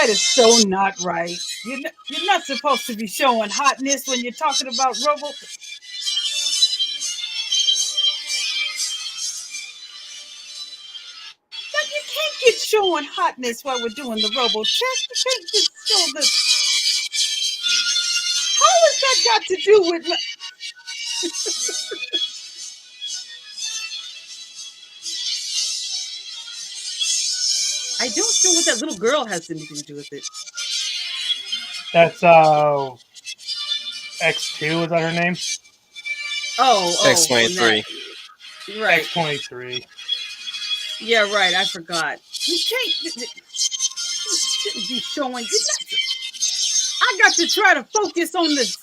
That is so not right. You're not supposed to be showing hotness when you're talking about Robo. You can't get showing hotness while we're doing the Robotech. You can't just show the. How has that got to do with? I don't know what that little girl has anything to do with it. That's X2, is that her name? From that. X23. Right. X23. Yeah, right. I forgot. You can't. You shouldn't be showing. I got to try to focus on the.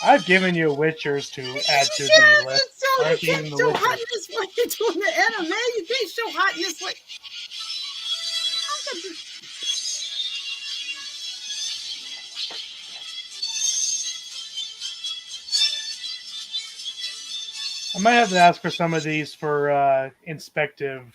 I've given you Witchers to add to the list. You can't show hotness when you're doing the anime. You can't show hotness like. I might have to ask for some of these for inspection.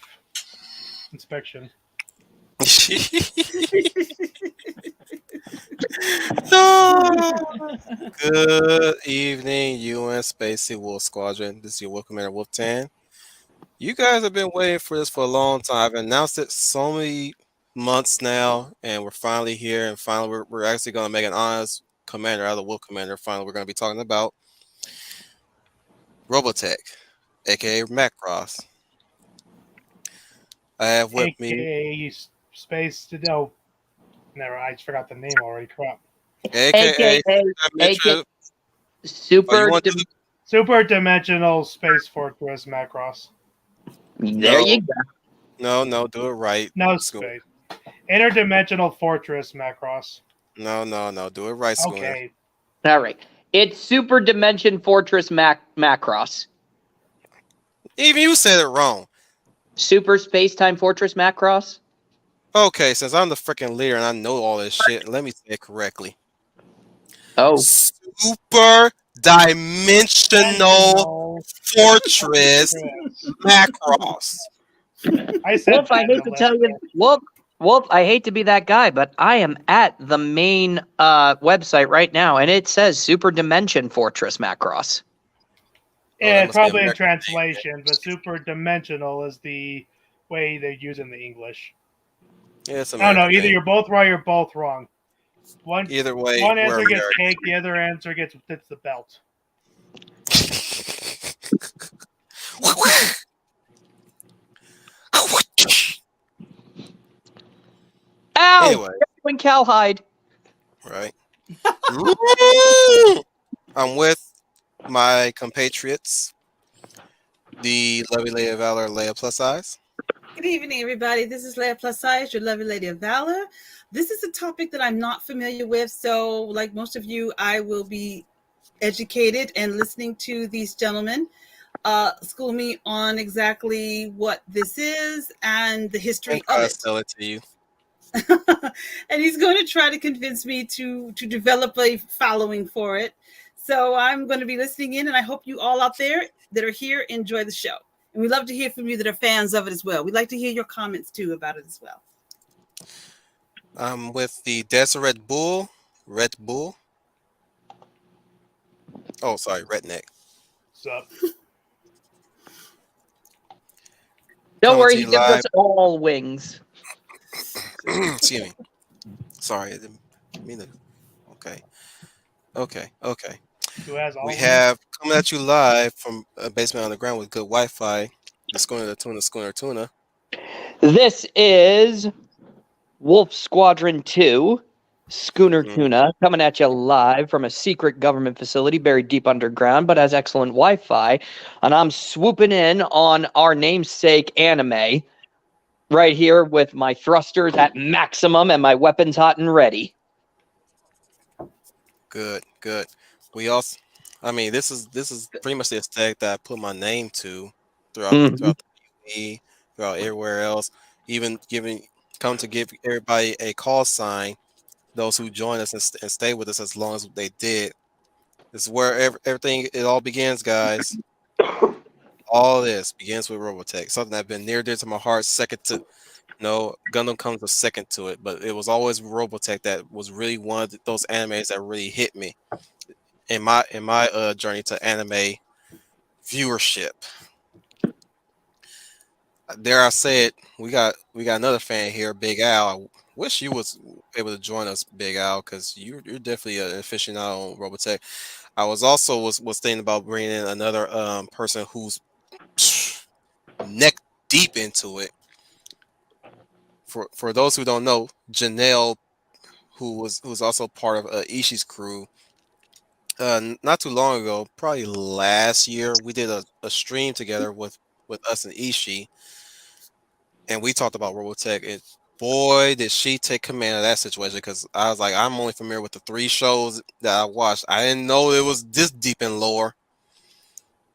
Good evening, UN Spacey Wolf Squadron. This is your Wolf Commander Wolf 10. You guys have been waiting for this for a long time. I've announced it so many months now, and we're finally here. And finally, we're actually going to make an honest commander out of the Wolf Commander. Finally, we're going to be talking about Robotech, aka Macross. I have with me AKA Space to no. Never, I forgot the name already. Crap. AKA Super Dimensional Space Fortress Macross. There you go. No, do it right. No, space. Interdimensional Fortress Macross. No, do it right, Schooner. Okay. All right. It's Super Dimension Fortress Macross. Even you said it wrong. Super Space Time Fortress Macross? Okay, since I'm the freaking leader and I know all this shit, let me say it correctly. Oh. Super Dimensional Fortress Macross. Wolf, I hate to tell you, Wolf, I hate to be that guy, but I am at the main website right now, and it says Super Dimension Fortress Macross. Yeah, it's probably in translation, but super dimensional is the way they use it in the English. Yeah, I don't know. Either you're both right or both wrong. Either way, one answer gets cake, the other answer gets the belt. Ow! Anyway. When cowhide. Right. I'm with my compatriots, the lovely lady of valor, Leia Plus Size. Good evening, everybody. This is Leia Plus Size, your lovely lady of valor. This is a topic that I'm not familiar with, so like most of you, I will be educated and listening to these gentlemen school me on exactly what this is and the history of it. I'll tell it to you. And he's going to try to convince me to develop a following for it. So I'm going to be listening in, and I hope you all out there that are here enjoy the show. And we love to hear from you that are fans of it as well. We'd like to hear your comments too about it as well. I'm with the Deseret Bull, Red Bull. Oh, sorry, Redneck. What's up? Don't worry, he gives us all wings. Excuse me. Sorry, I didn't mean to. Okay. We have coming at you live from Basement Underground with good Wi-Fi. The Schooner Tuna. This is Wolf Squadron 2, Schooner Tuna, coming at you live from a secret government facility buried deep underground, but has excellent Wi-Fi. And I'm swooping in on our namesake anime right here with my thrusters at maximum and my weapons hot and ready. Good. We also, this is pretty much the aesthetic that I put my name to throughout the TV, throughout everywhere else. Even come to give everybody a call sign. Those who join us and stay with us as long as they did. This is where everything it all begins, guys. All this begins with Robotech. Something that's been near dear to my heart. Second to Gundam comes a second to it, but it was always Robotech that was really one of those animes that really hit me in my journey to anime viewership. Dare I say it, we got another fan here, Big Al. I wish you was able to join us, Big Al, because you're definitely an aficionado on Robotech. I was thinking about bringing in another person who's neck deep into it. For those who don't know, Janelle, who's also part of Ishii's crew, not too long ago, probably last year, we did a stream together with us and Ishii, and we talked about Robotech. And boy, did she take command of that situation, because I was like, I'm only familiar with the 3 shows that I watched. I didn't know it was this deep in lore.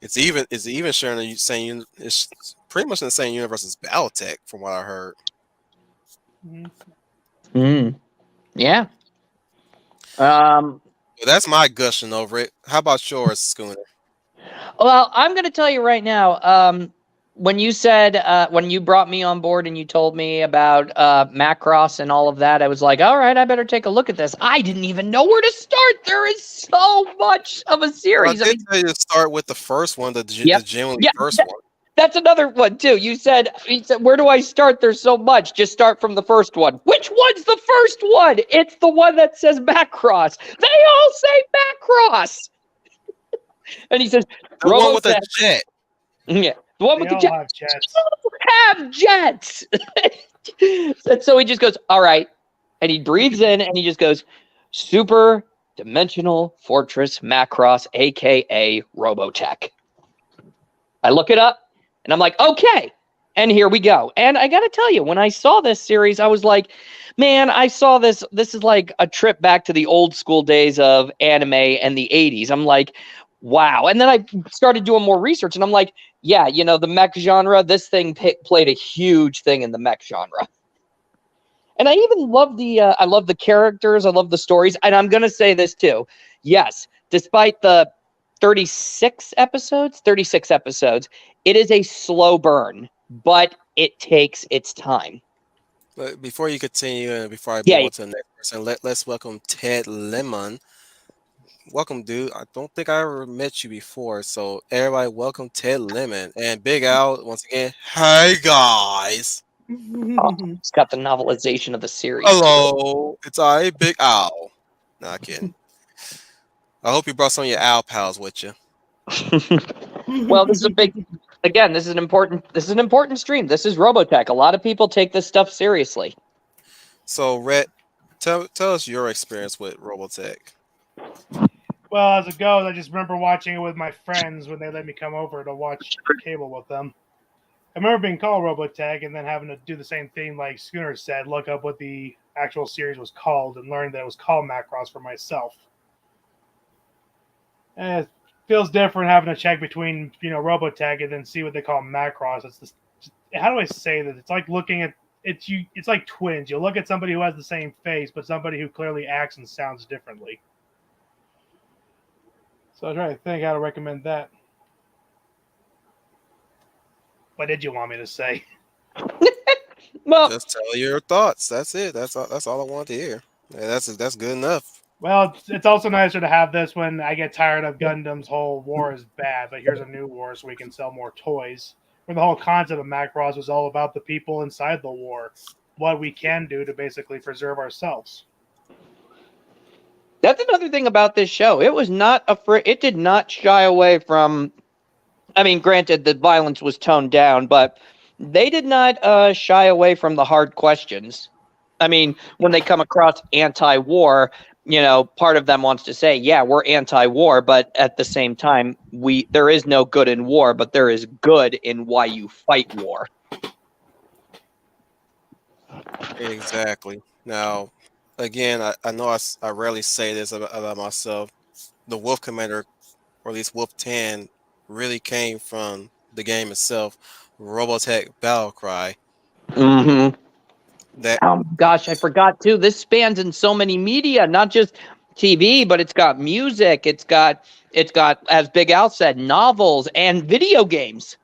It's even sharing the same. It's pretty much in the same universe as Battletech, from what I heard. Yeah. Well, that's my gushing over it. How about yours, Schooner? Well, I'm going to tell you right now. When you said when you brought me on board and you told me about Macross and all of that, I was like, all right, I better take a look at this. I didn't even know where to start. There is so much of a series. Well, I did tell you to start with the first one, the genuinely first one. That's another one too. He said, where do I start? There's so much. Just start from the first one. Which one's the first one? It's the one that says Macross. They all say Macross. And he says, the one with the jet. Yeah. The one with the jet. Have jets. And so he just goes, all right. And he breathes in and he just goes, Super Dimensional Fortress Macross, aka Robotech. I look it up and I'm like, okay. And here we go. And I got to tell you, when I saw this series, I was like, man, I saw this. This is like a trip back to the old school days of anime and the 80s. I'm like, wow. And then I started doing more research and I'm like, yeah, the mech genre, this thing played a huge thing in the mech genre. And I even love I love the characters. I love the stories. And I'm going to say this too. Yes, despite the 36 episodes, it is a slow burn, but it takes its time. But before you continue and before I move on to the next person, let's welcome Ted Lemon. Welcome, dude. I don't think I ever met you before, so everybody welcome Ted Lemon. And Big Al, once again, hey guys. It's got the novelization of the series. Hello, it's I, Big Al. Nah, kidding. I hope you brought some of your Al pals with you. Well, this is an important stream. This is Robotech. A lot of people take this stuff seriously. So, Rhett, tell us your experience with Robotech. Well, as it goes, I just remember watching it with my friends when they let me come over to watch cable with them. I remember being called Robotech and then having to do the same thing like Schooner said, look up what the actual series was called and learn that it was called Macross for myself. And it feels different having to check between, Robotech and then see what they call Macross. How do I say this? It's like looking at it's like twins. You look at somebody who has the same face, but somebody who clearly acts and sounds differently. So I try to think how to recommend that. What did you want me to say? Well, just tell your thoughts. That's it. That's all I want to hear. Yeah, that's good enough. Well, it's also nicer to have this when I get tired of Gundam's whole war is bad, but here's a new war so we can sell more toys. Where the whole concept of Macross was all about the people inside the war, what we can do to basically preserve ourselves. That's another thing about this show. It was not afraid. It did not shy away from. I mean, granted, the violence was toned down, but they did not shy away from the hard questions. I mean, when they come across anti-war, part of them wants to say, yeah, we're anti-war, but at the same time, there is no good in war, but there is good in why you fight war. Exactly. Now, again, I know I rarely say this about myself. The Wolf Commander, or at least Wolf 10, really came from the game itself, Robotech Battle Cry. Mm-hmm. Oh gosh, I forgot too. This spans in so many media, not just TV, but it's got music. It's got, as Big Al said, novels and video games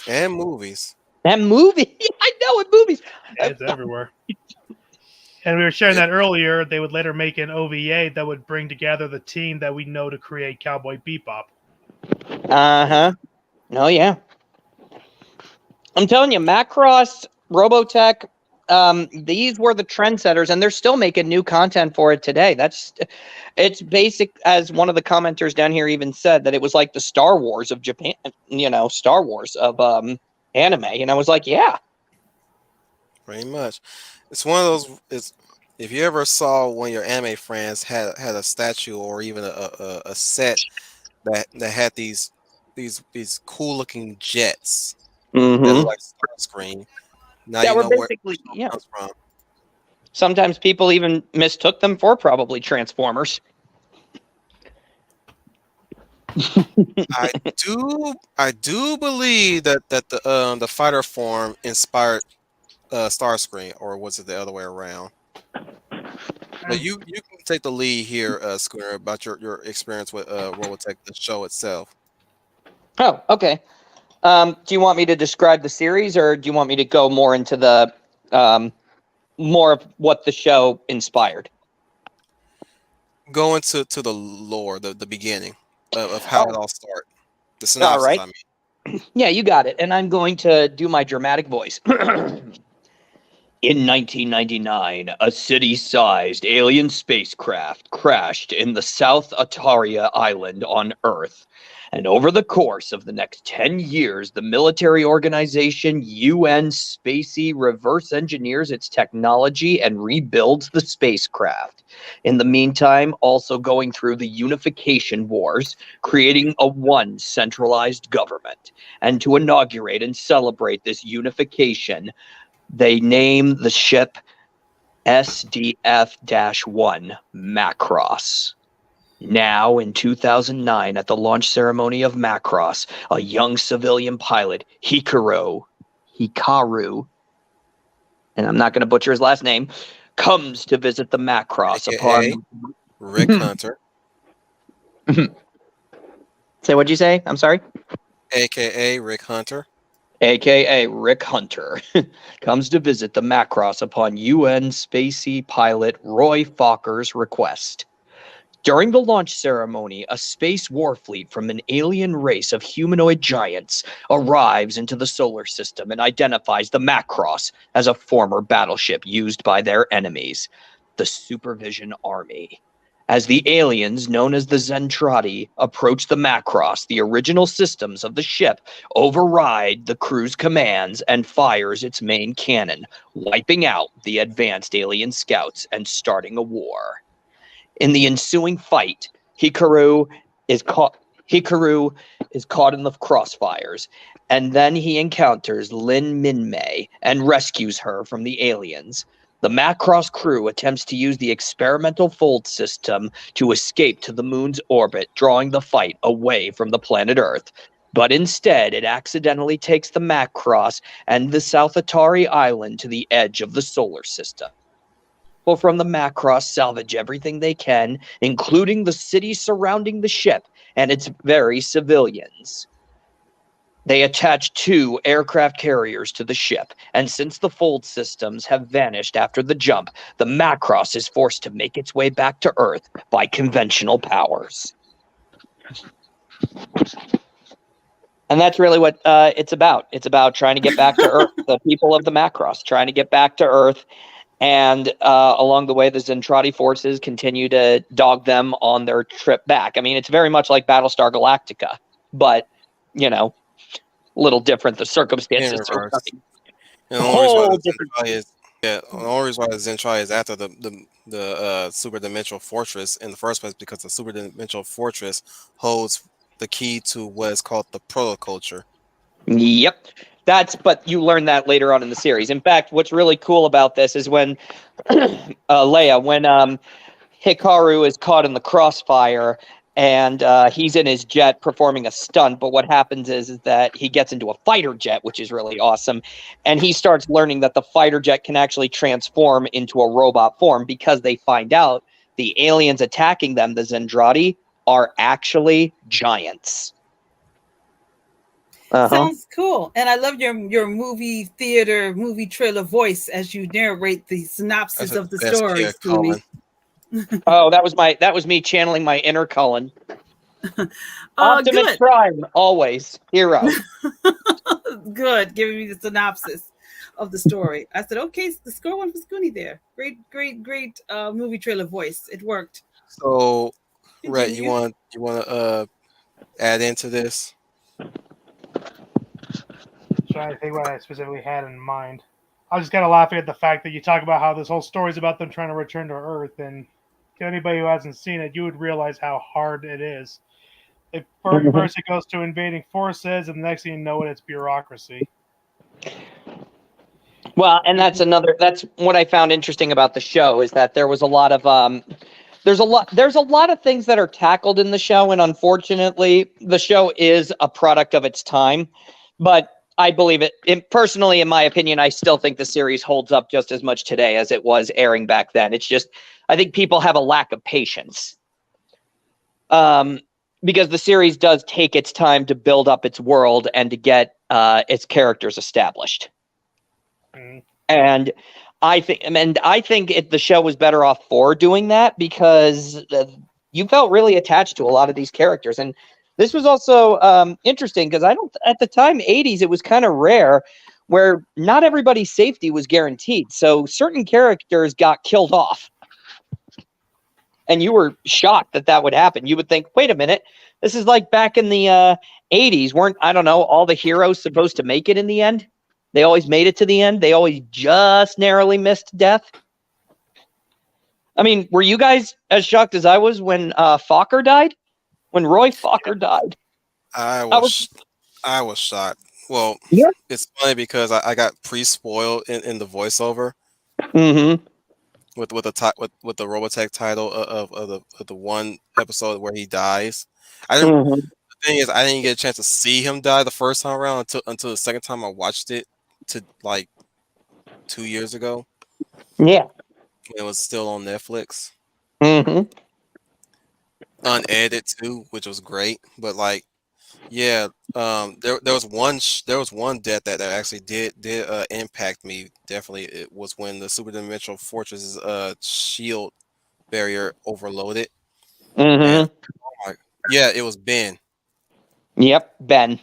And movies. and movies. I know, and movies. It's everywhere. And we were sharing that earlier. They would later make an OVA that would bring together the team that we know to create Cowboy Bebop. Uh-huh. Oh, yeah. I'm telling you, Macross, Robotech, these were the trendsetters, and they're still making new content for it today. It's basic, as one of the commenters down here even said, that it was like the Star Wars of Japan, Star Wars of anime. And I was like, yeah. Pretty much. It's one of those. If you ever saw one of your anime friends had a statue or even a set that had these cool looking jets that look like Starscream. Now That you were know where basically, it comes from. Sometimes people even mistook them for probably Transformers. I do believe that the fighter form inspired Starscream, or was it the other way around? But you can take the lead here, Schooner, about your experience with Robotech, the show itself. Oh, okay. Do you want me to describe the series, or do you want me to go more into the more of what the show inspired? Go into the lore, the beginning of how it all started. The synopsis, All right. I mean. Yeah, you got it. And I'm going to do my dramatic voice. In 1999, a city-sized alien spacecraft crashed in the South Ataria Island on Earth. And over the course of the next 10 years, the military organization UN Spacey reverse engineers its technology and rebuilds the spacecraft. In the meantime, also going through the unification wars, creating a one centralized government. And to inaugurate and celebrate this unification, they name the ship SDF-1 Macross. Now, in 2009, at the launch ceremony of Macross, a young civilian pilot, Hikaru, and I'm not going to butcher his last name, comes to visit the Macross AKA upon Rick Hunter. Say, what'd you say? I'm sorry? AKA Rick Hunter. AKA Rick Hunter, comes to visit the Macross upon UN Spacey pilot Roy Fokker's request. During the launch ceremony, a space war fleet from an alien race of humanoid giants arrives into the solar system and identifies the Macross as a former battleship used by their enemies, the Supervision Army. As the aliens, known as the Zentradi, approach the Macross, the original systems of the ship override the crew's commands and fires its main cannon, wiping out the advanced alien scouts and starting a war. In the ensuing fight, Hikaru is caught in the crossfires, and then he encounters Lin Minmay and rescues her from the aliens. The Macross crew attempts to use the experimental fold system to escape to the moon's orbit, drawing the fight away from the planet Earth. But instead, it accidentally takes the Macross and the South Atari Island to the edge of the solar system. People from the Macross salvage everything they can, including the city surrounding the ship and its very civilians. They attach 2 aircraft carriers to the ship, and since the fold systems have vanished after the jump, the Macross is forced to make its way back to Earth by conventional powers. And that's really what it's about. It's about trying to get back to Earth, the people of the Macross, trying to get back to Earth. And along the way, the Zentradi forces continue to dog them on their trip back. I mean, it's very much like Battlestar Galactica, but, a little different. The circumstances are the only reason why the Zentradi is after the super dimensional fortress in the first place, because the super dimensional fortress holds the key to what is called the protoculture. Yep. But you learn that later on in the series. In fact, what's really cool about this is when Leia, when Hikaru is caught in the crossfire and he's in his jet performing a stunt, but what happens is that he gets into a fighter jet, which is really awesome, and he starts learning that the fighter jet can actually transform into a robot form, because they find out the aliens attacking them, the Zentradi, are actually giants. Sounds cool. And I love your movie theater, movie trailer voice as you narrate the synopsis of the story, Scooby. Oh, that was me channeling my inner Cullen. Optimus Good. Prime, always hero. Good, giving me the synopsis of the story. I said, okay, the score one for Scooby there. Great movie trailer voice. It worked. So, Rhett, you want to add into this? Trying to think what I specifically had in mind. I was just kind of laughing at the fact that you talk about how this whole story is about them trying to return to Earth, and to anybody who hasn't seen it, you would realize how hard it is. If first it goes to invading forces, and the next thing you know, it's bureaucracy. Well, and that's what I found interesting about the show is that there was a lot of there's a lot of things that are tackled in the show, and unfortunately, the show is a product of its time. But I believe it personally, in my opinion, I still think the series holds up just as much today as it was airing back then. It's just I think people have a lack of patience. Because the series does take its time to build up its world and to get its characters established. Mm. And I think the show was better off for doing that because you felt really attached to a lot of these characters. And this was also interesting because at the time, 80s, it was kind of rare where not everybody's safety was guaranteed. So certain characters got killed off. And you were shocked that would happen. You would think, wait a minute, this is like back in the 80s. Weren't, I don't know, all the heroes supposed to make it in the end? They always made it to the end. They always just narrowly missed death. I mean, were you guys as shocked as I was when Fokker died? When Roy Fokker died? I was shocked. Well, yeah. It's funny because I got pre-spoiled in the voiceover. Mm-hmm. With the Robotech title of the one episode where he dies. The thing is, I didn't get a chance to see him die the first time around until the second time I watched it to like 2 years ago. Yeah, it was still on Netflix. Mm-hmm. Unedited too, which was great. But like, yeah, there was one death that actually did impact me. Definitely, it was when the Super Dimensional Fortress's shield barrier overloaded. Mm-hmm. And, yeah, it was Ben. Yep, Ben.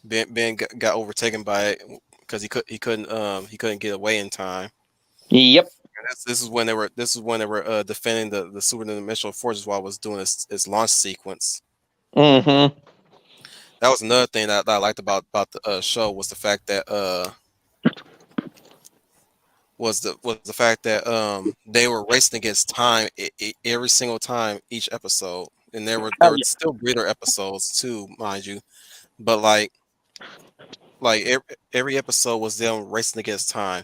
Ben got overtaken by it because he couldn't get away in time. Yep. This is when they were defending the Super Dimensional Fortress while it was doing its launch sequence. Mm-hmm. That was another thing that I liked about the show was the fact that they were racing against time every single time each episode, and there were still greater episodes too, mind you, but like every episode was them racing against time.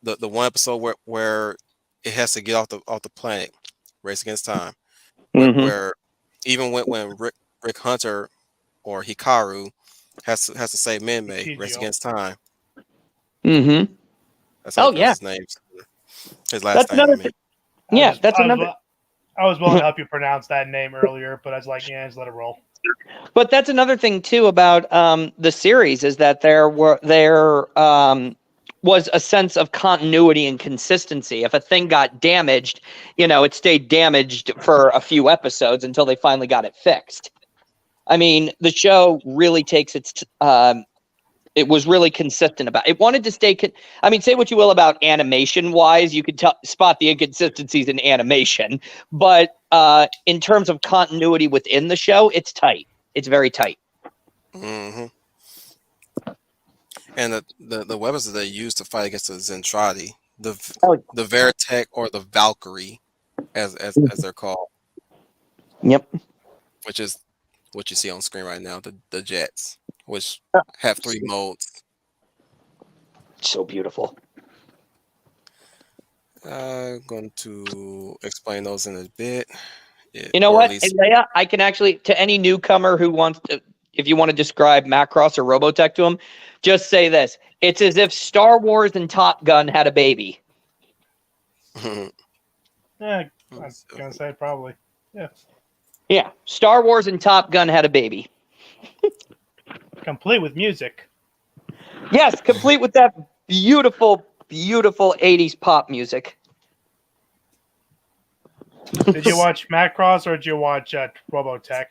The one episode where it has to get off the planet, race against time, where even when Rick Hunter or Hikaru has to save Minmay, race against time. Mm-hmm. That's how his name. His last name. I was willing to help you pronounce that name earlier, but I was like, yeah, just let it roll. But that's another thing too about the series is that there was a sense of continuity and consistency. If a thing got damaged, it stayed damaged for a few episodes until they finally got it fixed. I mean, the show really takes it was really consistent about it. Wanted to stay. Say what you will about animation wise, you could spot the inconsistencies in animation, but in terms of continuity within the show, it's tight. It's very tight. Mm-hmm. And the weapons that they use to fight against the Zentradi, the Veritech or the Valkyrie, as they're called. Yep. Which is what you see on screen right now, the jets, which have 3 modes. So beautiful. I'm going to explain those in a bit. You know what, Leia? I can actually, to any newcomer who wants to, if you want to describe Macross or Robotech to him, just say this. It's as if Star Wars and Top Gun had a baby. Yeah, I was gonna say probably. Yeah. Yeah, Star Wars and Top Gun had a baby. Complete with music. Yes, complete with that beautiful, beautiful 80s pop music. Did you watch Macross or did you watch Robotech?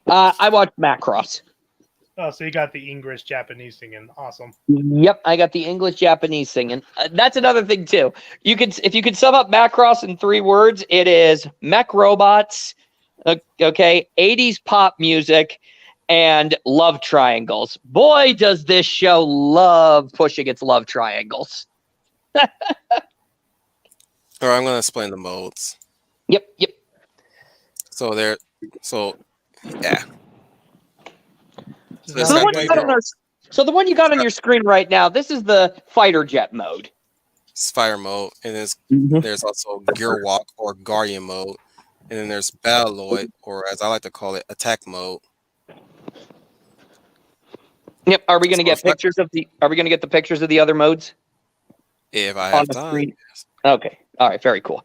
I watched Macross. Oh, so you got the English Japanese singing. Awesome. Yep, I got the English Japanese singing. That's another thing too. If you could sum up Macross in 3 words, it is mech robots, okay, 80s pop music, and love triangles. Boy, does this show love pushing its love triangles. All right, I'm going to explain the modes. Yep. So yeah. So So So the one you got on your screen right now, this is the fighter jet mode. It's fire mode, and there's also gear walk or guardian mode, and then there's battleoid, or as I like to call it, attack mode. Yep. Are we going to So get pictures of the? Are we going to get the pictures of the other modes If I on have the time. screen? Okay. All right. Very cool.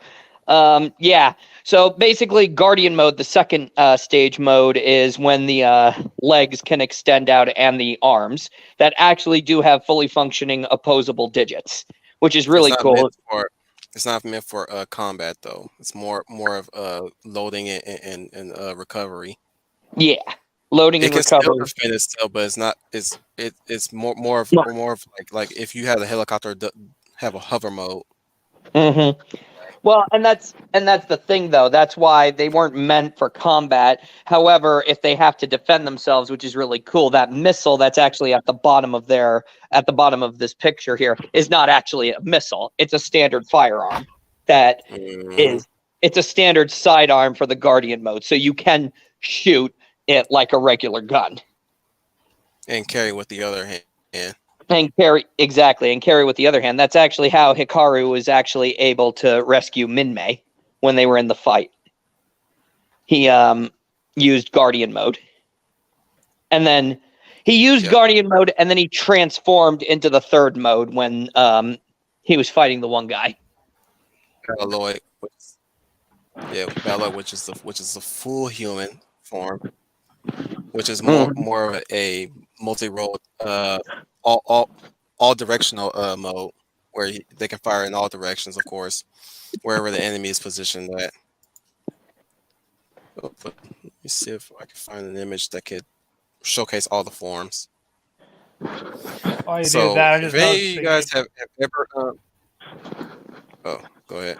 Yeah. So basically, Guardian mode, the second stage mode, is when the legs can extend out and the arms that actually do have fully functioning opposable digits, which is really cool. It's not meant for combat though. It's more of loading and recovery. Yeah. Loading and It can still recovery. defend itself, but it's not. It's more of like if you had a helicopter have a hover mode. Mm-hmm. Well, and that's the thing, though. That's why they weren't meant for combat. However, if they have to defend themselves, which is really cool, that missile that's actually at the bottom of this picture here is not actually a missile. It's a standard firearm that it's a standard sidearm for the Guardian mode, so you can shoot it like a regular gun and carry with the other hand. And carry with the other hand. That's actually how Hikaru was actually able to rescue Minmay when they were in the fight. He used Guardian mode. And then he used Guardian mode, and then he transformed into the third mode when he was fighting the one guy. Battleoid, which is the full human form, which is more of a multi-role all directional mode where they can fire in all directions, of course, wherever the enemy is positioned at. Let me see if I can find an image that could showcase all the forms. While you do that, if any of you guys have ever oh, go ahead.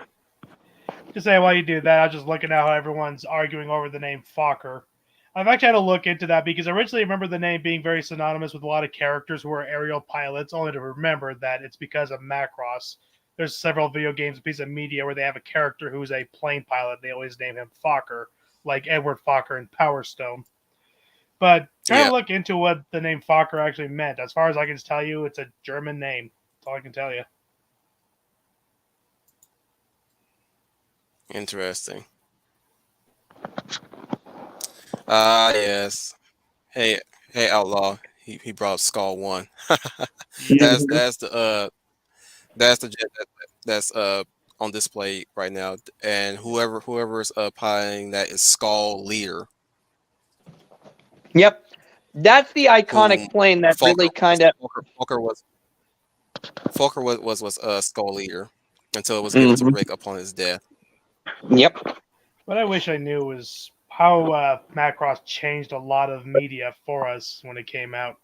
Just say while you do that, I was just looking at how everyone's arguing over the name Fokker. I've actually had to look into that because originally I remember the name being very synonymous with a lot of characters who are aerial pilots, only to remember that it's because of Macross. There's several video games, a piece of media where they have a character who's a plane pilot. They always name him Fokker, like Edward Fokker in Power Stone. But try to look into what the name Fokker actually meant. As far as I can tell you, it's a German name. That's all I can tell you. Interesting. Yes. Hey, Outlaw. He brought up Skull 1. that's the jet that's on display right now, and whoever's piloting that is Skull Leader. Yep, that's the iconic plane that really kind of Fokker was Skull Leader until it was given to Rick upon his death. Yep. What I wish I knew was how Macross changed a lot of media for us when it came out.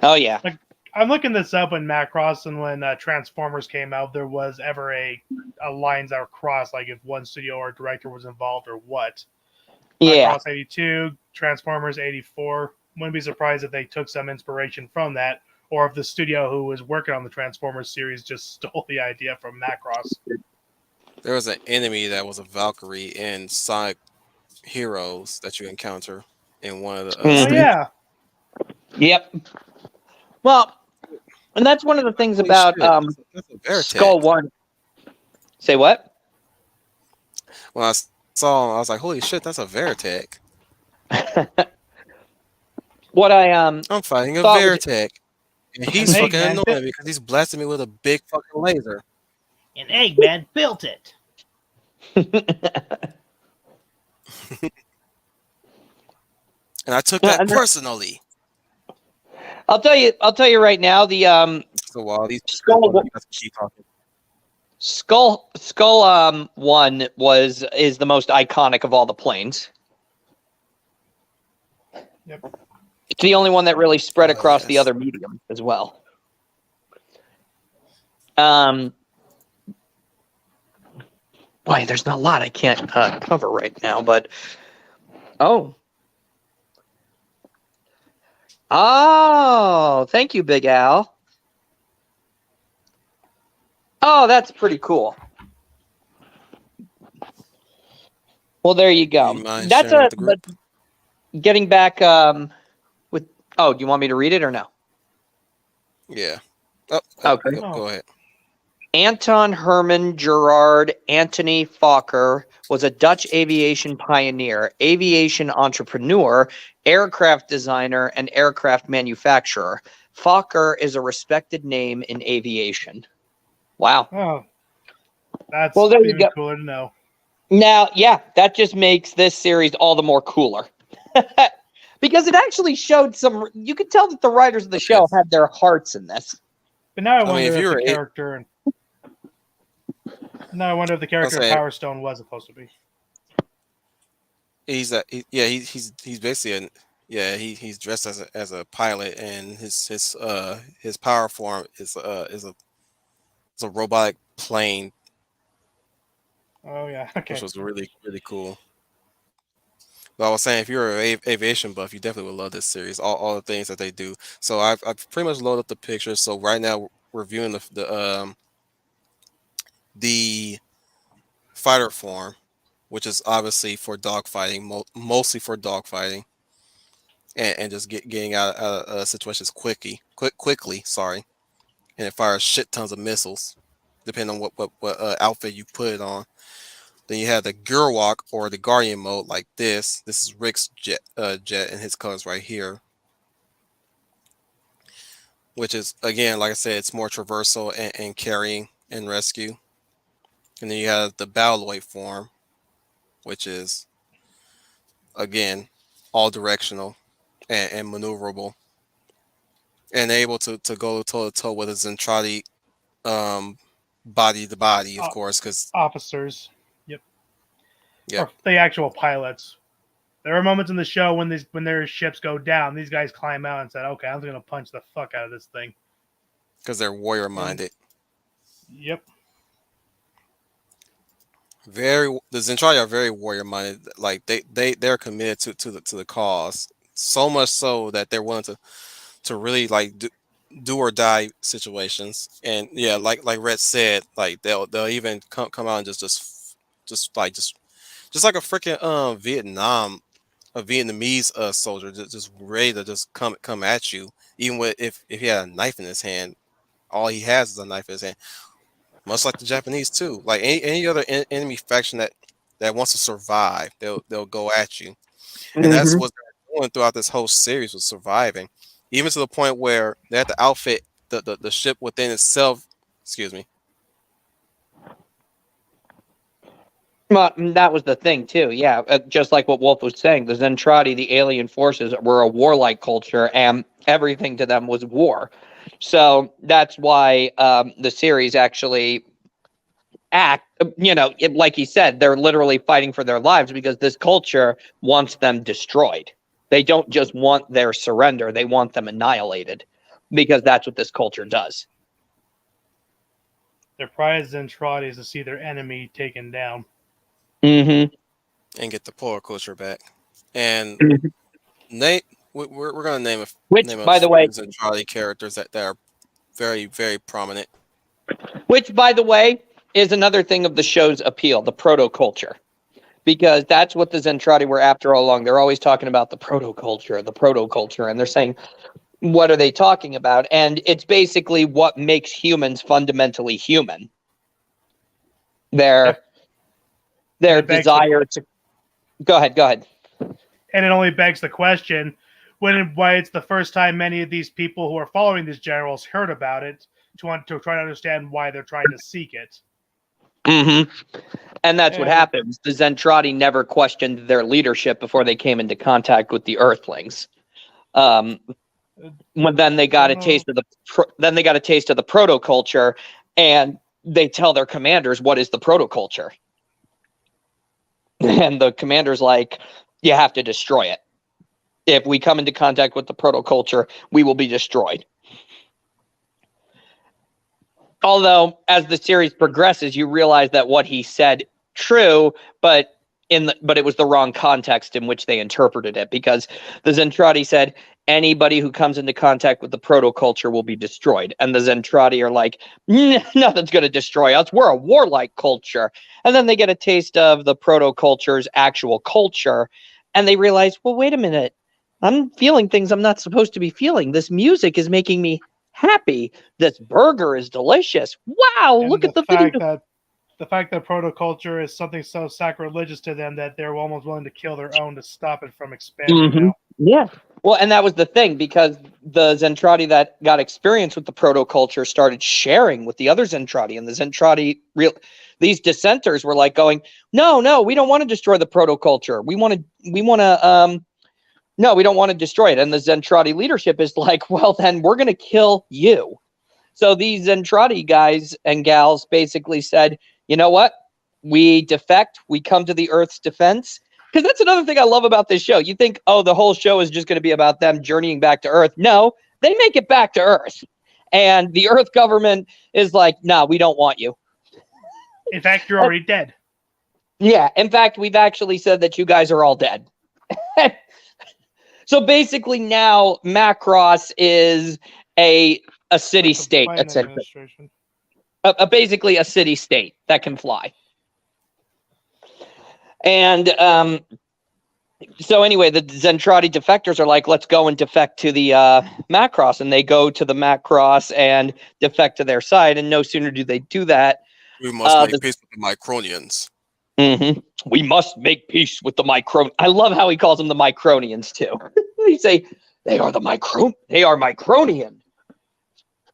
Oh, yeah. Like, I'm looking this up when Macross and when Transformers came out, there was ever a lines that were crossed, like if one studio or director was involved or what. Yeah. Macross 82, Transformers 84. Wouldn't be surprised if they took some inspiration from that, or if the studio who was working on the Transformers series just stole the idea from Macross. There was an enemy that was a Valkyrie in Sonic Heroes that you encounter in one of the Oh, yeah. Yep. Well, and that's one of the things about Skull 1. Say what? When I saw him, I was like, holy shit, that's a Veritech. What I'm fighting a Veritech. And he's fucking annoying because he's blasting me with a big fucking laser. And Eggman built it. And I took that personally. I'll tell you right now, the So while these Skull keep talking. Skull 1 is the most iconic of all the planes. Yep. It's the only one that really spread across the yes. other mediums as well. Boy, there's not a lot I can't cover right now, but oh, thank you, Big Al. Oh, that's pretty cool. Well, there you go. You mind That's sharing with the group? but getting back with. Oh, do you want me to read it or no? Yeah. Okay. Go ahead. Anton Herman Gerard Anthony Fokker was a Dutch aviation pioneer, aviation entrepreneur, aircraft designer, and aircraft manufacturer. Fokker is a respected name in aviation. Wow. Oh, that's Well, there you even go. cooler to know. Now, yeah, that just makes this series all the more cooler. Because it actually showed some. You could tell that the writers of the show had their hearts in this. But now I mean, wonder if if you the were character. Now I wonder if the character in Power Stone was supposed to be. He's basically he's dressed as a pilot, and his power form is a robotic plane, Oh yeah, okay. which was really cool. But I was saying, if you're an aviation buff, you definitely would love this series. All the things that they do. So I've pretty much loaded up the pictures. So right now we're viewing the fighter form, which is obviously for dogfighting, mostly for dogfighting, and just getting out of situations quickly. Sorry, and it fires shit tons of missiles, depending on what outfit you put it on. Then you have the Gerwalk or the Guardian mode, like this. This is Rick's jet, and his colors right here, which is, again, like I said, it's more traversal and carrying and rescue. And then you have the Balloid form, which is, again, all directional and maneuverable, and able to go toe to toe with a Zentradi, body to body, of course, because officers. Yep. Yeah. Or the actual pilots. There are moments in the show when their ships go down, these guys climb out and said, "Okay, I'm going to punch the fuck out of this thing." Because they're warrior minded. Yep. The Zentradi are very warrior minded. Like they're committed to the cause. So much so that they're willing to really like do or die situations. And yeah, like Red said, like they'll even come out and just like a freaking a Vietnamese soldier just ready to just come at you, even with if he had a knife in his hand. All he has is a knife in his hand, much like the Japanese too. Like any other enemy faction that wants to survive, they'll go at you, and that's what they're doing throughout this whole series, was surviving, even to the point where they had to outfit the ship within itself. Excuse me. Well, that was the thing too. Yeah, just like what Wolf was saying, the Zentradi, the alien forces, were a warlike culture, and everything to them was war. So that's why the series actually like he said, they're literally fighting for their lives because this culture wants them destroyed. They don't just want their surrender; they want them annihilated, because that's what this culture does. Their prize Zentradi is to see their enemy taken down. Mm-hmm. And get the polar culture back. And Nate, we're gonna name a by the way, Zentradi characters that are very, very prominent. Which, by the way, is another thing of the show's appeal, the proto-culture. Because that's what the Zentradi were after all along. They're always talking about the proto-culture, and they're saying, what are they talking about? And it's basically what makes humans fundamentally human. Their desire to... Go ahead. And it only begs the question, why it's the first time many of these people who are following these generals heard about it, to try to understand why they're trying to seek it. Mm-hmm. And that's what Yeah. happens. The Zentradi never questioned their leadership before they came into contact with the Earthlings. When then they got a taste of the protoculture, and they tell their commanders what is the protoculture, and the commander's like, you have to destroy it. If we come into contact with the protoculture, we will be destroyed. Although, as the series progresses, you realize that what he said true, but it was the wrong context in which they interpreted it, because the Zentradi said anybody who comes into contact with the protoculture will be destroyed, and the Zentradi are like, nothing's going to destroy us. We're a warlike culture. And then they get a taste of the protoculture's actual culture, and they realize, well, wait a minute, I'm feeling things I'm not supposed to be feeling. This music is making me happy. This burger is delicious. Wow, And look at the video. The fact that protoculture is something so sacrilegious to them that they're almost willing to kill their own to stop it from expanding out. Yeah. Well, and that was the thing, because the Zentradi that got experience with the protoculture started sharing with the other Zentradi, and the Zentradi these dissenters were like going, no, we don't want to destroy the protoculture. No, we don't want to destroy it. And the Zentradi leadership is like, well, then we're going to kill you. So these Zentradi guys and gals basically said, you know what? We defect. We come to the Earth's defense. Because that's another thing I love about this show. You think, oh, the whole show is just going to be about them journeying back to Earth. No, they make it back to Earth. And the Earth government is like, no, we don't want you. In fact, you're already dead. Yeah. In fact, we've actually said that you guys are all dead. So basically now Macross is a city-state, essentially. Basically a city-state that can fly. And so anyway, the Zentradi defectors are like, let's go and defect to the Macross. And they go to the Macross and defect to their side. And no sooner do they do that. We must make peace with the Micronians. Mm-hmm. We must make peace with the Micron. I love how he calls them the Micronians too. They say they are Micronian.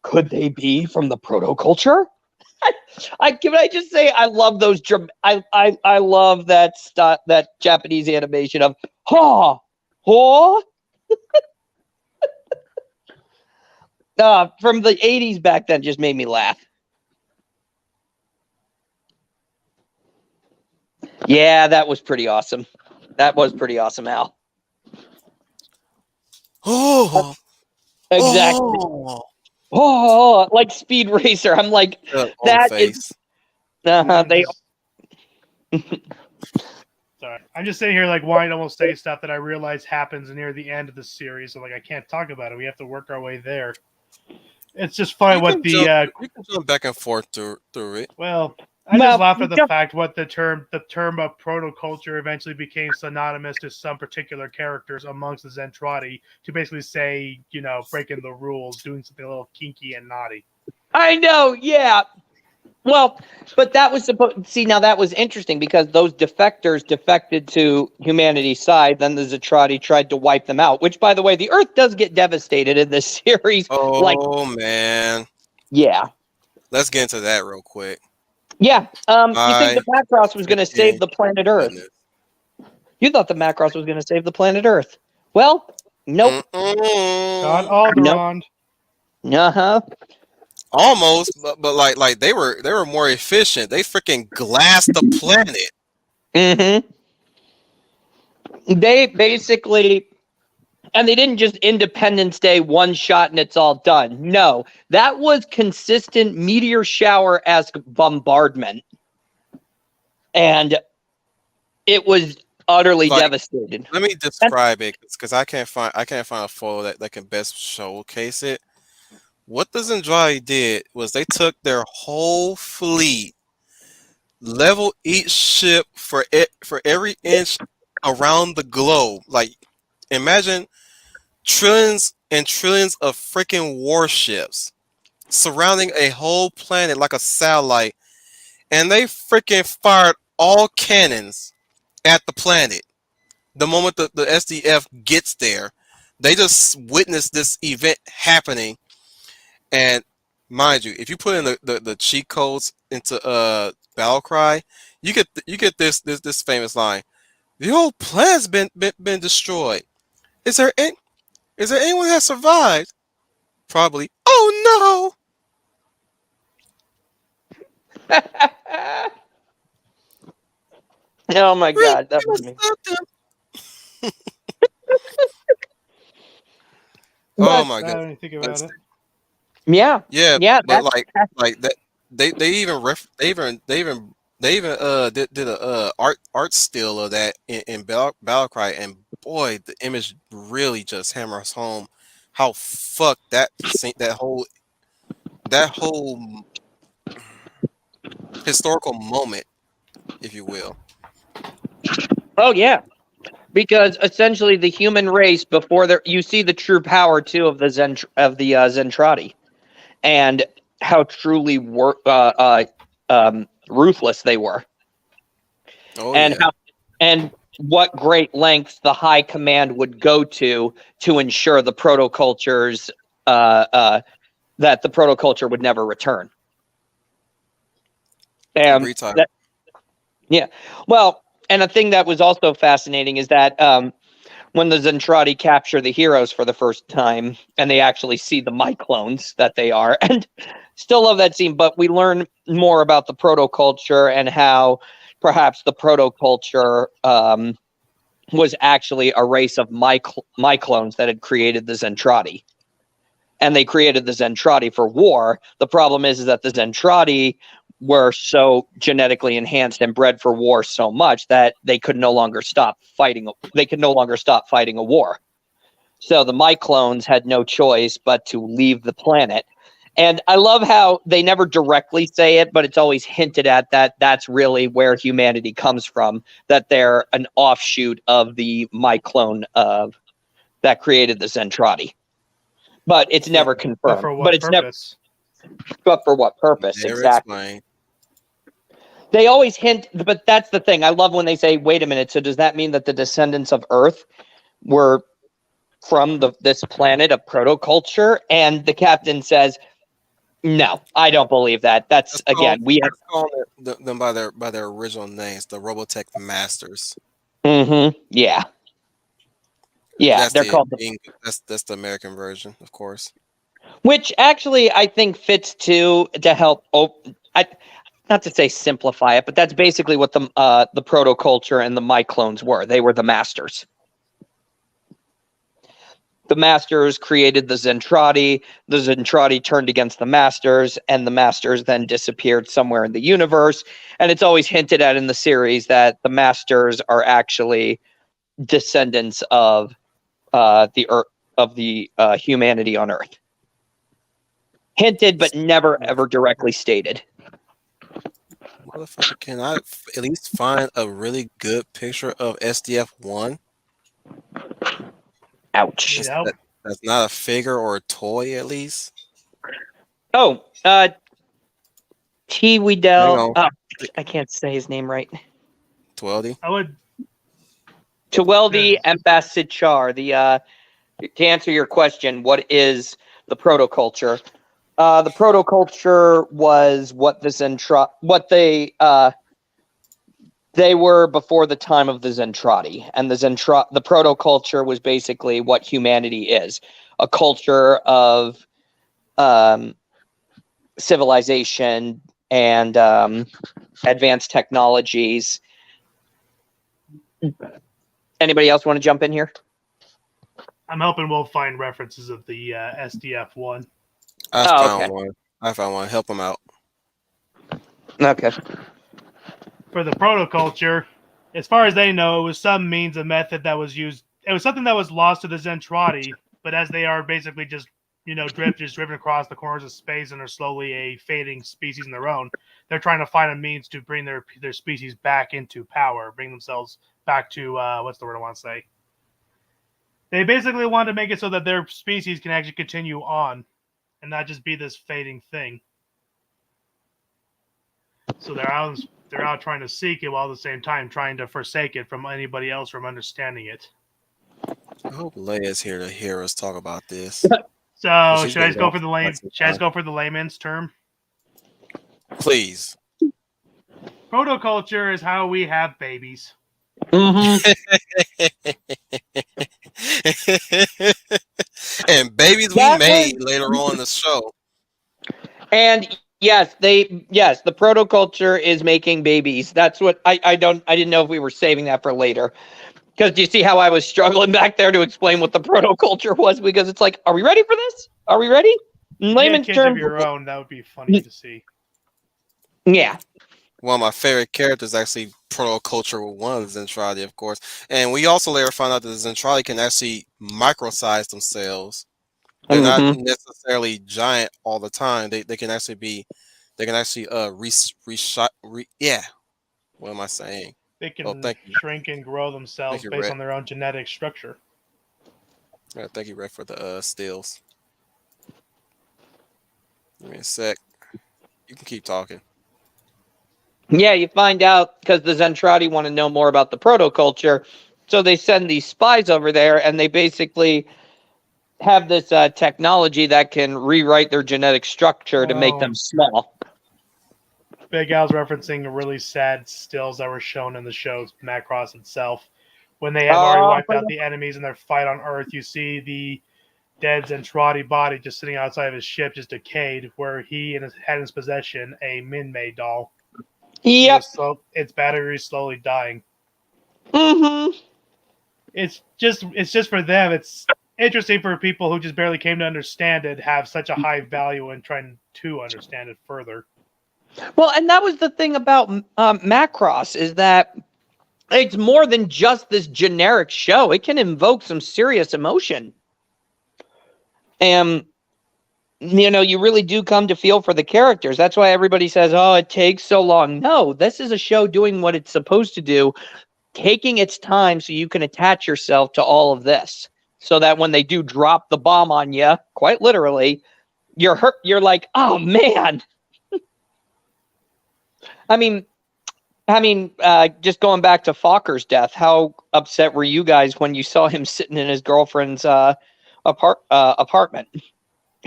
Could they be from the protoculture? Can I just say I love those. I love that Japanese animation of ha ha. From the 80s back then just made me laugh. Yeah, that was pretty awesome. That was pretty awesome, Al. Oh, Exactly. Oh, like Speed Racer. I'm like, that is. They. Sorry, I'm just sitting here like wanting to almost say stuff that I realize happens near the end of the series. So like I can't talk about it. We have to work our way there. It's just funny what the you can jump back and forth through it. Well, I just laugh at the fact what the term of protoculture eventually became synonymous to some particular characters amongst the Zentradi to basically say, you know, breaking the rules, doing something a little kinky and naughty. I know, yeah. Well, but that was now that was interesting because those defectors defected to humanity's side. Then the Zentradi tried to wipe them out, which, by the way, the Earth does get devastated in this series. Oh, man. Yeah. Let's get into that real quick. Yeah. You think the Macross was going to save the planet Earth? You thought the Macross was going to save the planet Earth. Well, nope. Got Alderaan. Uh-huh. Almost, but like they were more efficient. They freaking glassed the planet. Mm-hmm. They basically, and they didn't just Independence Day one shot and it's all done. No, that was consistent meteor shower-esque bombardment, and it was utterly devastating. Let me describe it because I can't find a photo that can best showcase it. What the Zentradi did was they took their whole fleet, leveled each ship for every inch around the globe. Like, imagine trillions and trillions of freaking warships surrounding a whole planet like a satellite, and they freaking fired all cannons at the planet. The moment the SDF gets there, they just witnessed this event happening. And mind you, if you put in the cheat codes into battle cry, you get this famous line: "The whole planet's been destroyed. Is there anyone that survived? Probably. Oh Oh my no! Rick, god, that you was must me. stop them." Oh But my Now god! that I think about it. yeah, Yeah, yeah, but that's like that they even did a art still of that in Battlecry, and boy, the image really just hammers home how fucked that whole historical moment, if you will. oh yeah. Because essentially the human race before there you see the true power too of the Zentradi and how truly ruthless they were. Oh And yeah, how and what great lengths the high command would go to ensure the protocultures that the protoculture would never return. agree, Tyler. That yeah. Well, and a thing that was also fascinating is that when the Zentradi capture the heroes for the first time and they actually see the myclones that they are, and still love that scene, but we learn more about the protoculture and how perhaps the protoculture was actually a race of myclones that had created the Zentradi. And they created the Zentradi for war. The problem is that the Zentradi were so genetically enhanced and bred for war so much that they could no longer stop fighting. They could no longer stop fighting a war. So the myclones had no choice but to leave the planet. And I love how they never directly say it, but it's always hinted at that that's really where humanity comes from, that they're an offshoot of the myclone of that created the Zentradi. But it's never But confirmed. for But what it's never. purpose? But for what purpose? Never Exactly. explained. They always hint, but that's the thing. I love when they say, "Wait a minute." So does that mean that the descendants of Earth were from this planet of protoculture? And the captain says, "No, I don't believe that. That's again, we have." Let's call them by their original names, the Robotech Masters. Yeah, yeah. That's They're the called the, that's the American version, of course. which actually I think fits to help. Not to say simplify it, but that's basically what the protoculture and the myclones were. They were the masters. The masters created the Zentradi. The Zentradi turned against the masters, and the masters then disappeared somewhere in the universe. And it's always hinted at in the series that the masters are actually descendants of the Earth, of the humanity on Earth. Hinted, but never ever directly stated. Motherfucker, can I at least find a really good picture of SDF-1? Ouch. Need help? That's not a figure or a toy, at least. Oh, T. Hang Weedell. on, I can't say his name right. 12. I would. Taweldi Ambassadchar. To answer your question, what is the protoculture? The protoculture was what they were before the time of the Zentradi, and the protoculture was basically what humanity is: a culture of civilization and advanced technologies. Anybody else want to jump in here? I'm hoping we'll find references of the SDF one. I okay. found one. Help him out. Okay. For the protoculture, as far as they know, it was some means of method that was used. It was something that was lost to the Zentradi, but as they are basically just driven across the corners of space and are slowly a fading species in their own, they're trying to find a means to bring their species back into power, bring themselves back to what's the word I want to say? They basically want to make it so that their species can actually continue on and not just be this fading thing. So they're out trying to seek it while at the same time trying to forsake it from anybody else from understanding it. I hope Leia's here to hear us talk about this. So should I just go for the layman's term? Please. Protoculture is how we have babies. Mm-hmm. And babies we That was, made later on in the show. and yes, the protoculture is making babies. That's what I didn't know if we were saving that for later. Because do you see how I was struggling back there to explain what the protoculture was? Because it's like, are we ready for this? Are we ready? In If you had layman's kids of terms, your own, that would be funny to see. yeah. One of my favorite characters actually protoculture one of the Zentradi, of course. And we also later found out that the Zentradi can actually microsize themselves. They're not Mm-hmm. necessarily giant all the time. They can actually be yeah. What am I saying? They Oh, can thank you. shrink and grow Thank themselves you, based Red. on their own genetic structure. Thank you, Red, for the stills. Give me a sec. You can keep talking. Yeah, you find out because the Zentradi want to know more about the protoculture. So they send these spies over there and they basically have this technology that can rewrite their genetic structure to make them small. Big Al's referencing really sad stills that were shown in the show's Macross itself. When they have already wiped out the enemies in their fight on Earth, you see the dead Zentradi body just sitting outside of his ship, just decayed, where he had in his possession a Min-Mei doll. Yep. Its battery is slowly dying. Mm-hmm. It's just for them. It's interesting for people who just barely came to understand it, have such a high value in trying to understand it further. Well, and that was the thing about Macross is that it's more than just this generic show. It can invoke some serious emotion. And, you really do come to feel for the characters. That's why everybody says, oh, it takes so long. No, this is a show doing what it's supposed to do, taking its time so you can attach yourself to all of this. So that when they do drop the bomb on you, quite literally, you're hurt. You're like, oh, man. I mean, just going back to Fokker's death, how upset were you guys when you saw him sitting in his girlfriend's apartment?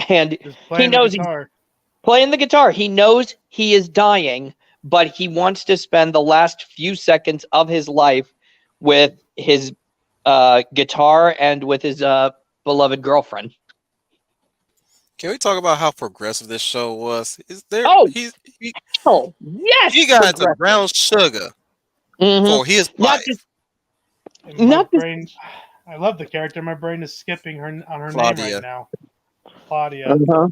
And he knows he's playing the guitar. He knows he is dying, but he wants to spend the last few seconds of his life with his guitar and with his beloved girlfriend. Can we talk about how progressive this show was? Is there? Oh, he yes, he got the brown sugar for his wife. I love the character. My brain is skipping on her Claudia. name right now. Claudia. Uh-huh.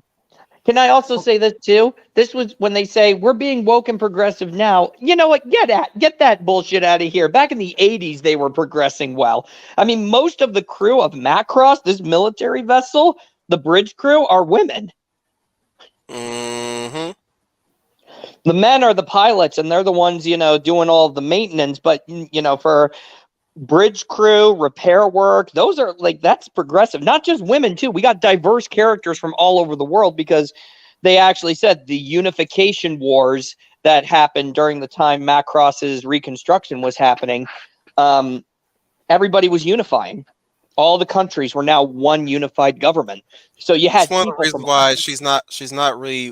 Can I also say this too? This was when they say we're being woke and progressive now. You know what? Get that bullshit out of here. Back in the 80s, they were progressing well. I mean, most of the crew of Macross, this military vessel, the bridge crew, are women. Mm-hmm. The men are the pilots, and they're the ones, doing all the maintenance. But for bridge crew, repair work, those are that's progressive. Not just women too. We got diverse characters from all over the world because they actually said the unification wars that happened during the time Macross's reconstruction was happening. Everybody was unifying. All the countries were now one unified government. So you had That's one of the reasons why she's not really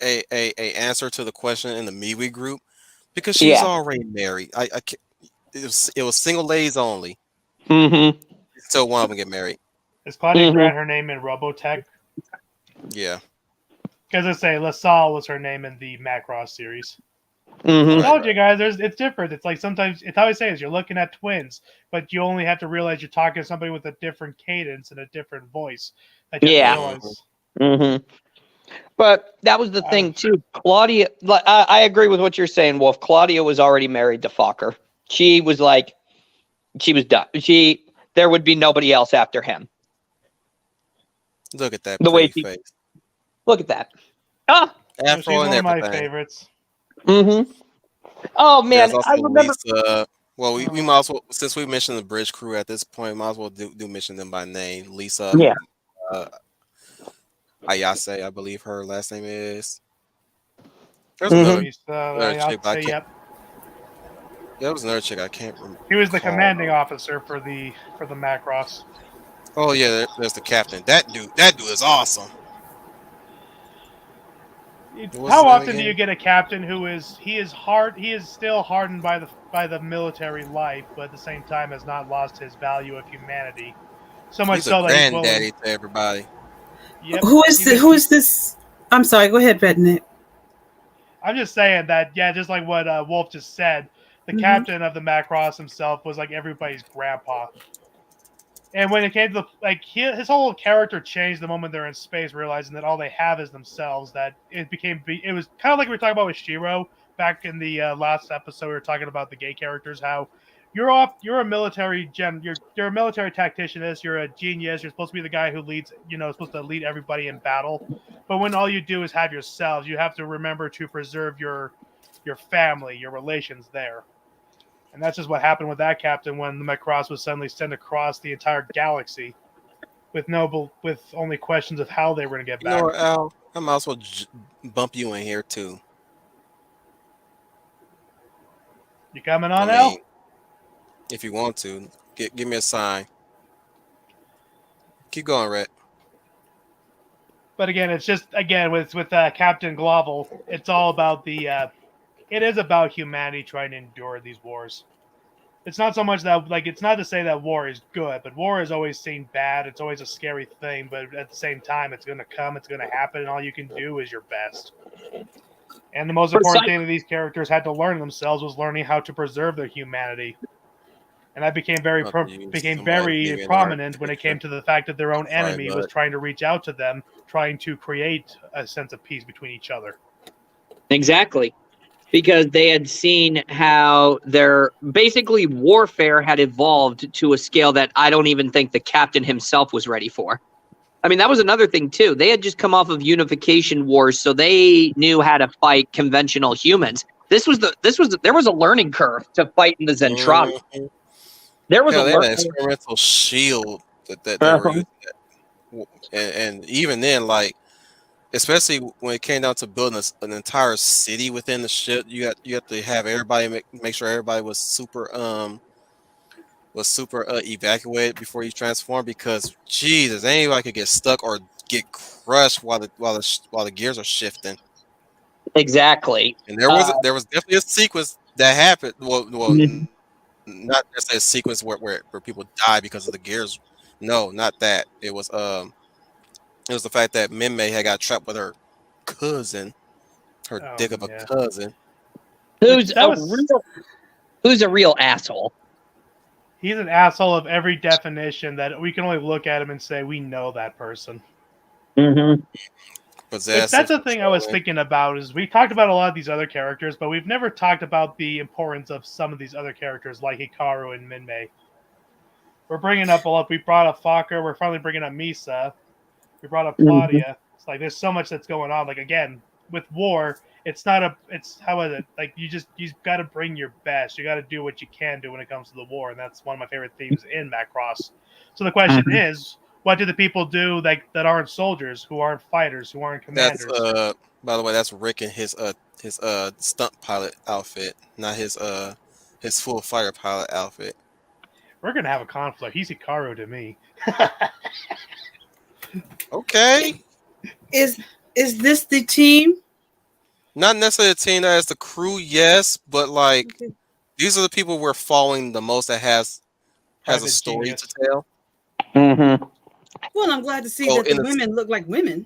a answer to the question in the MeWe group, because she was already married. I can't. It was single ladies only. Mm-hmm. So one of them get married. Is Claudia Grant her name in Robotech? Yeah. Because I say LaSalle was her name in the Macross series. Mm-hmm. I told you guys, it's different. It's like sometimes it's how I say is you're looking at twins, but you only have to realize you're talking to somebody with a different cadence and a different voice. Mm-hmm. But that was the thing too. Claudia, I agree with what you're saying, Wolf. Claudia was already married to Fokker. She was done. There would be nobody else after him. Look at that pretty face. Look at that. Ah, she's one of my favorites. Mm-hmm. Oh man, I remember. Lisa. Well, we might as well, since we mentioned the bridge crew at this point, might as well do mention them by name. Lisa. Yeah. Ayase, I believe her last name is. There's another chick, but I can't. There was another chick I can't remember. He was the commanding officer for the Macross. Oh yeah, there's the captain. That dude is awesome. What's How his name often do again? you get a captain who is still hardened by the military life, but at the same time has not lost his value of humanity, so much He's a so that he's willing. granddaddy to everybody. Yep, Who is this? I'm sorry. Go ahead, Redneck. I'm just saying that, yeah, just like what Wolf just said, the Mhm. captain of the Macross himself was like everybody's grandpa. And when it came to his whole character changed the moment they're in space, realizing that all they have is themselves. That it was kind of like we were talking about with Shiro back in the last episode. We were talking about the gay characters, how you're a military you're a military tactician. You're a genius. You're supposed to be the guy who leads. Supposed to lead everybody in battle. But when all you do is have yourselves, you have to remember to preserve your family, your relations there. And that's just what happened with that captain when the Macross was suddenly sent across the entire galaxy with only questions of how they were going to get You know back. what, Al? I might as well bump you in here too. You coming I on, mean, Al? if you want to, give me a sign. Keep going, Red. But again, it's just with Captain Glovel, it's all about it is about humanity trying to endure these wars. It's not so much that it's not to say that war is good, but war is always seen bad. It's always a scary thing, but at the same time, it's going to come, it's going to happen, and all you can do is your best. And the most important thing that these characters had to learn themselves was learning how to preserve their humanity. And that became very prominent when it came to the fact that their own enemy was trying to reach out to them, trying to create a sense of peace between each other. Exactly. Because they had seen how their basically warfare had evolved to a scale that I don't even think the captain himself was ready for. I mean, that was another thing too. They had just come off of unification wars, so they knew how to fight conventional humans. There was a learning curve to fighting the Zentradi. Mm-hmm. There was They had an experimental shield that they were using, and even then, especially when it came down to building an entire city within the ship, you have to have everybody make sure everybody was super evacuated before you transform, because Jesus, anybody could get stuck or get crushed while the gears are shifting. Exactly. And there was definitely a sequence that happened. Well, not necessarily a sequence where people die because of the gears. No, not that. It was the fact that Minmay had got trapped with her cousin, her dick of a cousin. Who's a real asshole. He's an asshole of every definition that we can only look at him and say we know that person. Mm-hmm. That's the thing I was thinking about, is we talked about a lot of these other characters, but we've never talked about the importance of some of these other characters like Hikaru and Minmay. We're bringing up a lot. We brought up Fokker. We're finally bringing up Misa. We brought up Claudia. Mm-hmm. It's like there's so much that's going on. Like, again, with war, it's how is it? Like, you got to bring your best. You got to do what you can do when it comes to the war, and that's one of my favorite themes in Macross. So the question is, what do the people do that aren't soldiers, who aren't fighters, who aren't commanders? That's by the way, that's Rick in his stunt pilot outfit, not his full fighter pilot outfit. We're gonna have a conflict. He's Hikaru to me. Okay. Is this the team? Not necessarily the team that is the crew, yes, but these are the people we're following the most that has a story to tell. Mm-hmm. Well, I'm glad to see that the women look like women.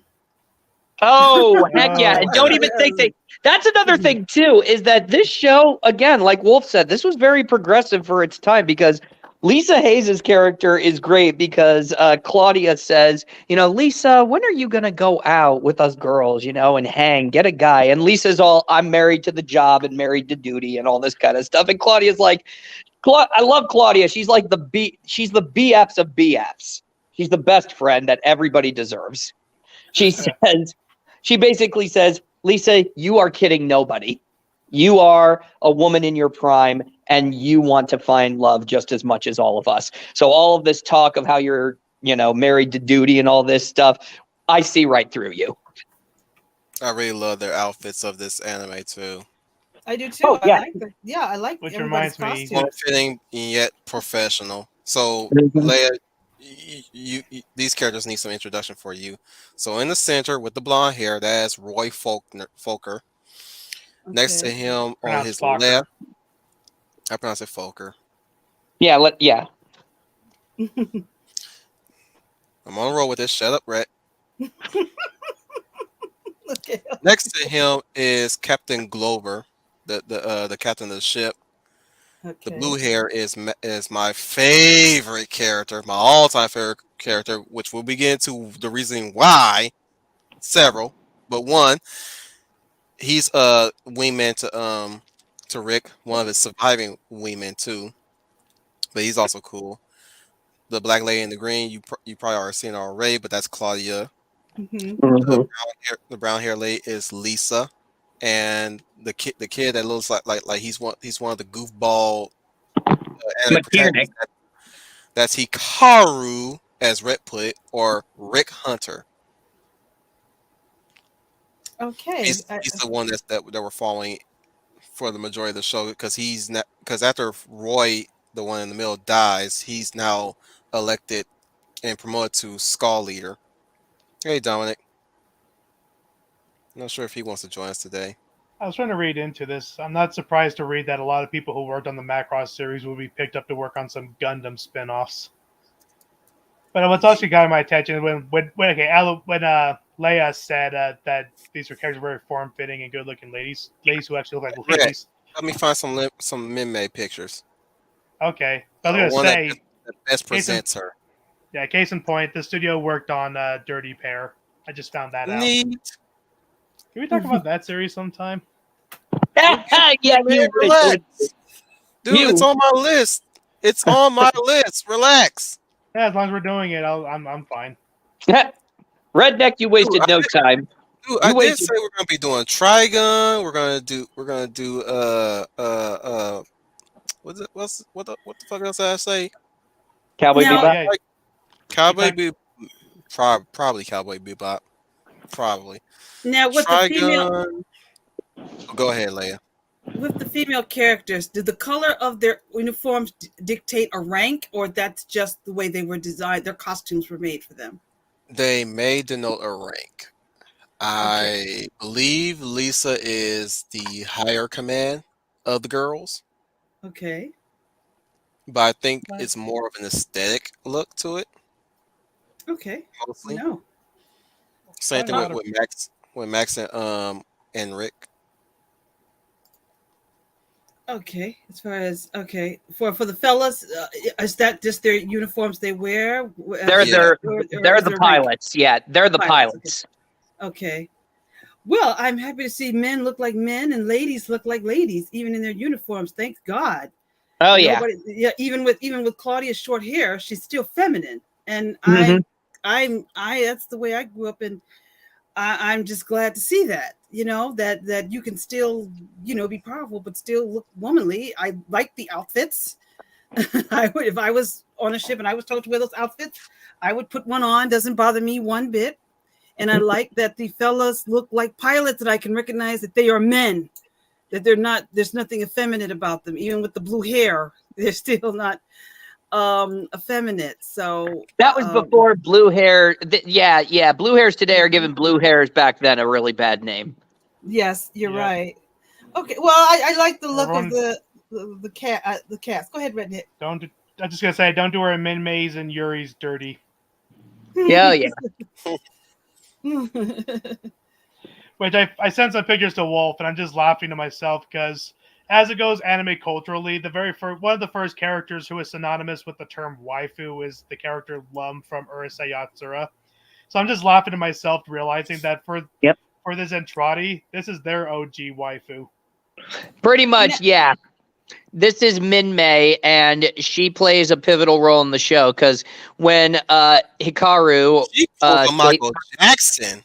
Oh, heck yeah. And don't even think that's another thing too, is that this show, again, like Wolf said, this was very progressive for its time, because Lisa Hayes' character is great because Claudia says, Lisa, when are you going to go out with us girls, and hang, get a guy? And Lisa's all, I'm married to the job and married to duty and all this kind of stuff. And Claudia's like, I love Claudia. She's like she's the BFs of BFs. She's the best friend that everybody deserves. She basically says, Lisa, you are kidding nobody. You are a woman in your prime, and you want to find love just as much as all of us. So all of this talk of how you're, married to duty and all this stuff, I see right through you. I really love their outfits of this anime too. I do too. Oh, yeah. I like that. Yeah, I like. Which reminds me, fitting yet professional. So Leia, these characters need some introduction for you. So in the center with the blonde hair, that's Roy Folker. Next to Okay. him on Pronounced his Fokker. left, I pronounce it Folker. Yeah. I'm on a roll with this. Shut up, Rhett. Okay. Next to him is Captain Glover, the captain of the ship. The blue Okay. hair is my favorite character, my all-time favorite character, which we'll begin to the reasoning why. Several, but one, he's a wingman to Rick, one of his surviving wingmen too. But he's also cool. The black lady in the green, you probably already seen already, but that's Claudia. Hmm. Mhm. The brown hair lady is Lisa, and the kid that looks like he's one of the goofball anime Mechanic. protagonists. That's Hikaru, as Rhett put it, or Rick Hunter. Okay. He's the one that we're following for the majority of the show because after Roy, the one in the middle, dies, he's now elected and promoted to Skull Leader. Hey, Dominic. Not sure if he wants to join us today. I was trying to read into this. I'm not surprised to read that a lot of people who worked on the Macross series will be picked up to work on some Gundam spin-offs. But what's also got my attention when Leia said that these were characters very form-fitting and good-looking ladies who actually look like Rick, ladies. let me find some Min-Mei pictures. Okay, I was gonna One say, that best case in, presents her. yeah. Case in point, the studio worked on Dirty Pair. I just found that out. Neat. Can we talk about that series sometime? Yeah, you Relax. Dude, You. it's on my list. It's on my list. Relax. Yeah, as long as we're doing it, I'm fine. Redneck, you wasted no time. Dude, You I did wasted- say we're gonna be doing Trigun. We're gonna do what the fuck else did I say? Cowboy Now- Bebop. Yeah, Cowboy fact- Bebop. Probably Cowboy Bebop. Probably. Now with the female Trigun. Go ahead, Leia. with the female characters, did the color of their uniforms dictate a rank, or that's just the way they were designed? Their costumes were made for them. They may denote a rank. I believe Lisa is the higher command of the girls, Okay. but I think Right. it's more of an aesthetic look to it, Okay. mostly. No. Same thing Find out. with Max and Rick. Okay. As far as for the fellas, is that just their uniforms they wear? They're Yeah. they're Or they're is the there a rank? pilots. Yeah, they're the Pilots, pilots. Okay. Well, I'm happy to see men look like men and ladies look like ladies, even in their uniforms. Thank God. Oh yeah. Yeah. Even with Claudia's short hair, she's still feminine, and Mhm. that's the way I grew up, and I'm just glad to see that. That you can still be powerful, but still look womanly. I like the outfits. I would, if I was on a ship and I was told to wear those outfits, I would put one on. Doesn't bother me one bit. And I like that the fellas look like pilots, that I can recognize that they are men, that they're not, there's nothing effeminate about them. Even with the blue hair, they're still not effeminate. So That was before blue hair. Yeah. Blue hairs today are giving blue hairs back then a really bad name. yes, you're Yep. right. Okay, well, I like the look of Everyone- the cat, the cast. Go ahead, Redneck. I'm just gonna say, don't do her Min May's and Yuri's dirty. Yeah, yeah. Which I sent some pictures to Wolf, and I'm just laughing to myself because, as it goes anime culturally, one of the first characters who is synonymous with the term waifu is the character Lum from Urusei Yatsura. So I'm just laughing to myself, realizing that for this Entrati, this is their OG waifu. Pretty much, yeah. This is Min Mei, and she plays a pivotal role in the show because when Hikaru, She pulled a Michael Jackson.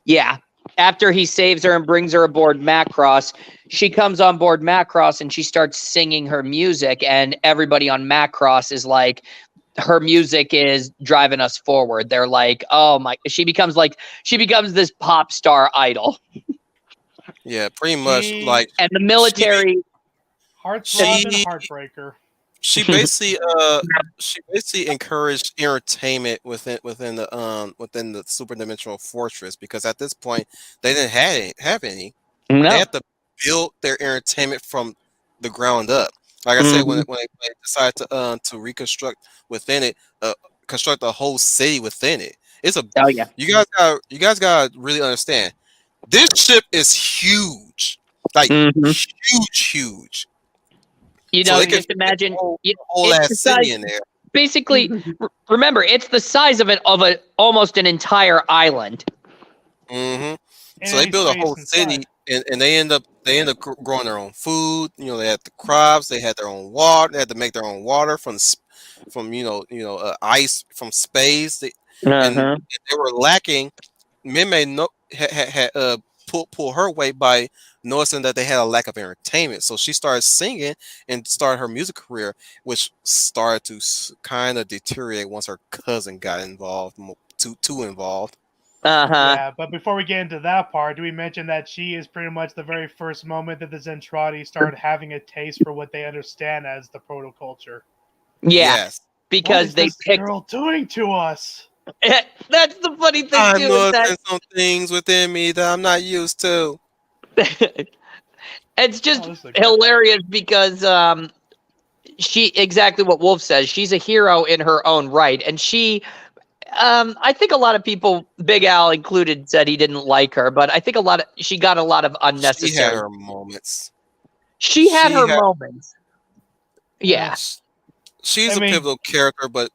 yeah, after he saves her and brings her aboard Macross, she comes on board Macross and she starts singing her music, and everybody on Macross is like, her music is driving us forward. They're like, oh my, she becomes this pop star idol. Yeah, pretty much She- like And the military, Heartthrob and She- Heartbreaker. she basically encouraged entertainment within the super dimensional fortress, because at this point they didn't have any. They No. had to build their entertainment from the ground up. Like I said, Mhm. when they decided to reconstruct within it, construct a whole city within it. It's a Oh yeah. you guys gotta really understand. This ship is huge, like Hmm. huge. You So know, they you can just fit a imagine whole it's the ass city size. in there. Basically, remember, it's the size of almost an entire island. Hmm. in So they any built a space whole inside. city, and they end up growing their own food. They had the crops, they had their own water, they had to make their own water from ice from space. And Uh-huh. they were lacking. Mimei had pull her weight by noticing that they had a lack of entertainment. So she started singing and started her music career, which started to kind of deteriorate once her cousin got involved, too involved. Uh-huh. Yeah, but before we get into that part, do we mention that she is pretty much the very first moment that the Zentradi started having a taste for what they understand as the protoculture? Yeah, Yes. What because is they this picked. girl doing to us? That's the funny thing I'm too, is that noticing some things within me that I'm not used to. it's Oh, just this is a good. hilarious because she exactly what Wolf says. She's a hero in her own right, and I think a lot of people, Big Al included, said he didn't like her, but I think she got a lot of She had unnecessary. her moments. She had She her had. moments. Yeah. I She's a mean, pivotal character, but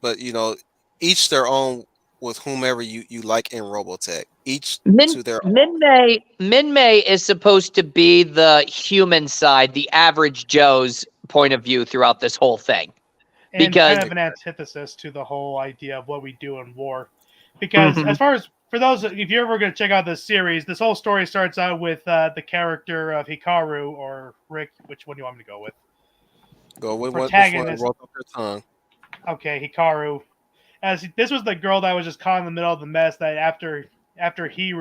each their own with whomever you like in Robotech. Each Min to their own. Min May is supposed to be the human side, the average Joe's point of view throughout this whole thing. and Because kind of an antithesis to the whole idea of what we do in war. Because Mhm. as far as for those, if you're ever going to check out this series, this whole story starts out with the character of Hikaru or Rick. Which one do you want me to go with? Go The with what before I protagonist. rolled up your tongue. Okay, Hikaru. As this was the girl that was just caught in the middle of the mess. That after she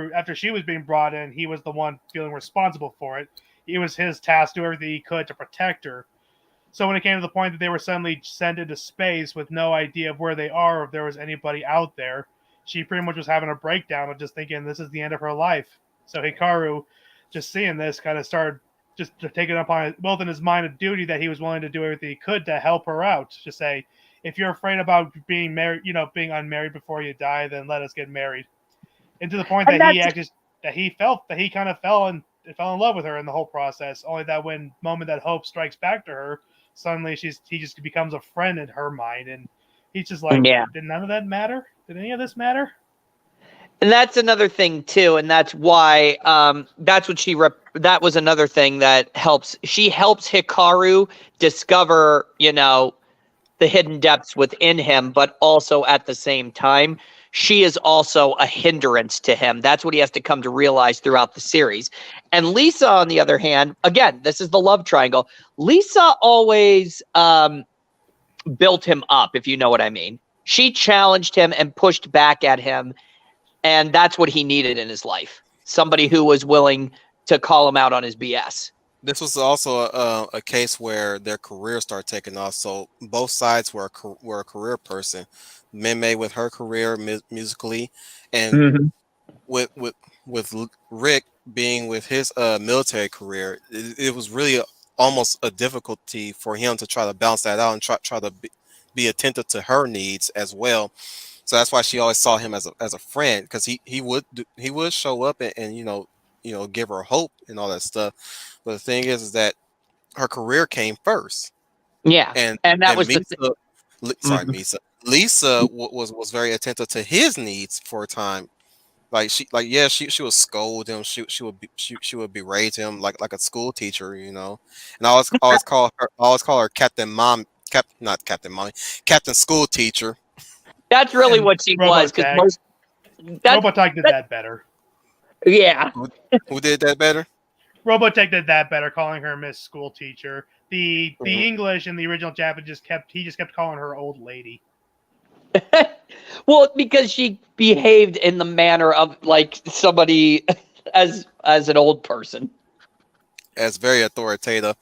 was being brought in, he was the one feeling responsible for it. It was his task to do everything he could to protect her. So when it came to the point that they were suddenly sent into space with no idea of where they are or if there was anybody out there, she pretty much was having a breakdown of just thinking this is the end of her life. So Hikaru, just seeing this, kind of started just to take it upon both in his mind a duty that he was willing to do everything he could to help her out. Just say, if you're afraid about being married, being unmarried before you die, then let us get married. And to the point and that that's he kind of fell in love with her in the whole process. Only that when moment that hope strikes back to her, suddenly he just becomes a friend in her mind, and he's just like, yeah. did none of that matter? Did any of this matter? And that's another thing too, and that's why that's what that was another thing that she helps Hikaru discover, the hidden depths within him, but also at the same time, she is also a hindrance to him. That's what he has to come to realize throughout the series. And Lisa, on the other hand, again, this is the love triangle. Lisa always built him up, if you know what I mean. She challenged him and pushed back at him, and that's what he needed in his life. Somebody who was willing to call him out on his BS. This was also a case where their careers started taking off. So both sides were a career person. Meme with her career musically, and Mm-hmm. with with Rick being with his military career, it was really almost a difficulty for him to try to balance that out and try to be attentive to her needs as well. So that's why she always saw him as a friend, because he would show up and give her hope and all that stuff. But the thing is that her career came first, Yeah, and and that and was the Misa, sorry, Mhm. Misa, Lisa was very attentive to his needs for a time. Yeah, she would scold him. She would berate him like a school teacher, And I always call her Captain Mom, not Captain Mommy, Captain School Teacher. That's really And what she was, because Robotech, most that's Robotech did that that better. yeah. Who did that better? Robotech did that better, calling her Miss School Teacher. The Mhm. English in the original Japanese he just kept calling her old lady. Well, because she behaved in the manner of like somebody as an old person. As very authoritative.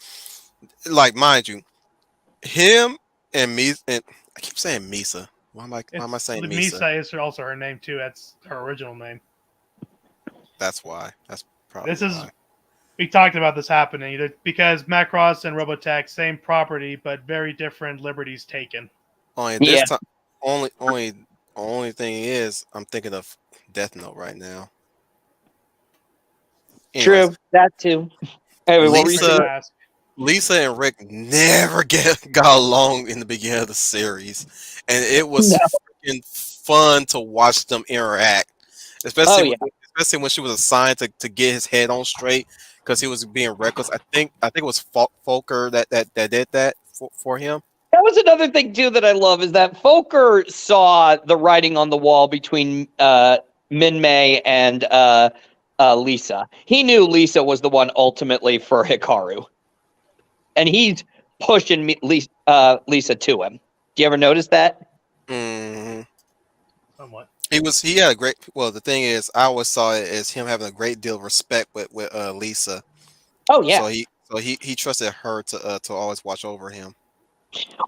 Like, mind you, him And me and I keep saying Misa. Why am I saying Misa? Misa is also her name too. That's her original name. That's why. That's probably This is why. we talked about this happening because Macross and Robotech, same property, but very different liberties taken. Only Yeah. this time. Only thing is, I'm thinking of Death Note right now. Anyways, True. That too. Anyway, what were you saying? Lisa and Rick never got along in the beginning of the series, and it was No. freaking fun to watch them interact, Oh, especially yeah. especially when she was assigned to get his head on straight because he was being reckless. I think it was Folker that did that for him. That was another thing too that I love is that Folker saw the writing on the wall between Min Mei and Lisa. He knew Lisa was the one ultimately for Hikaru, and he's pushing Lisa to him. Do you ever notice that? Mm-hmm. Somewhat. He had a great. Well, the thing is, I always saw it as him having a great deal of respect with Lisa. Oh yeah. So he trusted her to always watch over him.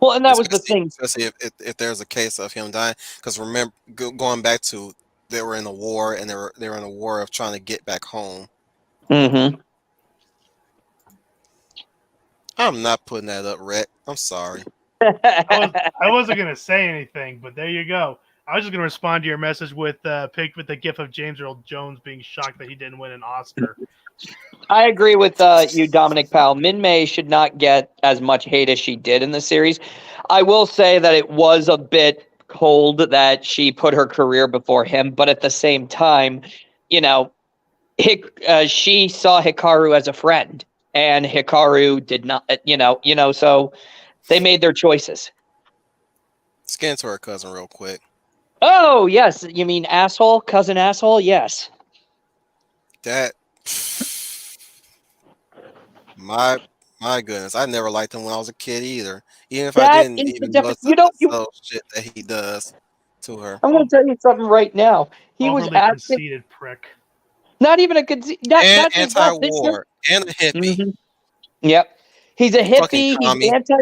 Well, and that was the thing. Especially if there's a case of him dying, because remember going back to they were in a war and they were in a war of trying to get back home. Mm-hmm. I'm not putting that up, Rhett. I'm sorry. I wasn't gonna say anything, but there you go. I was just gonna respond to your message with the gif of James Earl Jones being shocked that he didn't win an Oscar. I agree with you, Dominic Powell. Min Mei should not get as much hate as she did in the series. I will say that it was a bit cold that she put her career before him, but at the same time, you know, she saw Hikaru as a friend, and Hikaru did not. So they made their choices. Let's get into her cousin real quick. Oh yes, you mean asshole, cousin asshole? Yes. That my goodness, I never liked him when I was a kid either. Even if I That didn't is the even know difference. some You don't. of the shit that he does to her. I'm going to tell you something right now. He was Overly acting. conceited prick. Not even a conceit. And That's just that. anti-war and a hippie. Mm-hmm. Yep. He's a Fucking hippie. He's commie. anti.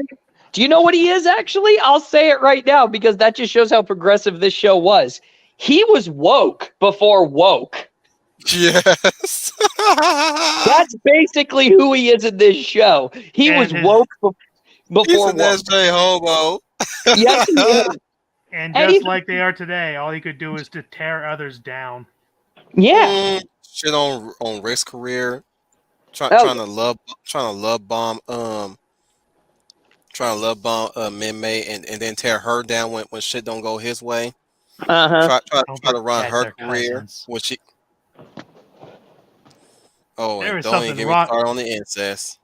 Do you know what he is, actually? I'll say it right now because that just shows how progressive this show was. He was woke before woke. Yes. That's basically who he is in this show. He was woke before He's an woke. SJ hobo. Yes, he is. And just like they are today, all he could do is to tear others down. Yeah. Shit on Rick's career. Trying to love bomb Min Mei and then tear her down when shit don't go his way. Uh-huh. Try to run her career when she. Oh, and don't even get me started on the incest.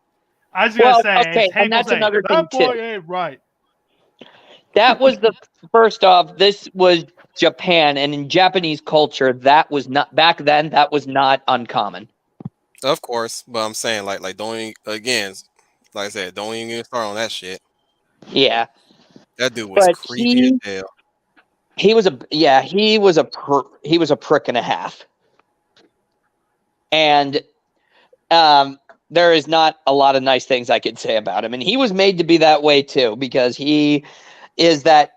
I was gonna say, okay, and that's another thing too. Ain't right. That was the first off. This was Japan, and in Japanese culture, that was not back then. That was not uncommon. Of course, but I'm saying like don't even, again, like I said, don't even get started on that shit. Yeah, that dude was creepy as hell. He was a prick and a half, and there is not a lot of nice things I could say about him, and he was made to be that way too because he is that.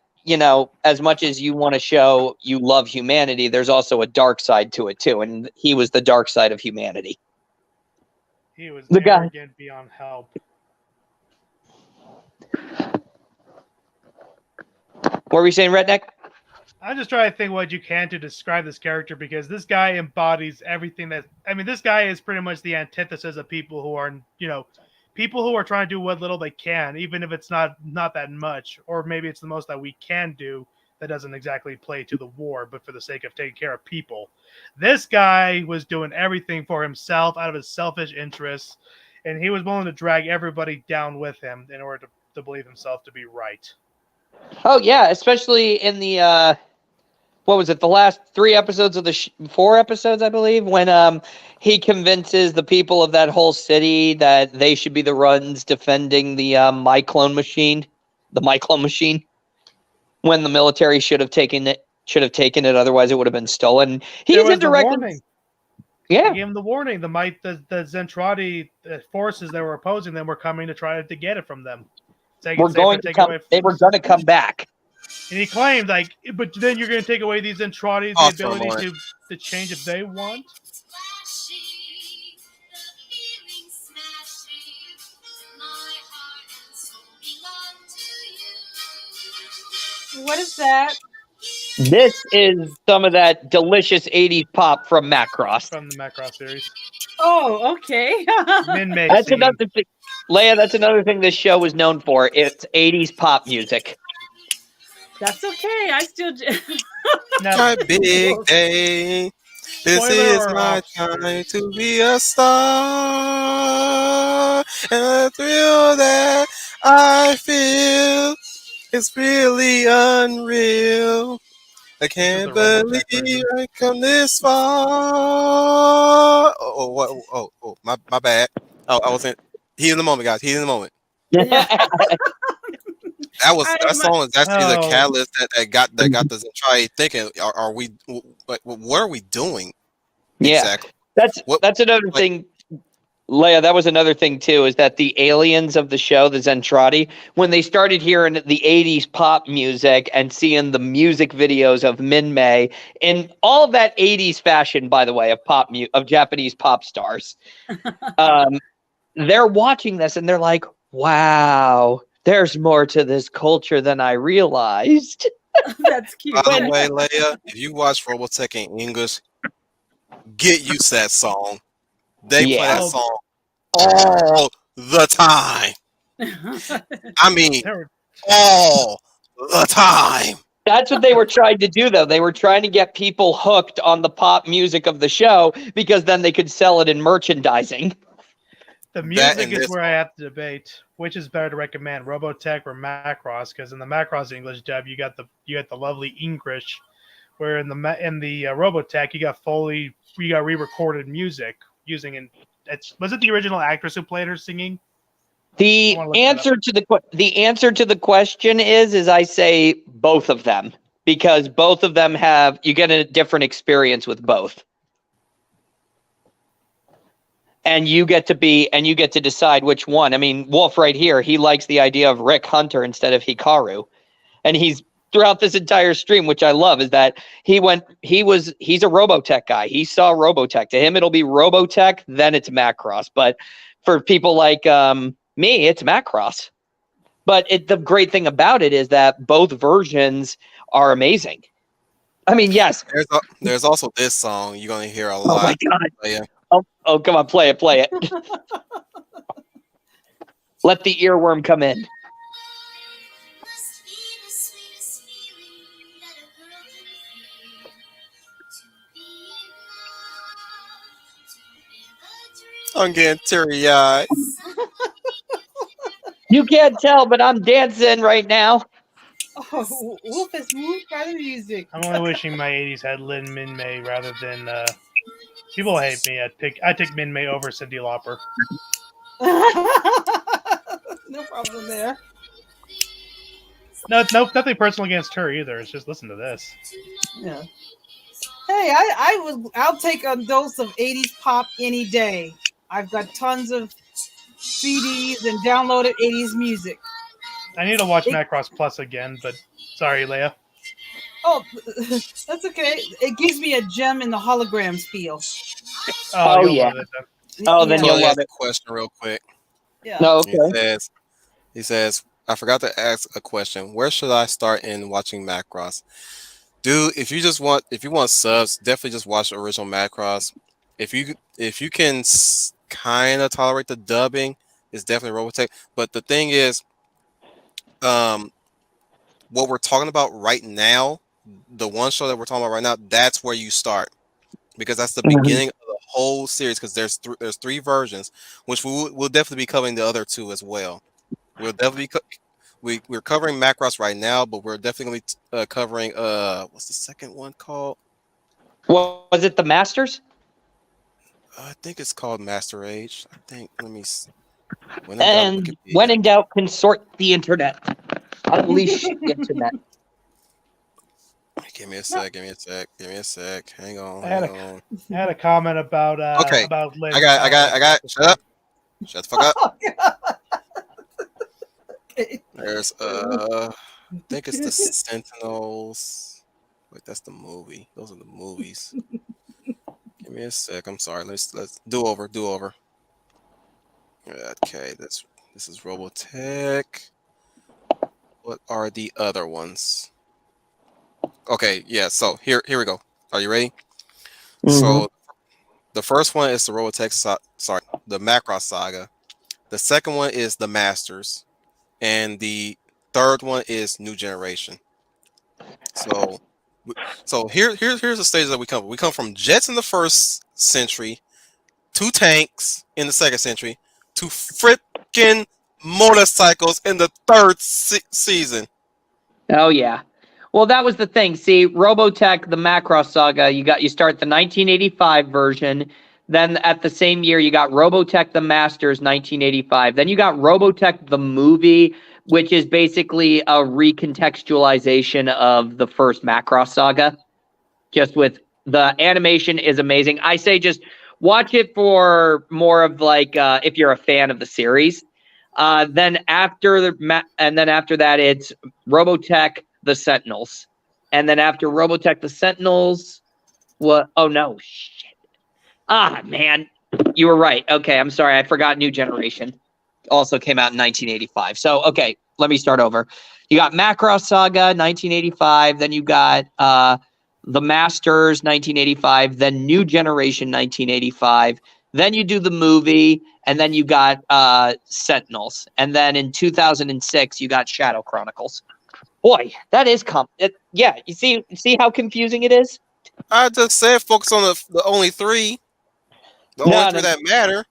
As much as you want to show you love humanity, there's also a dark side to it too, and he was the dark side of humanity. He was arrogant beyond help. What were you saying, Redneck? I'm just trying to think what you can to describe this character because this guy embodies everything this guy is pretty much the antithesis of people who are, people who are trying to do what little they can, even if it's not that much, or maybe it's the most that we can do that doesn't exactly play to the war, but for the sake of taking care of people. This guy was doing everything for himself out of his selfish interests, and he was willing to drag everybody down with him in order to believe himself to be right. Oh, yeah, especially in the, what was it, the last 3 episodes of the 4 episodes, I believe, when he convinces the people of that whole city that they should be the ones defending the Myclone machine, when the military should have taken it, otherwise it would have been stolen. He's indirectly. Yeah. They gave him the warning. The Zentradi forces that were opposing them were coming to try to get it from them. They were going to come back. And he claimed, like, but then you're going to take away these Zentradi's the ability to change if they want. What is that? This is some of that delicious 80s pop from Macross. From the Macross series. Oh, okay. Min-May that's singing. another thing. Leia, that's another thing this show was known for. It's 80s pop music. That's okay. I still. My big day. This is my time to be a star. And the thrill that I feel is really unreal. I can't believe I come this far. Oh, my bad. Oh, I wasn't. He's in the moment, guys. He's in the moment. That song is actually the catalyst that got the Zentradi thinking. Are we? What are we doing? Yeah, exactly. That's another thing. Leia, that was another thing too, is that the aliens of the show, the Zentradi, when they started hearing the 80s pop music and seeing the music videos of Min-May and all of that 80s fashion, by the way, of Japanese pop stars, they're watching this and they're like, wow, there's more to this culture than I realized. That's cute. By the way, Leia, if you watch Robotech in English, get used to that song. They play that song all the time. I mean, all the time. That's what they were trying to do, though. They were trying to get people hooked on the pop music of the show because then they could sell it in merchandising. The music is where I have to debate which is better to recommend, Robotech or Macross. Because in the Macross English dub, you got the lovely English, where in the Robotech you got re-recorded music. Was it the original actress who played her singing? The answer to the question is I say both of them, because both of them you get a different experience with both. And you get to decide which one. I mean, Wolf right here, he likes the idea of Rick Hunter instead of Hikaru. And he's throughout this entire stream, which I love, is that he's a Robotech guy. He saw Robotech. To him, it'll be Robotech, then it's Macross. But for people like me, it's Macross. But the great thing about it is that both versions are amazing. I mean, yes. There's also this song you're going to hear a lot. Oh, my God. Yeah. Oh, come on, play it. Let the earworm come in. I'm getting teary-eyed. You can't tell, but I'm dancing right now. Oh, Wolf is moved by the music. I'm only wishing my 80s had Lin Min-May rather than... people hate me. I'd take Min-May over Cyndi Lauper. No problem there. No, nothing personal against her either. It's just listen to this. Yeah. Hey, I'll take a dose of 80s pop any day. I've got tons of CDs and downloaded 80s music. I need to watch Macross Plus again, but sorry, Leia. Oh, that's okay. It gives me a gem in the holograms feel. Oh yeah. Then you'll love it. Question real quick. Yeah. No, okay. He says, I forgot to ask a question. Where should I start in watching Macross? Dude, if you want subs, definitely just watch the original Macross. If you can kind of tolerate the dubbing, it's definitely Robotech. But the thing is, what we're talking about right now, the one show that we're talking about right now, that's where you start, because that's the beginning of the whole series. Because there's three versions, which we'll definitely be covering the other two as well. We'll definitely we're covering Macross right now, but we're definitely covering what's the second one called? Well, was it the Masters? I think it's called Master Age. I think. Let me. When in doubt, consort the internet. Unleash the internet. Give me a sec. Hang on. I had a comment about about Lynn. I got. Shut up. Shut the fuck up. There's I think it's the Sentinels. Wait, that's the movie. Those are the movies. Give me a sec. I'm sorry. Let's do over. Okay, this is Robotech. What are the other ones? Okay, yeah. So here we go. Are you ready? Mhm. So the first one is the Robotech. Sorry, the Macross saga. The second one is the Masters, and the third one is New Generation. So, here's the stage that we come. We come from jets in the first century, to tanks in the second century, to freaking motorcycles in the third season. Oh yeah. Well, that was the thing. See, Robotech, the Macross saga, you start the 1985 version. Then at the same year, you got Robotech the Masters 1985. Then you got Robotech the movie, which is basically a recontextualization of the first Macross saga. Just with the animation is amazing. I say just watch it for more of like if you're a fan of the series. Then after that, it's Robotech the Sentinels, and then after Robotech the Sentinels, what? Oh no, shit! Ah man, you were right. Okay, I'm sorry, I forgot. New Generation also came out in 1985. So okay, let me start over. You got Macross Saga 1985, then you got The Masters 1985, then New Generation 1985, then you do the movie, and then you got Sentinels, and then in 2006 you got Shadow Chronicles. Boy, that is yeah, you see how confusing it is? I just said focus on the only three, No, no, that matter.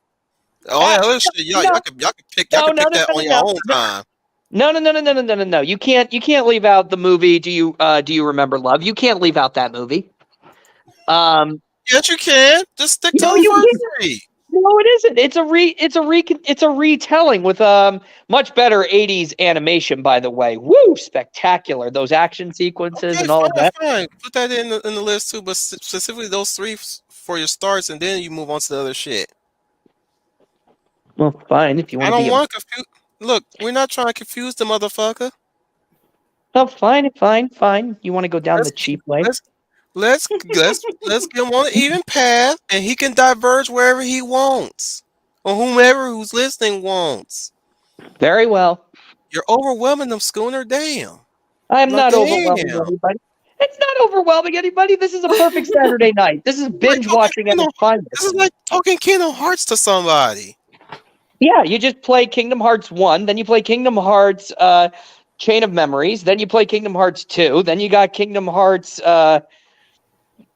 All ah, that other shit, no, y'all no, could no, pick no, that no, on no, your own no. time. No, no, no, no, no, no, no, no, no. You can't leave out the movie. Do you remember Love? You can't leave out that movie. Yes, you can. Just stick to No, the you first can't. three. No, it isn't. It's a retelling with much better 80s animation, by the way. Woo, spectacular. Those action sequences Okay, and all of that. fine. Put that in the list too, but specifically those three for your starts, and then you move on to the other shit. Well, fine if you I want to don't be a want to confuse. Look, we're not trying to confuse the motherfucker. Oh, fine, fine, fine. You want to go down Let's the cheap way? let's let's get him on an even path, and he can diverge wherever he wants, or whomever who's listening wants. Very well. You're overwhelming them, Schooner. Damn. I'm Like not overwhelming damn. anybody. It's not overwhelming anybody. This is a perfect Saturday night. This is Like binge talking watching at Kingdom. its This is finest. like talking Kingdom Hearts to somebody. Yeah, you just play Kingdom Hearts 1, then you play Kingdom Hearts Chain of Memories, then you play Kingdom Hearts 2, then you got Kingdom Hearts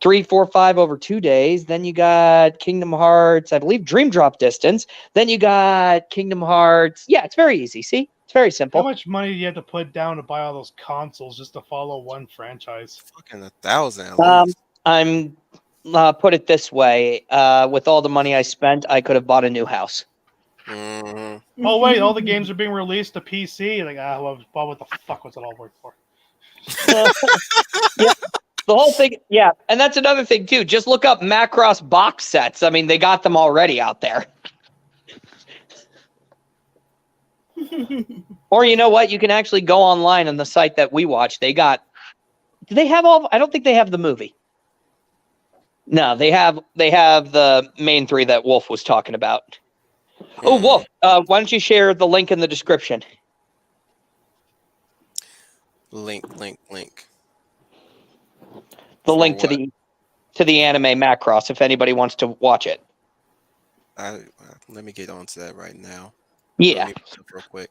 3, 4, 5 over 2 days, then you got Kingdom Hearts, I believe, Dream Drop Distance, then you got Kingdom Hearts. Yeah, it's very easy. See? It's very How simple. much money do you have to put down to buy all those consoles just to follow one franchise? Fucking 1,000 at least. I'm put it this way, with all the money I spent, I could have bought a new house. Mm-hmm. Oh wait, all the games are being released to PC. Like, well, what the fuck was it all worth for? Yeah. The whole thing, yeah, and that's another thing too. Just look up Macross box sets. I mean, they got them already out there. Or you know what? You can actually go online on the site that we watch. They got. Do they have all? I don't think they have the movie. No, they have the main three that Wolf was talking about. Oh, Wolf, why don't you share the link in the description? Link. The For link what? to the anime Macross if anybody wants to watch it. Let me get onto that right now. Yeah. Let me look real quick.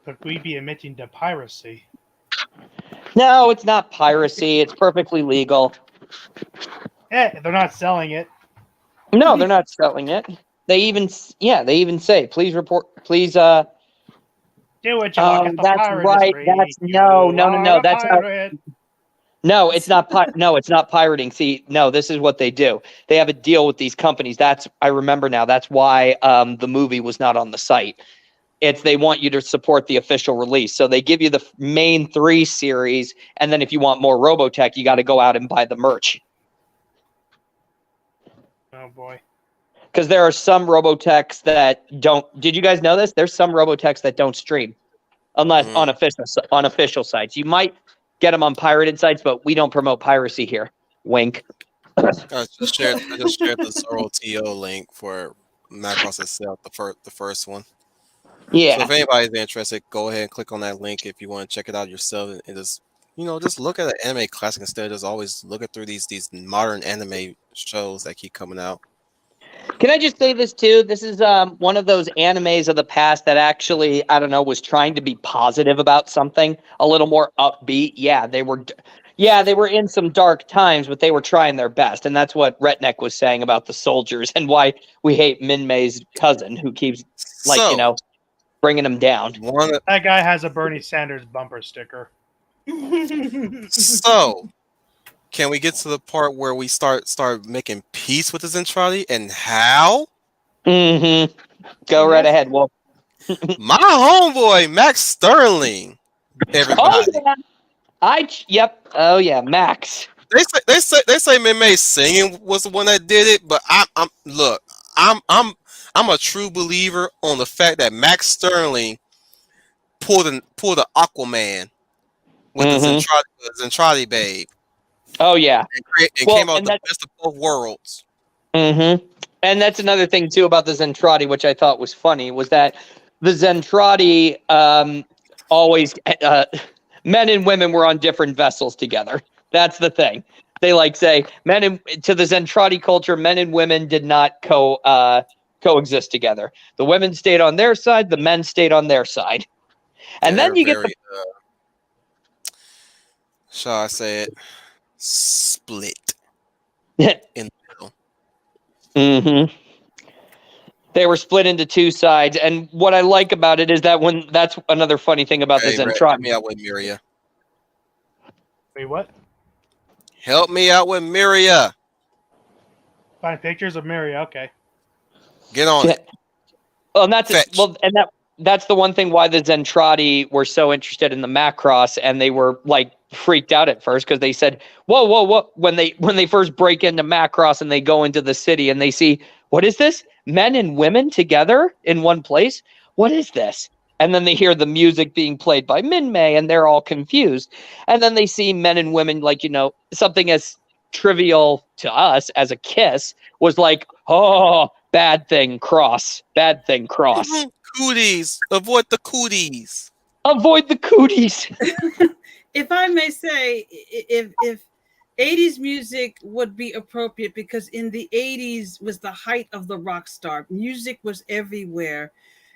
But we be admitting to piracy. No, it's not piracy. It's perfectly legal. They're not selling it. No, they're not selling it. They even say, please report, please, Do what you want. Get the that's pirate right. free. That's You no. are a That's how. pirate. No, it's not. No, it's not pirating. See, no, this is what they do. They have a deal with these companies. I remember now. That's why the movie was not on the site. It's they want you to support the official release. So they give you the main 3 series, and then if you want more Robotech, you got to go out and buy the merch. Oh boy. Because there are some Robotechs that don't. Did you guys know this? There's some Robotechs that don't stream unless on official sites. You might get them on pirated sites, but we don't promote piracy here. Wink. I just shared the Zoro TO link for Macross itself, the first one. Yeah. So if anybody's interested, go ahead and click on that link if you want to check it out yourself and just just look at an anime classic instead of just always looking through these modern anime shows that keep coming out. Can I just say this too? This is one of those animes of the past that actually, I don't know, was trying to be positive about something, a little more upbeat. Yeah, they were in some dark times, but they were trying their best, and that's what Retnek was saying about the soldiers and why we hate Minmay's cousin, who keeps bringing him down. That guy has a Bernie Sanders bumper sticker. So, can we get to the part where we start making peace with the Zentradi and how? Mm-hmm. Go right ahead, Wolf. My homeboy Max Sterling. Everybody. Oh, yeah. Yep. Oh yeah, Max. They say Minmay singing was the one that did it, but I'm a true believer on the fact that Max Sterling pulled an Aquaman with the Zentradi babe. Oh yeah, and came out the best of both worlds. Mm-hmm. And that's another thing too about the Zentradi, which I thought was funny, was that the Zentradi always men and women were on different vessels together. That's the thing. They say to the Zentradi culture, men and women did not coexist together. The women stayed on their side, the men stayed on their side. And then you get shall I say it? Split in the middle. Mm-hmm. They were split into two sides, and what I like about it is that that's another funny thing about the Zentradi. Help me out with Miria. Wait, what? Help me out with Miria. Find pictures of Miria. Okay. Get on it. Well, and that's the one thing why the Zentradi were so interested in the Macross, and they were freaked out at first because they said, whoa, when they first break into Macross and they go into the city and they see, what is this? Men and women together in one place? What is this? And then they hear the music being played by Minmay and they're all confused. And then they see men and women, something as trivial to us as a kiss was bad thing cross. Cooties. Avoid the cooties. Avoid the cooties. If I may say, if 80s music would be appropriate, because in the 80s was the height of the rock star. Music was everywhere.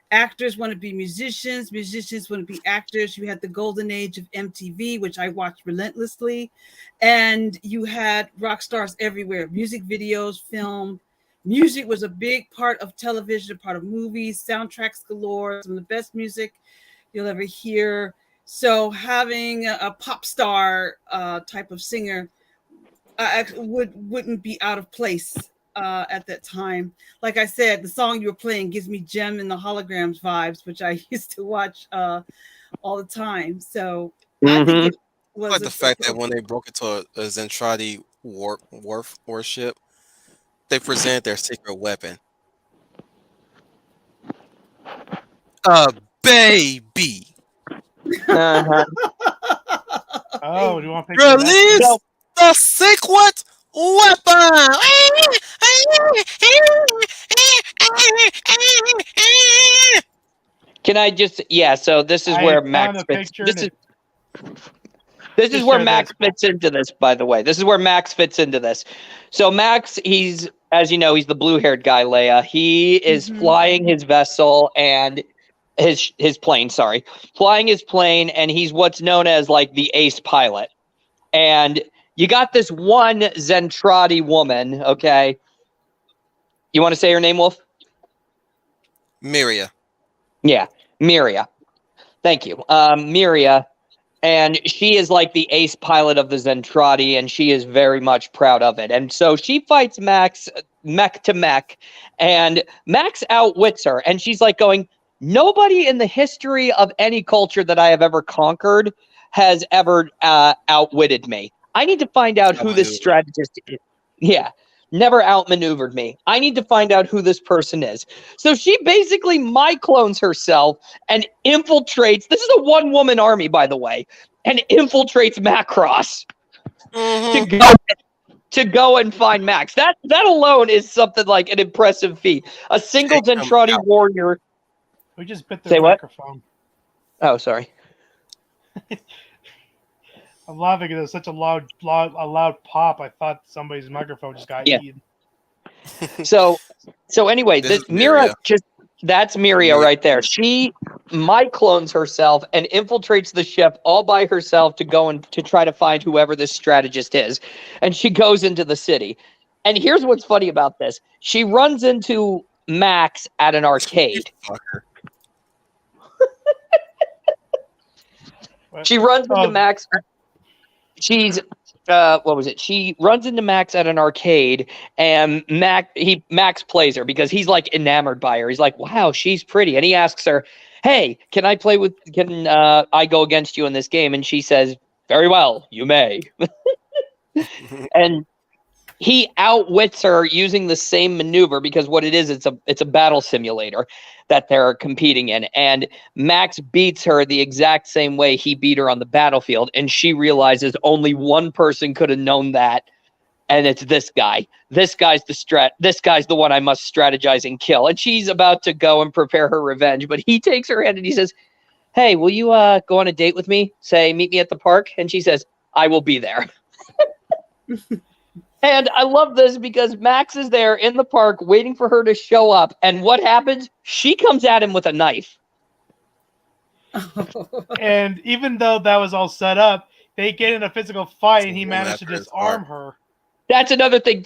Actors want to be musicians want to be actors. You had the golden age of MTV, which I watched relentlessly, and you had rock stars everywhere. Music videos, film. Music was a big part of television, a part of movies, soundtracks galore, some of the best music you'll ever hear. So having a pop star type of singer wouldn't be out of place at that time. Like I said, the song you were playing gives me Gem and the Holograms vibes, which I used to watch all the time. So I think it was Uh-huh. Oh, do you want to picture Release that? the secret weapon. Can I just so this is where Max fits. This is where Max fits into this, by the way. This is where Max fits into this. So Max, he's, as you know, he's the blue-haired guy, Leia. He is flying his vessel and his plane, flying his plane, and he's what's known as the ace pilot. And you got this one Zentradi woman, okay? You want to say her name, Wolf? Miria. Yeah, Miria. Thank you. Miria. And she is the ace pilot of the Zentradi, and she is very much proud of it. And so she fights Max, mech to mech, and Max outwits her. And she's going, nobody in the history of any culture that I have ever conquered has ever outwitted me. I need to find out who this strategist is. Yeah. never outmaneuvered me. I need to find out who this person is. So she basically clones herself and infiltrates. This is a one-woman army, by the way, and infiltrates Macross to go and find Max. That alone is something like an impressive feat. A single Zentradi warrior. We just bit Say the what? microphone. Oh, sorry. I'm laughing because it was such a loud pop. I thought somebody's microphone just got eaten. So anyway, This is Mira Miria. that's Miria right there. She clones herself and infiltrates the ship all by herself to go and to try to find whoever this strategist is. And she goes into the city. And here's what's funny about this. She runs into Max at an arcade. Fucker. She runs into Max. She's what was it? She runs into Max at an arcade, and Max plays her because he's like enamored by her. He's like, "Wow, she's pretty," and he asks her, "Hey, can I go against you in this game?" And she says, "Very well, you may." And he outwits her using the same maneuver because what it is, it's a battle simulator that they're competing in. And Max beats her the exact same way he beat her on the battlefield. And she realizes only one person could have known that. And it's this guy. This guy's the one I must strategize and kill. And she's about to go and prepare her revenge. But he takes her hand and he says, "Hey, will you go on a date with me? Say, meet me at the park." And she says, "I will be there." And I love this because Max is there in the park waiting for her to show up. And what happens? She comes at him with a knife. And even though that was all set up, they get in a physical fight and he managed to disarm her. That's another thing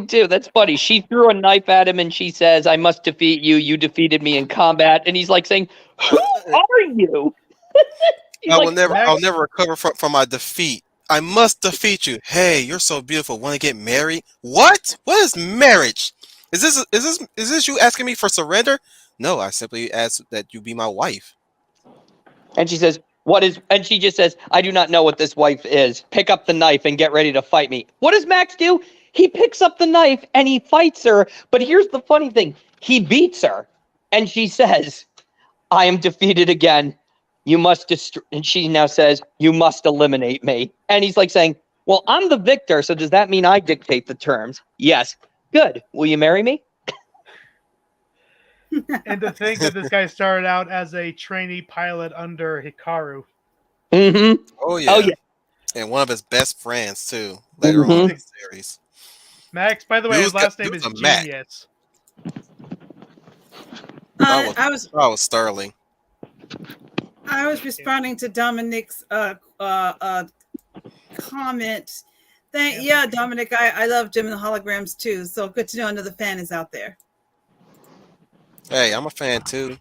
too. That's funny. She threw a knife at him and she says, "I must defeat you. You defeated me in combat." And he's like saying, "Who are you?" I'll never recover from my defeat. I must defeat you. Hey, you're so beautiful. Want to get married? What? What is marriage? Is this you asking me for surrender? No, I simply ask that you be my wife. And she says, "What is?" And she just says, "I do not know what this wife is. Pick up the knife and get ready to fight me." What does Max do? He picks up the knife and he fights her. But here's the funny thing: he beats her, and she says, "I am defeated again. You must and she now says, "You must eliminate me." And he's like saying, "Well, I'm the victor, so does that mean I dictate the terms?" "Yes." "Good. Will you marry me?" And to think that this guy started out as a trainee pilot under Hikaru. Mm-hmm. Oh yeah. And one of his best friends too. Later on in the series. Max, by the way, his last name is Genius. I was Sterling. I was responding to Dominic's comment. Dominic, I love Jim and the Holograms too. So good to know another fan is out there. Hey, I'm a fan too.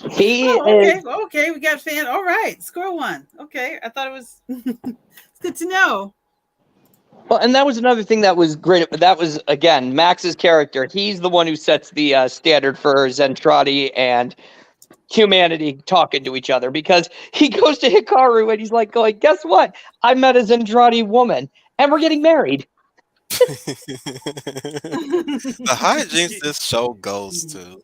Okay, we got a fan. All right, score one. Okay, I thought it was it's good to know. Well, and that was another thing that was great. That was, again, Max's character. He's the one who sets the standard for Zentradi and humanity talking to each other, because he goes to Hikaru and he's like going, "Guess what? I met a Zentradi woman and we're getting married." The hijinks this show goes to.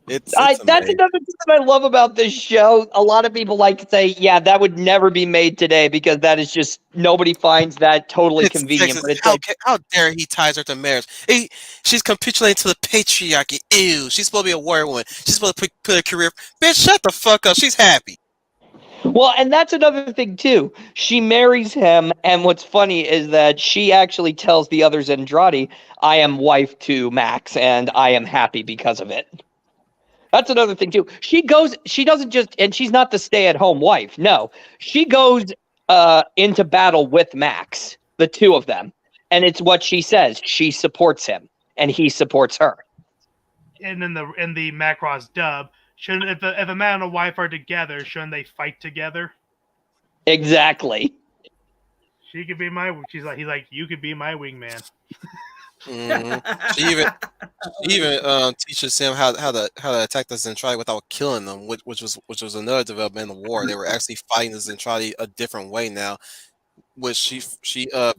It's that's another thing that I love about this show. A lot of people like to say, "Yeah, that would never be made today," because that is just, nobody finds that totally convenient. But it's how dare he ties her to marriage? She's capitulating to the patriarchy. Ew, she's supposed to be a warrior woman. She's supposed to put her career. Bitch, shut the fuck up. She's happy. Well, and that's another thing too. She marries him, and what's funny is that she actually tells the other Zentradi, "I am wife to Max, and I am happy because of it." That's another thing too. She doesn't just, and she's not the stay-at-home wife. No, she goes into battle with Max, the two of them, and it's what she says. She supports him, and he supports her. And in the Macross dub, if a man and a wife are together, shouldn't they fight together? Exactly. She could be he's like, "You could be my wingman." Mm-hmm. She even teaches him how to attack the Zentradi without killing them, which was another development in the war. They were actually fighting the Zentradi a different way now, which she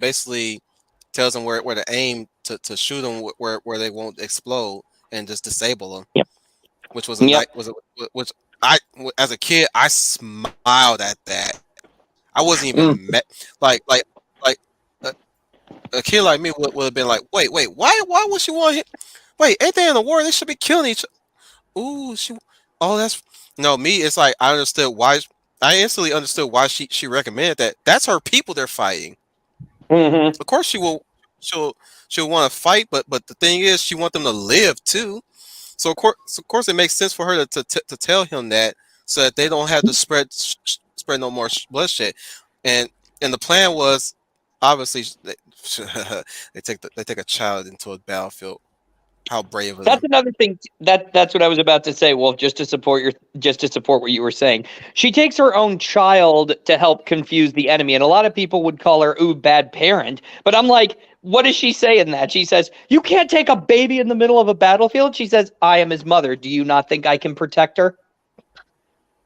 basically tells them where to aim to shoot them where they won't explode and just disable them. Yep. Which was a Yep. night which I as a kid I smiled at that. I wasn't even like a, a kid like me would have been like, wait, why would she want him? Wait, ain't they in the war? They should be killing each. Ooh, that's no me. It's like I understood why. I instantly understood why she recommended that. That's her people they're fighting. Mm-hmm. Of course she'll want to fight, but the thing is she want them to live too. So of course it makes sense for her to tell him that so that they don't have to spread no more bloodshed. And the plan was obviously they take a child into a battlefield. How brave of That's them. another thing. That's what I was about to say, Wolf. Just to support what you were saying. She takes her own child to help confuse the enemy, and a lot of people would call her "ooh, bad parent." But I'm like, what does she say in that? She says, "You can't take a baby in the middle of a battlefield." She says, "I am his mother. Do you not think I can protect her?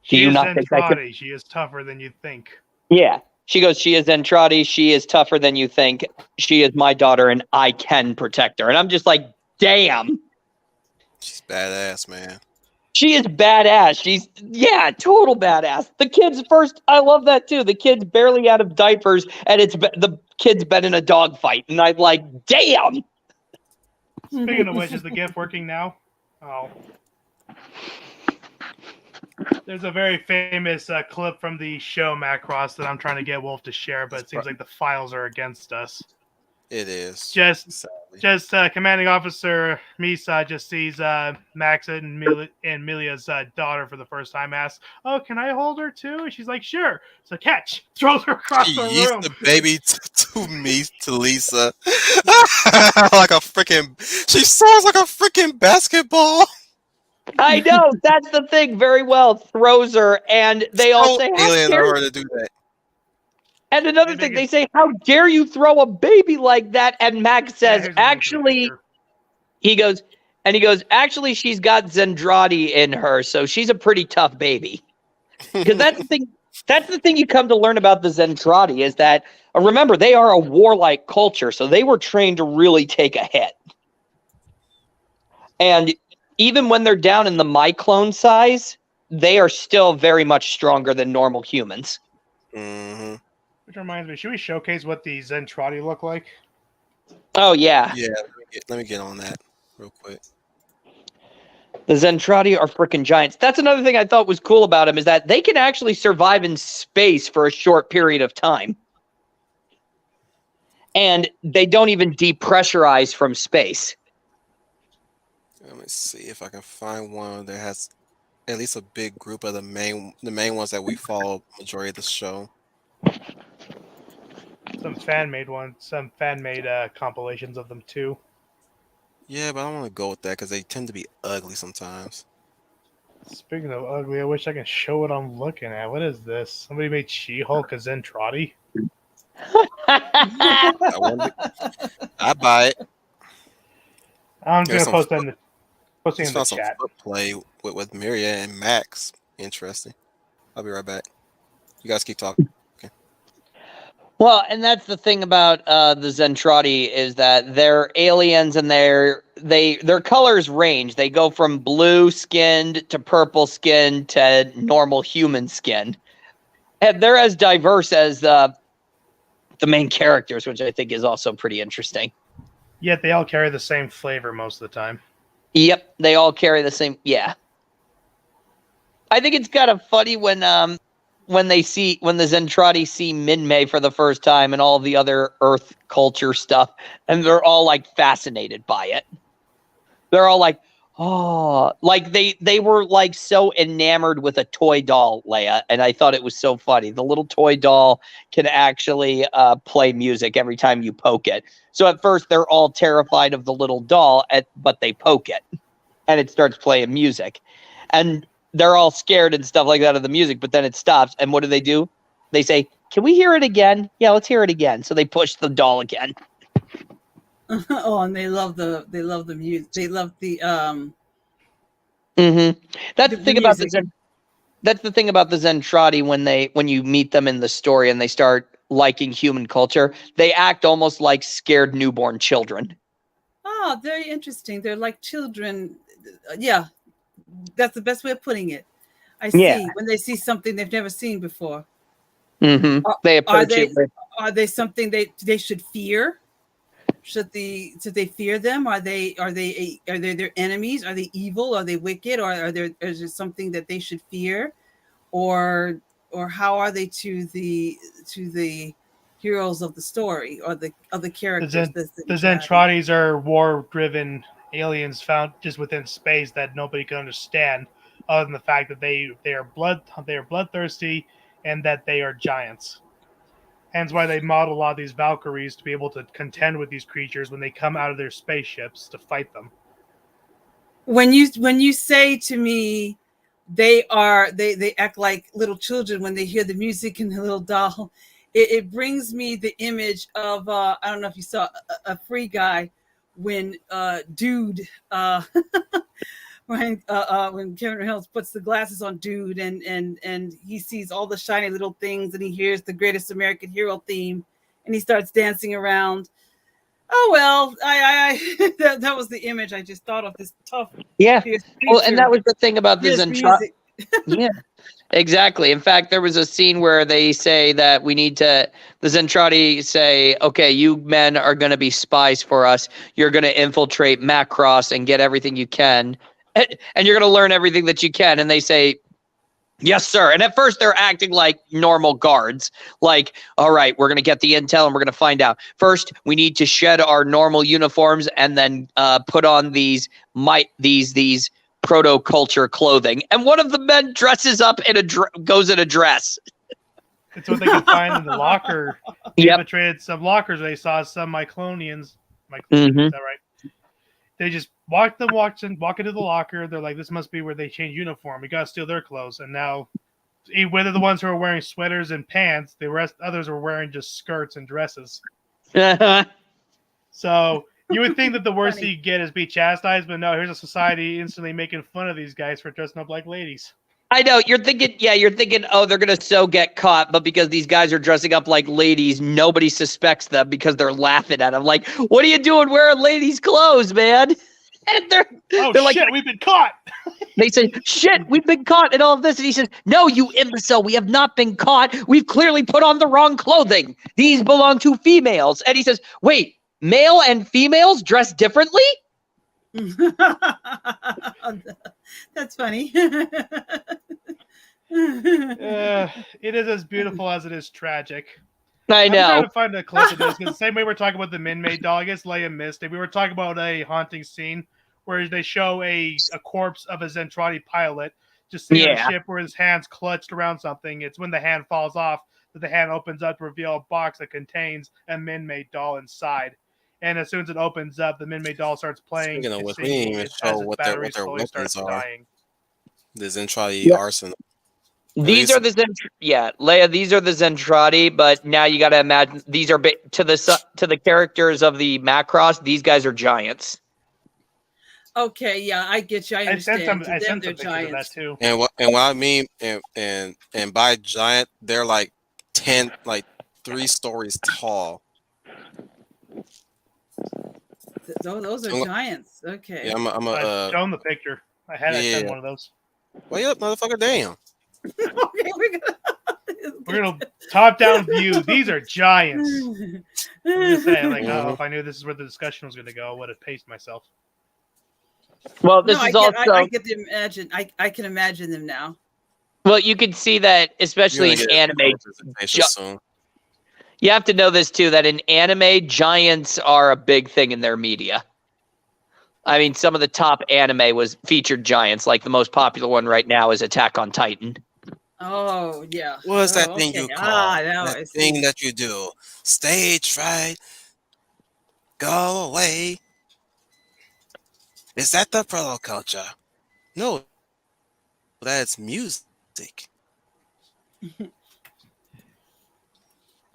Do you not think I can?" She is tougher than you think. Yeah. She goes, "She is Zentradi. She is tougher than you think. She is my daughter, and I can protect her." And I'm just like, damn. She's badass, man. She is badass. She's, total badass. The kid's first, I love that too. The kid's barely out of diapers, and the kid's been in a dogfight. And I'm like, damn. Speaking of which, is the GIF working now? Oh. There's a very famous clip from the show Macross that I'm trying to get Wolf to share, but it seems like the files are against us. It is. Just Commanding Officer Misa just sees Max and Milia's daughter for the first time. Asks, "Oh, can I hold her too?" And she's like, "Sure." So catch, throws her across the room. The baby to Lisa like a freaking. She soars like a freaking basketball. I know, that's the thing. Very well, throws her, and they all say, "How alien dare her to do that." And another thing, they say, "How dare you throw a baby like that?" And Max says, "Actually," he goes, "Actually, she's got Zentradi in her, so she's a pretty tough baby." Because that's the thing. That's the thing you come to learn about the Zentradi is that remember they are a warlike culture, so they were trained to really take a hit. And even when they're down in the myclone size, they are still very much stronger than normal humans. Mm-hmm. Which reminds me, should we showcase what the Zentradi look like? Oh, yeah. Yeah, let me get on that real quick. The Zentradi are freaking giants. That's another thing I thought was cool about them is that they can actually survive in space for a short period of time. And they don't even depressurize from space. Let me see if I can find one that has at least a big group of the main ones that we follow majority of the show. Some fan-made compilations of them too. Yeah, but I don't want to go with that because they tend to be ugly sometimes. Speaking of ugly, I wish I could show what I'm looking at. What is this? Somebody made She-Hulk a Zentradi? I buy it. I'm going to post that in the chat. Play with Miria and Max. Interesting. I'll be right back. You guys keep talking. Okay. Well, and that's the thing about the Zentradi is that they're aliens and their colors range. They go from blue skinned to purple skinned to normal human skin. And they're as diverse as the main characters, which I think is also pretty interesting. Yet they all carry the same flavor most of the time. Yep, they all carry the same. Yeah, I think it's kind of funny when the Zentradi see Minmay for the first time and all the other Earth culture stuff, and they're all like fascinated by it. They're all like, oh, like they were like so enamored with a toy doll, Leia, and I thought it was so funny. The little toy doll can actually play music every time you poke it. So at first they're all terrified of the little doll, but they poke it, and it starts playing music, and they're all scared and stuff like that of the music. But then it stops, and what do? They say, "Can we hear it again?" "Yeah, let's hear it again." So they push the doll again. Oh, and they love the music. They love the That's the thing about that's the thing about the Zentradi when you meet them in the story and they start liking human culture, they act almost like scared newborn children. Oh, very interesting. They're like children. Yeah, that's the best way of putting it. I Yeah. see. When they see something they've never seen before. Mm-hmm. Are, They are approach they it with, are they something they should fear? Should they fear them? Are they their enemies? Are they evil? Are they wicked? Or is there something that they should fear? Or how are they to the heroes of the story or the characters? The Zentratis are war-driven aliens found just within space that nobody can understand, other than the fact that they are bloodthirsty and that they are giants. Hence why they model a lot of these Valkyries to be able to contend with these creatures when they come out of their spaceships to fight them. When you say to me they act like little children when they hear the music and the little doll, it brings me the image of I don't know if you saw a Free Guy when Dude when Kevin Reynolds puts the glasses on Dude and he sees all the shiny little things and he hears the Greatest American Hero theme and he starts dancing around. Oh well, I that was the image I just thought of. This tough, yeah. fierce Well, and that creature. was the thing about the His Zentradi. music. Yeah, exactly. In fact, there was a scene where they say that the Zentradi say, okay, you men are going to be spies for us. You're going to infiltrate Macross and get everything you can. And you're going to learn everything that you can. And they say, yes, sir. And at first they're acting like normal guards. Like, all right, we're going to get the intel and we're going to find out. First, we need to shed our normal uniforms and then put on these proto-culture clothing. And one of the men dresses up goes in a dress. It's what they can find in the locker. They Yep. infiltrated some lockers. They saw some Myclonians. Mhm. Is that right? They just walk into the locker. They're like, this must be where they change uniform. We gotta steal their clothes. And now, whether the ones who are wearing sweaters and pants, the rest others are wearing just skirts and dresses. So you would think that the worst you get is be chastised, but no, here's a society instantly making fun of these guys for dressing up like ladies. I know, you're thinking, oh, they're going to so get caught, but because these guys are dressing up like ladies, nobody suspects them because they're laughing at them. Like, what are you doing wearing ladies' clothes, man? And they're shit, like, we've been caught. They say, shit, we've been caught in all of this. And he says, no, you imbecile, we have not been caught. We've clearly put on the wrong clothing. These belong to females. And he says, wait, male and females dress differently? That's funny. It is as beautiful as it is tragic. I know. I'm trying to find a clip of this because the same way we're talking about the Min-Made doll, I guess Leia missed it. We were talking about a haunting scene where they show a corpse of a Zentradi pilot just sitting on a ship where his hand's clutched around something. It's when the hand falls off that the hand opens up to reveal a box that contains a Min-Made doll inside. And as soon as it opens up, the Min-Made doll starts playing. Speaking of which, we didn't even show what their weapons are. The Zentradi arsenal. These are the Leia. These are the Zentradi, but now you got to imagine these are to the characters of the Macross. These guys are giants. Okay, yeah, I get you. I understand. I sent some pictures of that too. And what I mean, and by giant, they're like 3 stories tall. Those are giants. Okay. Yeah, I'm showing the picture. I had sent one of those. Well, yep, motherfucker, damn. Okay, we're gonna top down view. These are giants. I'm just saying, like, if I knew this is where the discussion was gonna go, I would have paced myself. Well, this is also. I get to imagine. I can imagine them now. Well, you can see that, especially in anime. You have to know this too, that in anime, giants are a big thing in their media. I mean, some of the top anime was featured giants. Like the most popular one right now is Attack on Titan. Oh yeah. What's that thing you call? That thing that you do? Stage fright. Go away. Is that the proto culture? No, that's music.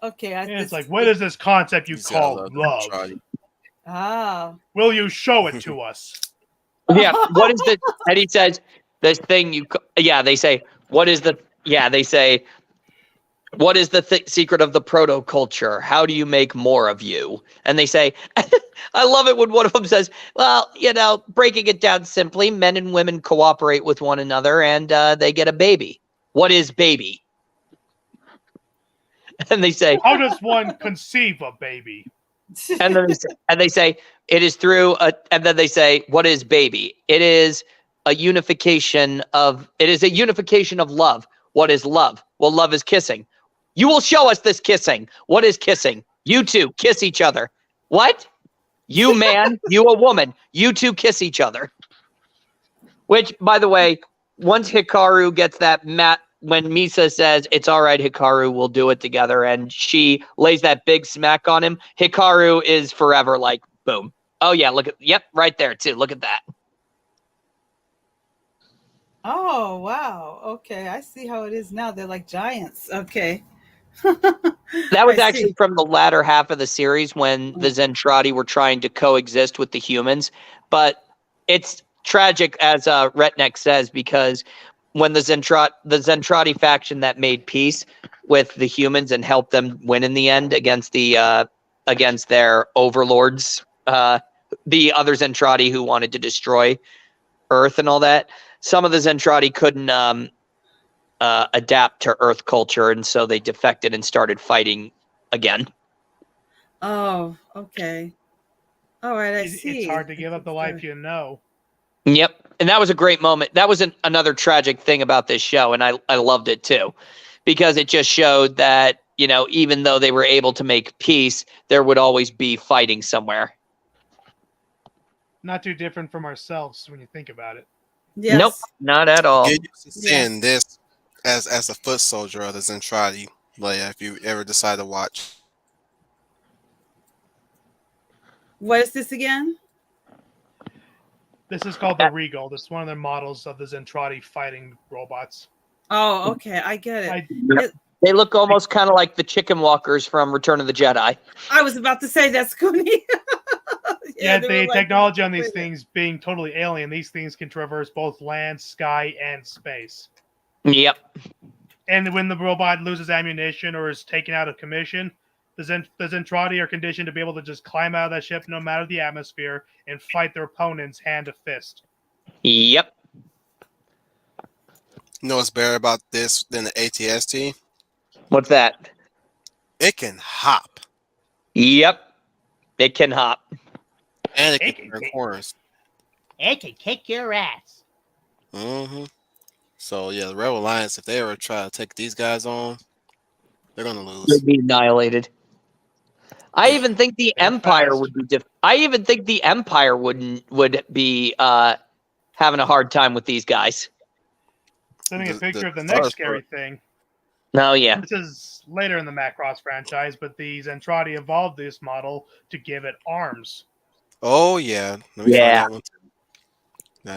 Okay, it's like, what is this concept you call love? Will you show it to us? Yeah, what is the? And he says, this thing they say, what is the? Yeah, they say, What is the secret of the proto-culture? How do you make more of you? And they say, I love it when one of them says, well, breaking it down simply, men and women cooperate with one another and they get a baby. What is baby? And they say, how does one conceive a baby? and they say it is through and then they say, what is baby? It is a unification of love. What is love? Well, love is kissing. You will show us this kissing. What is kissing? You two kiss each other. What? You man, you a woman. You two kiss each other. Which, by the way, once Hikaru gets that when Misa says, it's all right, Hikaru, we'll do it together, and she lays that big smack on him, Hikaru is forever like, boom. Oh, yeah, yep, right there, too. Look at that. Oh, wow. Okay, I see how it is now. They're like giants. Okay. That was actually from the latter half of the series when the Zentradi were trying to coexist with the humans. But it's tragic, as Retnek says, because when the Zentradi faction that made peace with the humans and helped them win in the end against their overlords, the other Zentradi who wanted to destroy Earth and all that, some of the Zentradi couldn't adapt to Earth culture, and so they defected and started fighting again. Oh, okay. All right, I see. It's hard to give up the life you know. Yep, and that was a great moment. That was another tragic thing about this show, and I loved it too, because it just showed that, even though they were able to make peace, there would always be fighting somewhere. Not too different from ourselves when you think about it. Yes. Nope, not at all. Get used to seeing this as a foot soldier of the Zentradi, Leia, if you ever decide to watch. What is this again? This is called the Regal. This is one of their models of the Zentradi fighting robots. Oh, okay, I get it. They look almost kind of like the chicken walkers from Return of the Jedi. I was about to say that's Cooney. Yeah, the technology on these things being totally alien, these things can traverse both land, sky, and space. Yep. And when the robot loses ammunition or is taken out of commission, the Zentradi are conditioned to be able to just climb out of that ship no matter the atmosphere and fight their opponents hand to fist. Yep. You know what's better about this than the ATST? What's that? It can hop. Yep. It can hop. And it can turn corners. It can kick your ass. Mm-hmm. So, yeah, the Rebel Alliance, if they ever try to take these guys on, they're going to lose. They'd be annihilated. I even think the Empire would be I even think the Empire would be having a hard time with these guys. Sending a picture of the next scary thing. Oh, yeah. This is later in the Macross franchise, but the Zentradi evolved this model to give it arms. Oh, yeah. Let me find that one, too. Now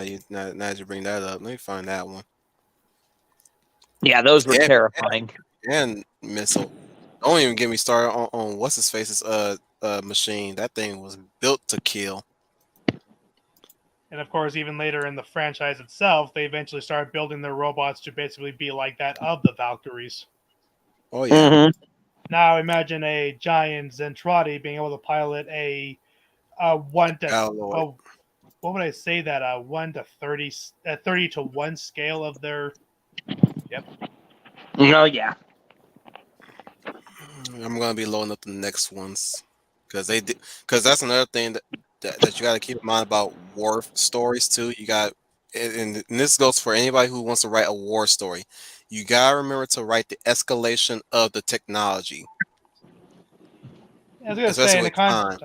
that you bring that up, let me find that one. Yeah, those were terrifying. And missile. Don't even get me started on what's his face's machine. That thing was built to kill. And of course, even later in the franchise itself, they eventually started building their robots to basically be like that of the Valkyries. Oh yeah. Mm-hmm. Now imagine a giant Zentradi being able to pilot a 1 to what would I say that 1 to 30 30 to 1 scale of their. Yep. Oh yeah. I'm gonna be loading up the next ones because that's another thing that you got to keep in mind about war stories too. You got, and this goes for anybody who wants to write a war story. You gotta remember to write the escalation of the technology. I was gonna say in the context.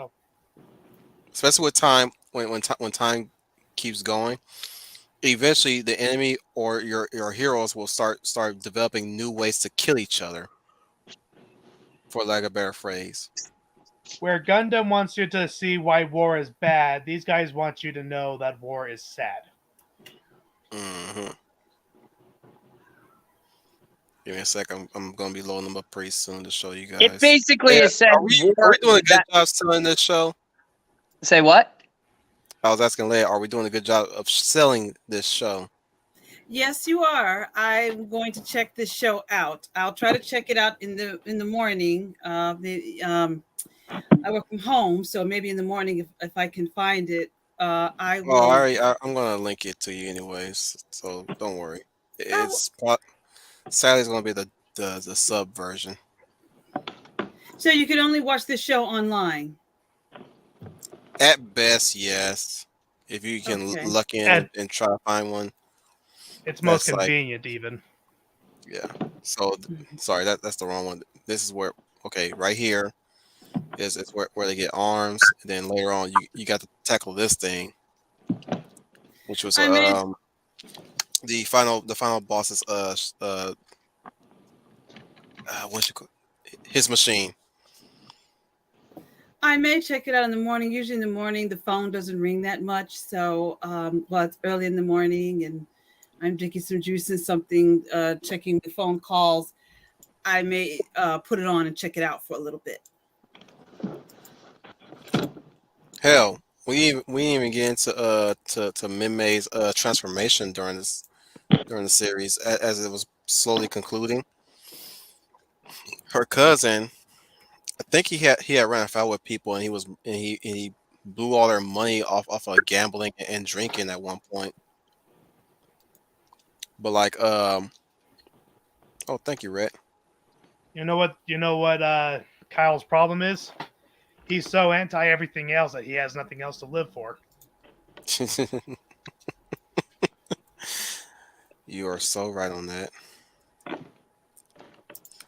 Especially with time, when time keeps going, eventually the enemy or your heroes will start developing new ways to kill each other. For lack of a better phrase. Where Gundam wants you to see why war is bad, these guys want you to know that war is sad. Mm-hmm. Give me a sec. I'm going to be loading them up pretty soon to show you guys. It basically is saying... Are we doing a good job selling this show? Say what? I was asking Leia, are we doing a good job of selling this show? Yes, you are. I'm going to check this show out. I'll try to check it out in the morning. I work from home, so maybe in the morning if I can find it, I Well, will. I'm gonna link it to you anyways, so don't worry. Oh, Sadly, it's gonna be the sub version. so you can only watch this show online. At best, yes. If you can Okay. luck in And and try to find one, it's most that's like convenient, even. yeah. So sorry, that's the wrong one. This is where okay, right here is where they get arms. And then later on, you got to tackle this thing, which was I may the final boss is what you call his machine. I may check it out in the morning. Usually in the morning, the phone doesn't ring that much. So, well, it's early in the morning and I'm drinking some juice and something, checking the phone calls. I may put it on and check it out for a little bit. Hell, we didn't even get into to Minmay's transformation during the series as it was slowly concluding. Her cousin, I think he had ran afoul with people and he blew all their money off of gambling and drinking at one point. But like oh thank you, Red. You know what? Kyle's problem is? He's so anti everything else that he has nothing else to live for. You are so right on that. I'm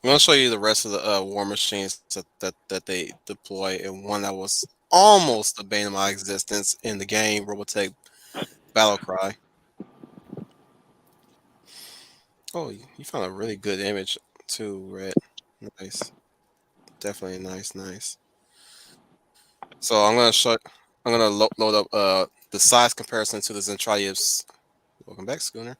gonna show you the rest of the war machines that they deploy, and one that was almost the bane of my existence in the game, Robotech Battle Cry. Oh, you found a really good image too, Red. Nice, definitely nice. So I'm gonna load up the size comparison to the Zentradius. Welcome back, Schooner.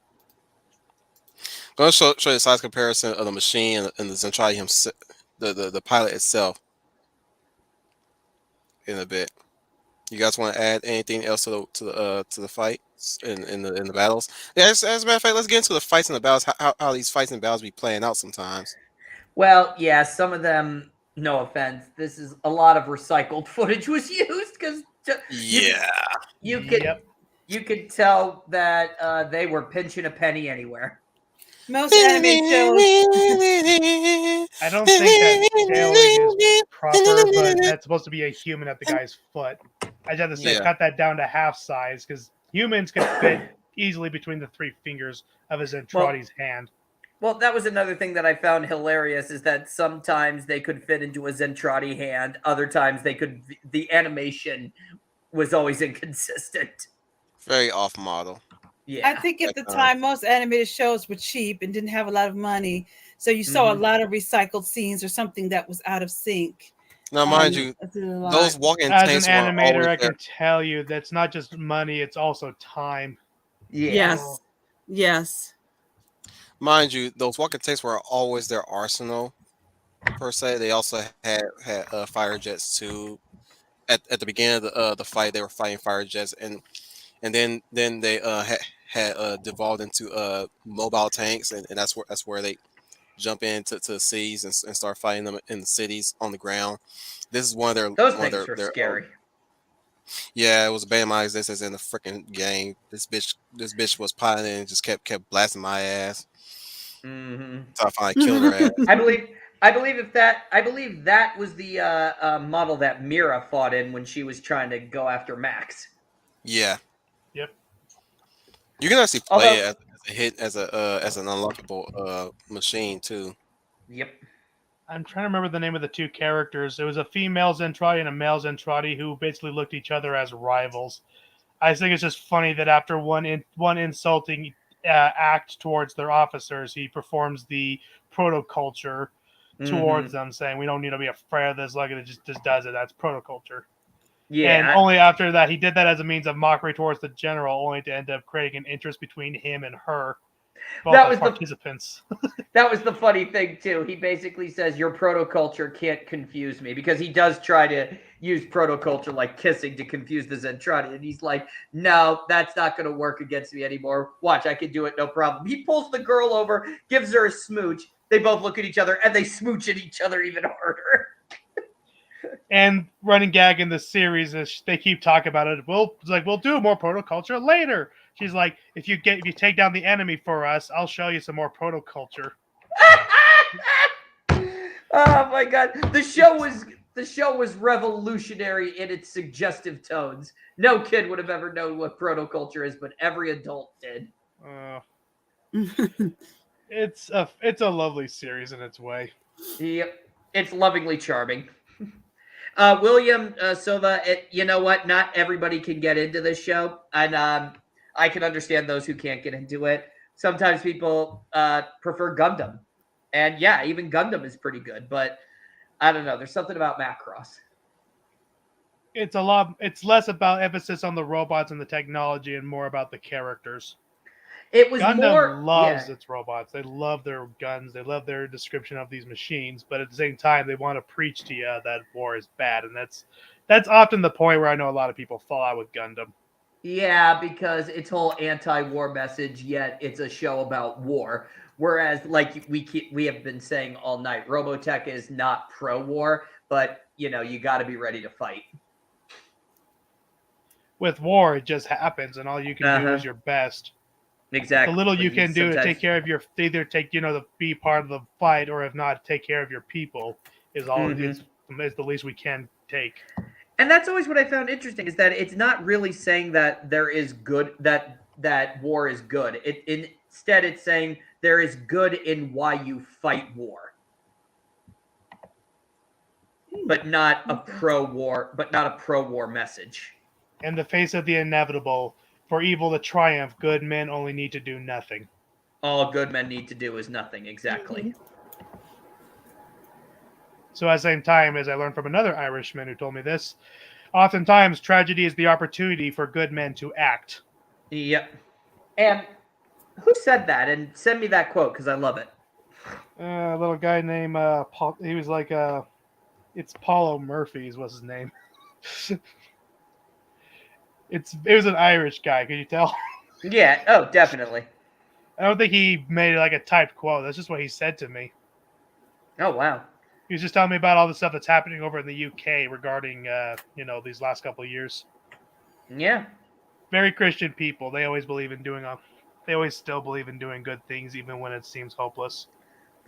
I'm gonna show you the size comparison of the machine and the Zentradi himself, the pilot itself in a bit. You guys want to add anything else to the fights in the battles? Yeah, as a matter of fact, let's get into the fights and the battles. How these fights and battles be playing out sometimes. Well, yeah, some of them. No offense, this is a lot of recycled footage was used because Yeah. you could Yep. you could tell that they were pinching a penny anywhere. Most anime shows, I don't think that scaling is proper, but that's supposed to be a human at the guy's foot. I just have to say, Yeah. cut that down to half size because humans can fit easily between the three fingers of a Zentradi's hand. Well, that was another thing that I found hilarious is that sometimes they could fit into a Zentradi hand, other times they could. The animation was always inconsistent. Very off model. Yeah, I think at the Like, time, most animated shows were cheap and didn't have a lot of money. So you saw a lot of recycled scenes or something that was out of sync. now, mind you, Through the line. those walking As an tanks weren't animator, always I there. can tell you that's not just money; it's also time. yeah. Yes. Yes. Mind you, those walking tanks were always their arsenal per se. They also had fire jets too. At the beginning of the fight, they were fighting fire jets, and then they had devolved into mobile tanks, and that's where they jump into to the cities and start fighting them in the cities on the ground. This is Those one of things were their scary. yeah, it was a band my existence in the freaking game. This bitch was piloting and just kept blasting my ass. So I finally killed her ass. I believe that was the model that Mira fought in when she was trying to go after Max. Yeah, Yep. you can actually play Although, it as a hit as an unlockable machine too. yep. I'm trying to remember the name of the two characters. It was a female Zentradi and a male Zentradi who basically looked at each other as rivals. I think it's just funny that after one insulting act towards their officers, he performs the protoculture towards them, saying, "We don't need to be afraid of this. Look at it, just does it. That's protoculture." And Yeah. only after that, he did that as a means of mockery towards the general, only to end up creating an interest between him and her. both That as was the participants. that was the funny thing too. He basically says your protoculture can't confuse me because he does try to use protoculture like kissing to confuse the Zentradi, and he's like, "No, that's not going to work against me anymore. Watch, I can do it, no problem." He pulls the girl over, gives her a smooch. They both look at each other and they smooch at each other even harder. And running gag in the series is they keep talking about it. We'll do more protoculture later. She's like, if you take down the enemy for us, I'll show you some more protoculture. Oh my god, the show was revolutionary in its suggestive tones. No kid would have ever known what protoculture is, but every adult did. It's a lovely series in its way. Yep, it's lovingly charming. William Silva, you know what? Not everybody can get into this show, and I can understand those who can't get into it. Sometimes people prefer Gundam, and yeah, even Gundam is pretty good. But I don't know. There's something about Macross. It's less about emphasis on the robots and the technology, and more about the characters. It was Gundam loves its robots. They love their guns. They love their description of these machines. But at the same time, they want to preach to you that war is bad, and that's often the point where I know a lot of people fall out with Gundam. Yeah, because it's whole anti-war message, yet it's a show about war. Whereas, like we have been saying all night, Robotech is not pro-war, but you got to be ready to fight. With war, it just happens, and all you can do is your best. Exactly. The little you can do to take care of either take to be part of the fight, or if not, take care of your people is all. Is the least we can take. And that's always what I found interesting is that it's not really saying that there is good that war is good. Instead, it's saying there is good in why you fight war, but not a pro-war message. In the face of the inevitable, for evil to triumph, good men only need to do nothing. All good men need to do is nothing, exactly. So at the same time, as I learned from another Irishman who told me this, oftentimes tragedy is the opportunity for good men to act. Yep. And who said that? And send me that quote because I love it. A little guy named Paul. He was like it's Paulo Murphy was his name. It was an Irish guy. Could you tell? Yeah. Oh, definitely. I don't think he made it like a typed quote. That's just what he said to me. Oh, wow. He was just telling me about all the stuff that's happening over in the UK regarding, these last couple of years. Yeah. Very Christian people. They always they always still believe in doing good things, even when it seems hopeless.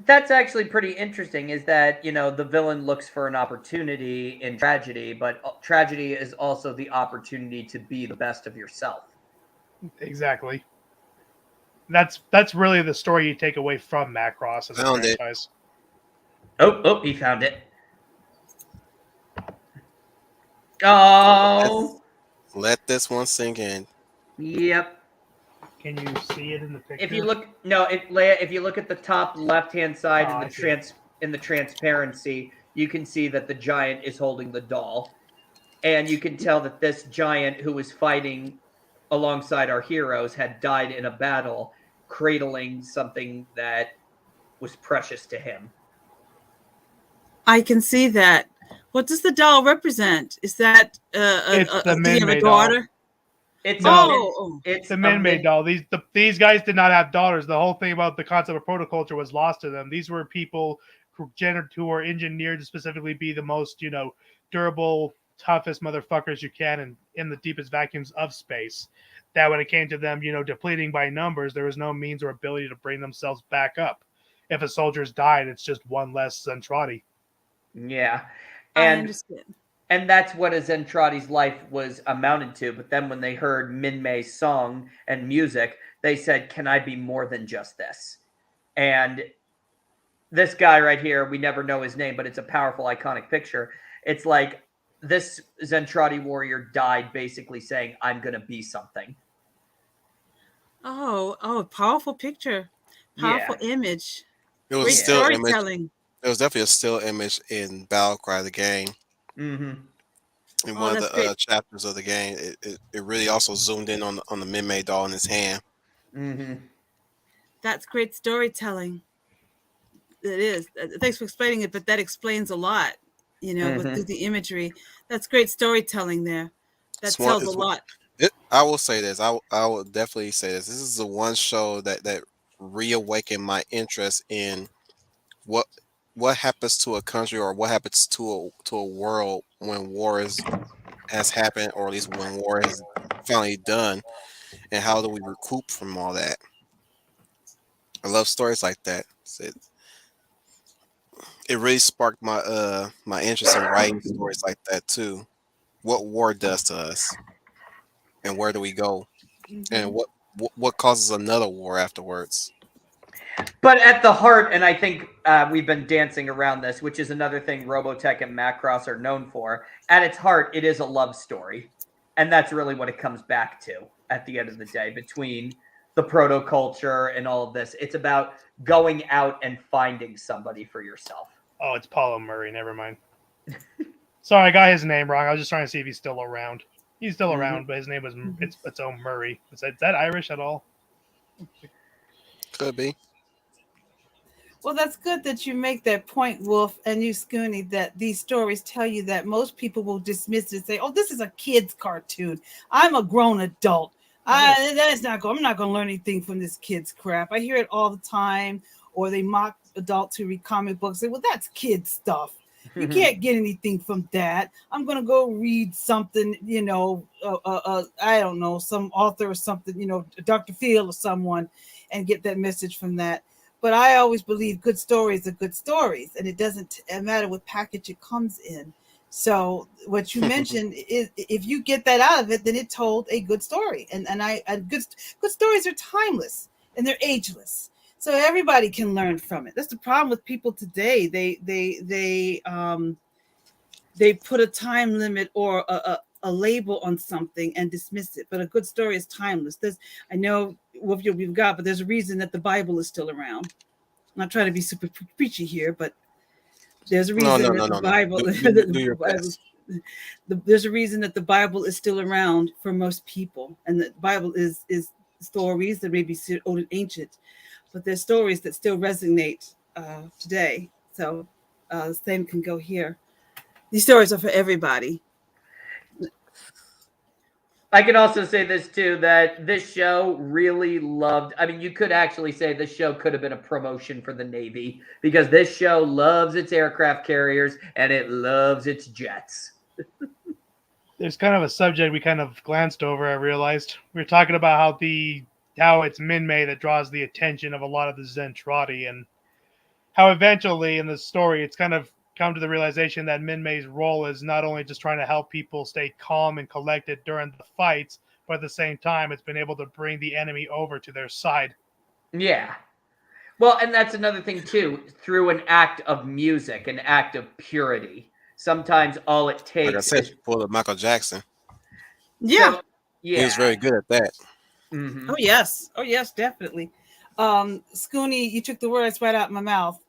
That's actually pretty interesting is that, the villain looks for an opportunity in tragedy, but tragedy is also the opportunity to be the best of yourself. Exactly. That's really the story you take away from Macross as a franchise. Oh, he found it. Oh. Let this one sink in. Yep. Can you see it in the picture? If you look at the top left-hand side in the transparency, you can see that the giant is holding the doll. And you can tell that this giant who was fighting alongside our heroes had died in a battle, cradling something that was precious to him. I can see that. What does the doll represent? Is that the Min-Mei daughter? It's the Min-Mei doll. These guys did not have daughters. The whole thing about the concept of protoculture was lost to them. These were people who were engineered to specifically be the most, durable, toughest motherfuckers you can in the deepest vacuums of space. That when it came to them, depleting by numbers, there was no means or ability to bring themselves back up. If a soldier's died, it's just one less Zentradi. Yeah. I understand. And that's what a Zentradi's life was amounted to. But then when they heard Min-Mei's song and music, they said, can I be more than just this? And this guy right here, we never know his name, but it's a powerful, iconic picture. It's like this Zentradi warrior died basically saying, I'm going to be something. Oh, powerful picture. Powerful image. It was still storytelling. It was definitely a still image in Battlecry, the game. Mm-hmm. In one of the chapters of the game, it really also zoomed in on the Min-Mei doll in his hand. Mm-hmm. That's great storytelling. It is. Thanks for explaining it, but that explains a lot, through the imagery. That's great storytelling there. That It's one. tells a lot. I will say this. I will definitely say this. This is the one show that reawakened my interest in what what happens to a country or what happens to a world when has happened, or at least when war is finally done, and how do we recoup from all that. I love stories like that. It really sparked my interest in writing stories like that too. What war does to us, and where do we go, and Hmm. what causes another war afterwards. But at the heart, and I think we've been dancing around this, which is another thing Robotech and Macross are known for. At its heart, it is a love story. And that's really what it comes back to at the end of the day, between the proto culture and all of this. It's about going out and finding somebody for yourself. Oh, it's Paulo Murray. Never mind. Sorry, I got his name wrong. I was just trying to see if he's still around. He's still around, but his name was it's own Murray. Is that Irish at all? Could be. Well, that's good that you make that point, Wolf, and you, Scooney, that these stories tell you that most people will dismiss it and say, "Oh, this is a kid's cartoon. I'm a grown adult. That's not going. I'm not going to learn anything from this kid's crap." I hear it all the time. Or they mock adults who read comic books. Say, "Well, that's kid stuff. You can't get anything from that. I'm going to go read something, I don't know, some author or something, Dr. Phil or someone, and get that message from that." But I always believe good stories are good stories, and it doesn't matter what package it comes in. So what you mentioned is, if you get that out of it, then it told a good story, and good stories are timeless and they're ageless. So everybody can learn from it. That's the problem with people today. They put a time limit or a label on something and dismiss it. But a good story is timeless. I know what we've got, but there's a reason that the Bible is still around. I'm not trying to be super preachy here, but there's a No, reason no, that no, the no, no. Bible, Do your Bible, best. there's a reason that the Bible is still around for most people, and the Bible is stories that may be old and ancient, but there's stories that still resonate today. So the same can go here. These stories are for everybody. I can also say this too, that this show really loved. I mean, you could actually say this show could have been a promotion for the Navy, because this show loves its aircraft carriers and it loves its jets. There's kind of a subject we kind of glanced over. I realized we were talking about how it's Minmay that draws the attention of a lot of the Zentradi, and how eventually in the story it's kind of come to the realization that Minmay's role is not only just trying to help people stay calm and collected during the fights, but at the same time it's been able to bring the enemy over to their side. Yeah. Well, and that's another thing too, through an act of music, an act of purity. Sometimes all it Like I takes said, is you pulled a Michael Jackson. Yeah. so He was yeah. very good at that. Oh yes. Oh yes, definitely. Scooney, you took the words right out of my mouth.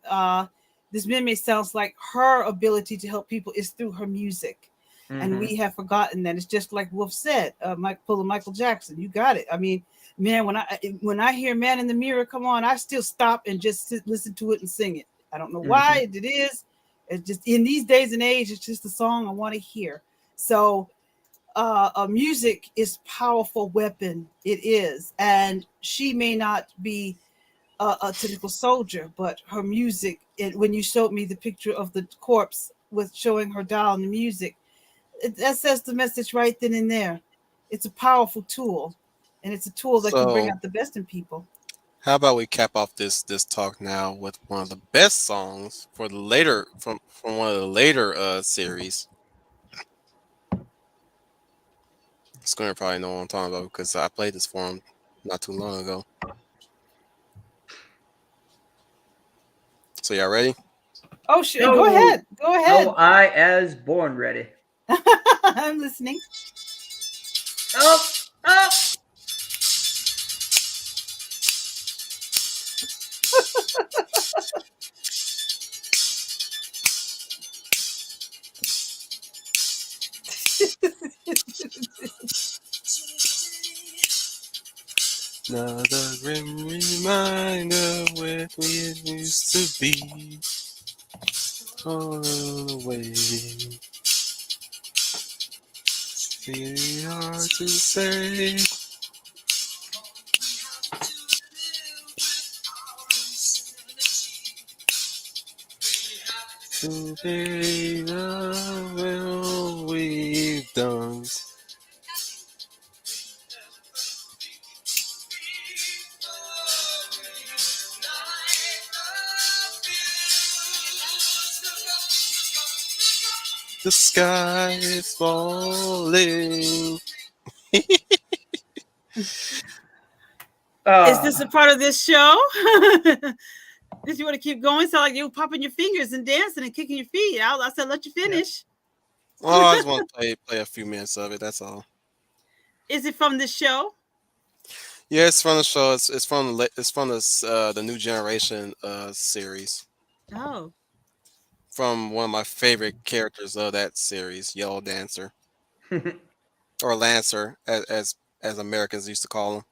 This memory sounds like her ability to help people is through her music. And we have forgotten that. It's just like Wolf said, pulling Michael Jackson. You got it. I mean, man, when I hear "Man in the Mirror" come on, I still stop and just listen to it and sing it. I don't know why it is. It's just in these days and age, it's just a song I want to hear. So music is powerful weapon. It is, and she may not be a typical soldier, but her music. When you showed me the picture of the corpse with showing her doll and the music, that says the message right then and there. It's a powerful tool, and it's a tool that can bring So out the best in people. how about we cap off this talk now with one of the best songs for the later from one of the later series. Square probably know what I'm talking about because I played this for him not too long ago. So y'all ready? Oh, shit. Go ahead. Go ahead. Oh, I as born ready. I'm listening. Oh, oh. Another grim reminder where we used to be. All the way. Really hard to say. To pay the well we've done. The sky is falling. Is this a part of this show? Did you want to keep going? Sound like you were popping your fingers and dancing and kicking your feet. I said, let you finish. Oh, I just want to play a few minutes of it. That's all. Is it from this show? Yeah, it's from the show. It's from the New Generation series. Oh. From one of my favorite characters of that series, Yellow Dancer. Or Lancer, as Americans used to call him.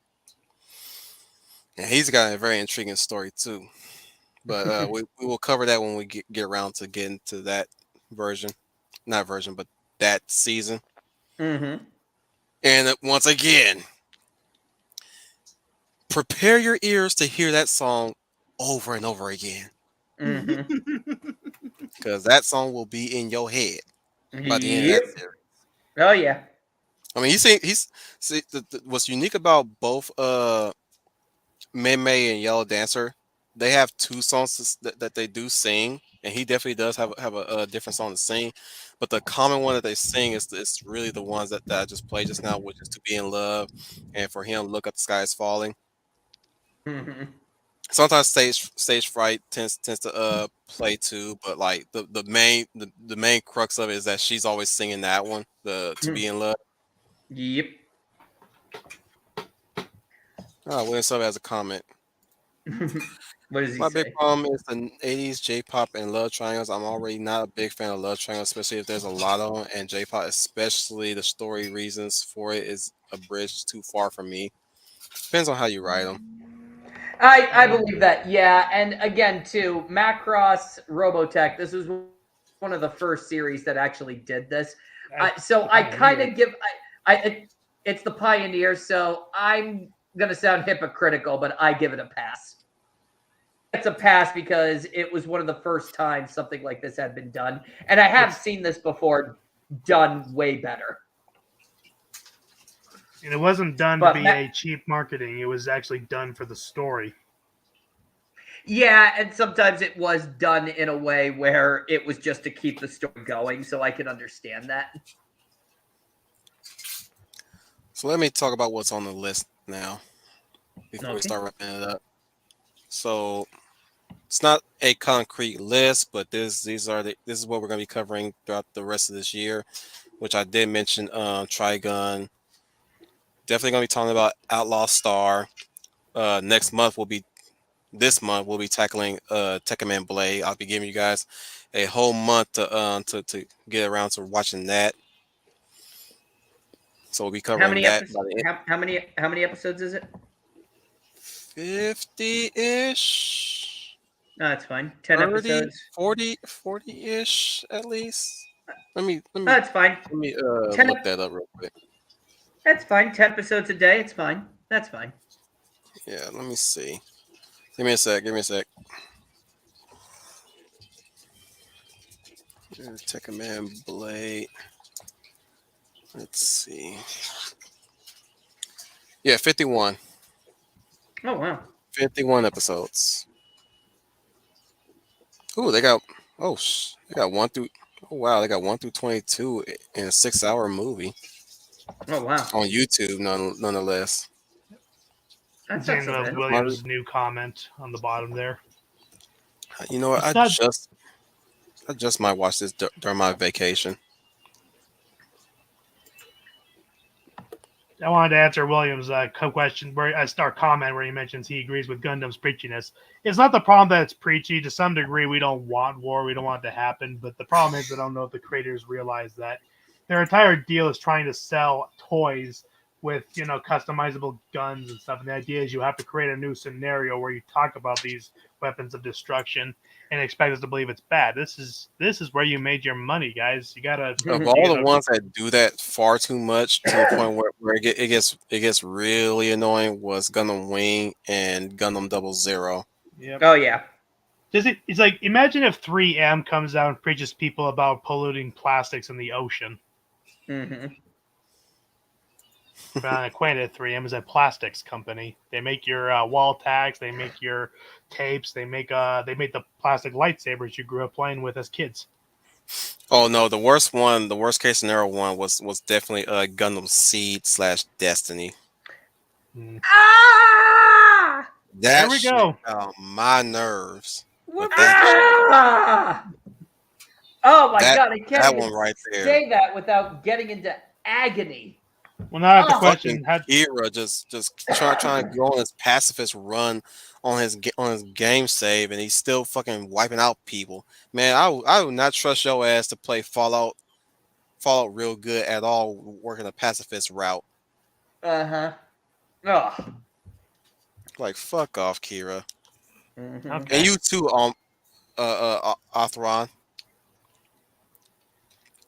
And he's got a very intriguing story too. But we will cover that when we get around to getting to that version. Not version, but that season. Mm-hmm. And once again, prepare your ears to hear that song over and over again. Because that song will be in your head by the end of that series. Oh yeah. I mean, what's unique about both May and Yellow Dancer, they have two songs that they do sing, and he definitely does have a different song to sing. But the common one that they sing is really the ones that I just played just now, which is "To Be in Love," and for him, "Look Up, the Sky is Falling." Sometimes stage fright tends to play too, but like the main crux of it is that she's always singing that one, the "To Be in Love." Yep. Oh, William Sub has a comment. What does he My say? big problem is the 80s J-pop and love triangles. I'm already not a big fan of love triangles, especially if there's a lot of them. And J-pop, especially the story reasons for it, is a bridge too far for me. Depends on how you write them. I believe that, yeah. And again, too, Macross, Robotech, this was one of the first series that actually did this. So I kind of give, it's the pioneer, so I'm going to sound hypocritical, but I give it a pass. It's a pass because it was one of the first times something like this had been done. And I have seen this before done way better. And it wasn't done to be a cheap marketing. It was actually done for the story. Yeah, and sometimes it was done in a way where it was just to keep the story going, so I can understand that. So let me talk about what's on the list now before we start wrapping it up. So it's not a concrete list, but this is what we're going to be covering throughout the rest of this year, which I did mention Trigun. Definitely going to be talking about Outlaw Star. This month we'll be tackling Tekken Man Blade. I'll be giving you guys a whole month to get around to watching that. So we'll be covering that. How many episodes is it? 50-ish. No, that's fine. 10 30, episodes. 40-ish at least. Let me. That's fine. Let me look that up real quick. That's fine. 10 episodes a day. It's fine. That's fine. Yeah, let me see. Give me a sec. Tekken Man Blade. Let's see. Yeah, 51. Oh, wow. 51 episodes. Ooh, they got 1 through. Oh wow, they got 1 through 22 in a 6-hour movie. Oh wow. On YouTube, nonetheless. That's Williams' new comment on the bottom there. You know what? I just might watch this during my vacation. I wanted to answer Williams' question comment where he mentions he agrees with Gundam's preachiness. It's not the problem that it's preachy. To some degree, we don't want war. We don't want it to happen. But the problem is I don't know if the creators realize that their entire deal is trying to sell toys with customizable guns and stuff. And the idea is you have to create a new scenario where you talk about these weapons of destruction and expect us to believe it's bad. This is where you made your money, guys. You gotta Of all the ones that do that far too much to the point where it gets really annoying was Gundam Wing and Gundam 00. Yep. Oh yeah. It's like, imagine if 3M comes out and preaches people about polluting plastics in the ocean. Mm-hmm. For unacquainted, 3M is a plastics company. They make your wall tags, they make your tapes, they make the plastic lightsabers you grew up playing with as kids. Oh no, the worst case scenario one was definitely Gundam Seed / Destiny. Ah! That There we shit go. got on my nerves. What But the Ah! Oh my that- god, I can't that even one right there. say that without getting into agony. Well, now I have the Oh. question: Kira just trying to go on his pacifist run on his game save, and he's still fucking wiping out people. Man, I would not trust your ass to play Fallout real good at all, working a pacifist route. Uh-huh. Oh. Like, fuck off, Kira. Mm-hmm. Okay. And you too, Atheron.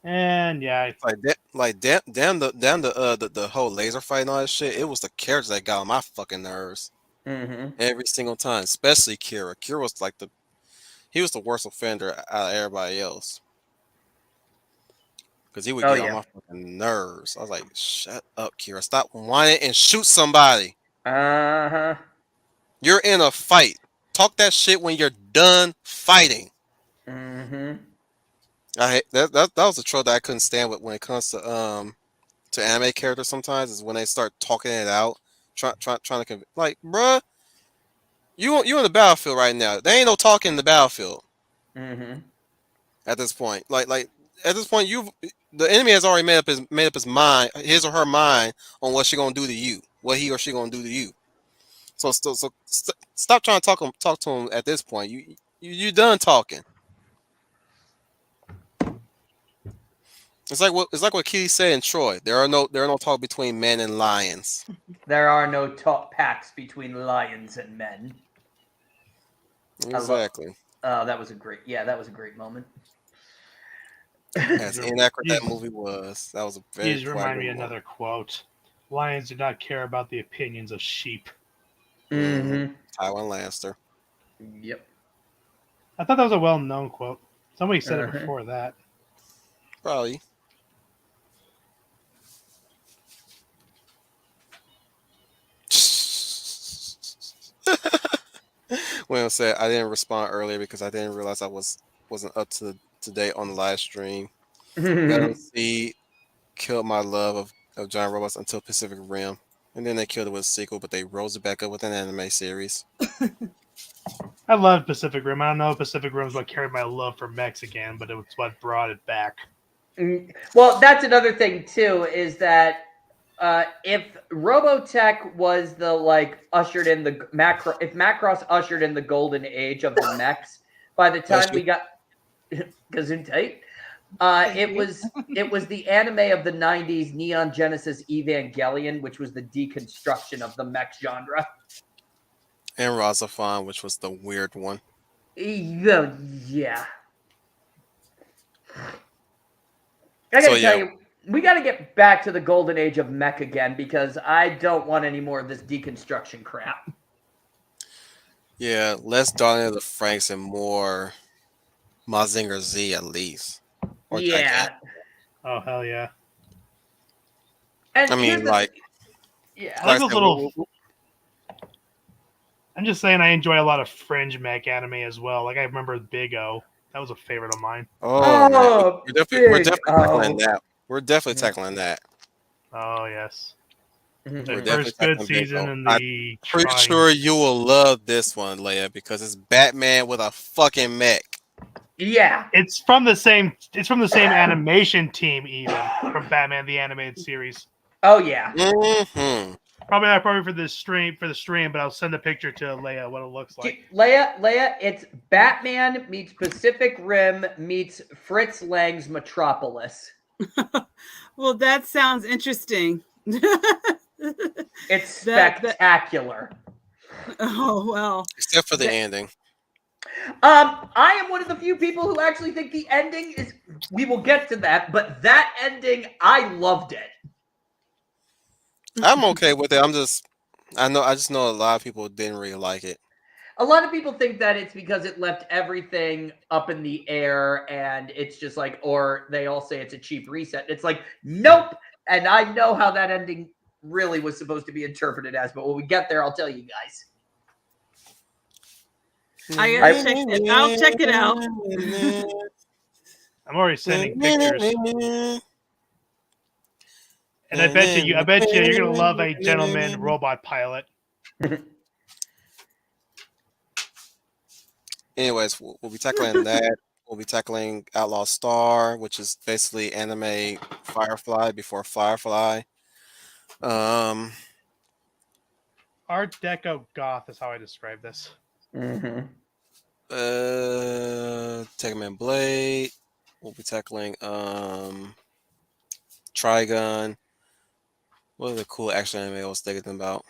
And yeah, Damn the whole laser fight and all that shit. It was the characters that got on my fucking nerves Mm-hmm. every single time, especially Kira. Kira was like he was the worst offender out of everybody else because he would get on my fucking nerves. I was like, shut up, Kira. Stop whining and shoot somebody. Uh-huh. You're in a fight. Talk that shit when you're done fighting. Mm-hmm. I hate that was a trope that I couldn't stand with when it comes to anime characters. Sometimes is when they start talking it out, trying to like, bruh, you in the battlefield right now. There ain't no talking in the battlefield. Mm-hmm. At this point, like at this point, the enemy has already made up his mind, his or her mind, on what she gonna do to you, what he or she gonna do to you. So stop trying to talk to him at this point. You done talking. It's like what Kitty said in Troy. There are no talk between men and lions. There are no talk pacts between lions and men. Exactly. That was a great moment. As inaccurate that movie was, that was a very. Please remind me another quote: "Lions do not care about the opinions of sheep." Mm-hmm. Tywin Lannister. Yep. I thought that was a well-known quote. Somebody said it before that. Probably. William said I didn't respond earlier because I didn't realize I wasn't up to date on the live stream. LC killed my love of giant robots until Pacific Rim, and then they killed it with a sequel, but they rose it back up with an anime series. I loved Pacific Rim. I don't know if Pacific Rim is what carried my love for mechs again, but it's what brought it back. Well, that's another thing too, is that if Robotech was the ushered in the if Macross ushered in the golden age of the mechs, by the time we got Gesundheit, it was the anime of the 90s, Neon Genesis Evangelion, which was the deconstruction of the mech genre. And Razafon, which was the weird one. Yeah. I gotta tell you, we gotta get back to the golden age of mech again, because I don't want any more of this deconstruction crap. Yeah, less Dawn of the Franks and more Mazinger Z at least. Or yeah. Gigantic. Oh hell yeah! And I mean, I like those little. I'm just saying, I enjoy a lot of fringe mech anime as well. Like I remember Big O. That was a favorite of mine. Oh, man. We're definitely tackling that. We're definitely tackling that. Oh yes. The first good season in the. Pretty sure you will love this one, Leia, because it's Batman with a fucking mech. Yeah, it's from the same animation team, even from Batman the Animated Series. Oh yeah. Mm-hmm. Probably not for the stream, but I'll send a picture to Leia what it looks like. Leia, it's Batman meets Pacific Rim meets Fritz Lang's Metropolis. Well, that sounds interesting. It's That- spectacular. Oh well. Except for the ending. I am one of the few people who actually think the ending is. We will get to that, but that ending, I loved it. I'm okay with it. I just know a lot of people didn't really like it. A lot of people think that it's because it left everything up in the air and it's just like, or they all say it's a cheap reset. It's like, nope. And I know how that ending really was supposed to be interpreted as, but when we get there, I'll tell you guys. I gotta check it. I'll check it out. I'm already sending pictures. And I bet you you're gonna love a gentleman robot pilot. Anyways, we'll be tackling that. We'll be tackling Outlaw Star, which is basically anime Firefly before Firefly. Art Deco goth is how I describe this. Mm-hmm. Tekken Blade. We'll be tackling Trigun. What are the cool action anime I was thinking about?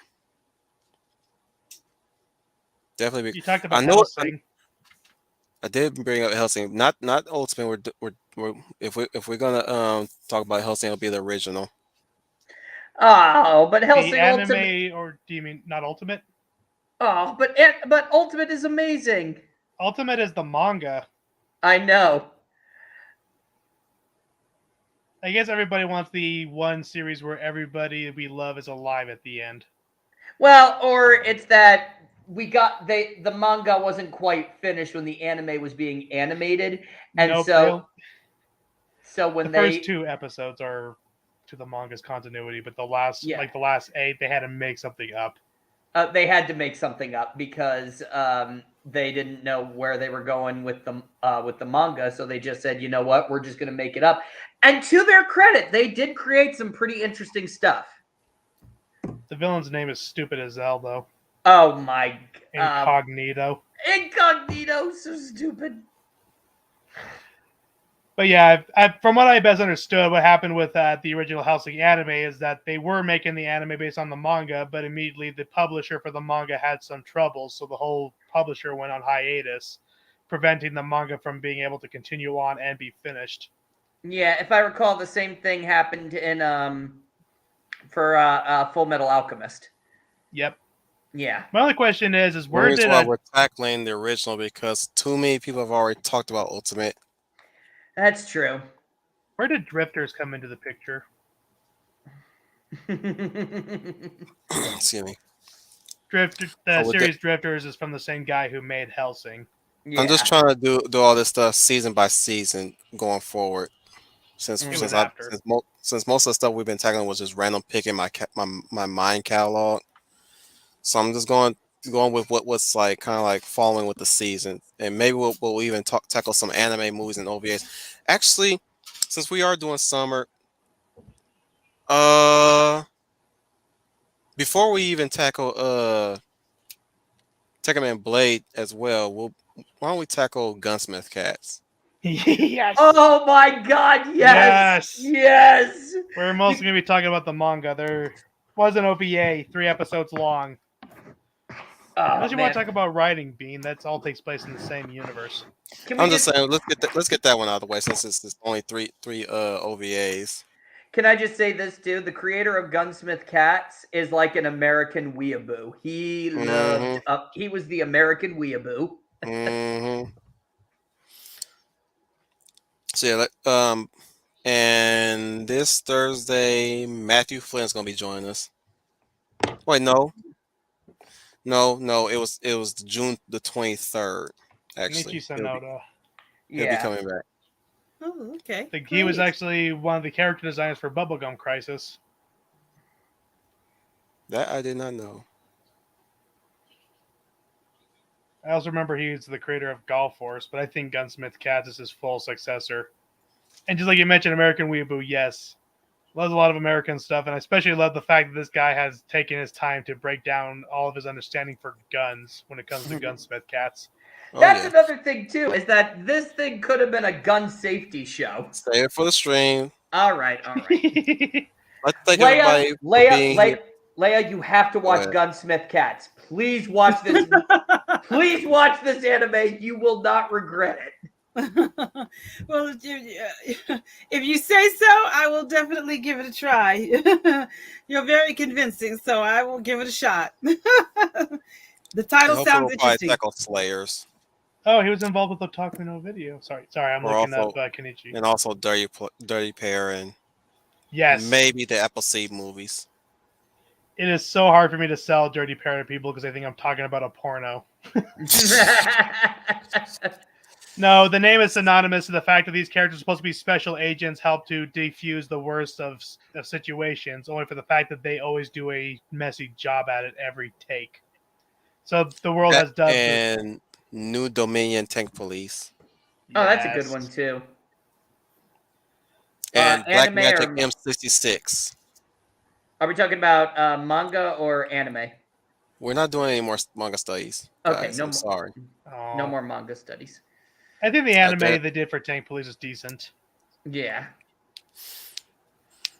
Definitely. You talked about I know Hellsing. I did bring up Hellsing. Not Ultimate. We're if we're gonna talk about Hellsing, it'll be the original. Oh, but The Hellsing anime, Ultimate. or do you mean not Ultimate? Oh, but Ultimate is amazing. Ultimate is the manga. I know. I guess everybody wants the one series where everybody we love is alive at the end. Well, or it's that the manga wasn't quite finished when the anime was being animated, and Nope, so the when first 2 episodes are to the manga's continuity, but the last 8 they had to make something up. They had to make something up because they didn't know where they were going with the manga, so they just said, you know what, we're just going to make it up. And to their credit, they did create some pretty interesting stuff. The villain's name is stupid as hell, though. Oh my! Incognito. Incognito, so stupid. But yeah, from what I best understood, what happened with the original Hellsing anime is that they were making the anime based on the manga, but immediately the publisher for the manga had some trouble, so the whole publisher went on hiatus, preventing the manga from being able to continue on and be finished. Yeah, if I recall, the same thing happened in for Full Metal Alchemist. Yep. Yeah. My only question is where Here's did why we're tackling the original, because too many people have already talked about Ultimate. That's true. Where did Drifters come into the picture? Excuse me. Series Drifters is from the same guy who made Hellsing. Yeah. I'm just trying to do all this stuff season by season going forward. Since most of the stuff we've been tackling was just random picking my mind catalog, so I'm just going with what's like kind of like following with the season, and maybe we'll even tackle some anime, movies, and OVAs. Actually, since we are doing summer, before we even tackle Tekken Blade as well, why don't we tackle Gunsmith Cats? Yes. Oh my God! Yes. Yes. We're mostly going to be talking about the manga. There was an OVA, 3 episodes long. Unless you want to talk about writing, Bean, that all takes place in the same universe. I'm just saying, let's get that one out of the way since it's only three OVAs. Can I just say this too? The creator of Gunsmith Cats is like an American weeaboo. He loved he was the American weeaboo. Mm-hmm. So yeah, and this Thursday, Matthew Flynn's gonna be joining us. Wait, no, it was June the 23rd. Actually, Sonoda. He'll be coming back. Oh, okay. He was actually one of the character designers for Bubblegum Crisis. That I did not know. I also remember he was the creator of Golf Force, but I think Gunsmith Cats is his full successor. And just like you mentioned, American Weeaboo, yes. Loves a lot of American stuff, and I especially love the fact that this guy has taken his time to break down all of his understanding for guns when it comes to Gunsmith Cats. That's another thing, too, is that this thing could have been a gun safety show. Save it for the stream. All right. Let's thank everybody for being here. Leia, you have to watch ahead. Gunsmith Cats. Please watch this. Please watch this anime. You will not regret it. Well, if you say so, I will definitely give it a try. You're very convincing, so I will give it a shot. The And title hopefully sounds we'll probably interesting. tackle Slayers, Oh, he was involved with the Otaku no video. Sorry, I'm or looking also up Kenichi. and also Dirty Pair, and Yes, maybe the Appleseed movies. it is so hard for me to sell Dirty Pair to people because they think I'm talking about a porno. No, the name is synonymous to the fact that these characters are supposed to be special agents, help to defuse the worst of situations, only for the fact that they always do a messy job at it every take. So the world That has dubbed and New Dominion Tank Police Oh, that's a good one too. and Black Anime Magic or M66. are we talking about manga or anime? We're not doing any more manga studies, Okay, guys. no I'm more. sorry. No more manga studies. I think the anime that- they did for Tank Police is decent. Yeah.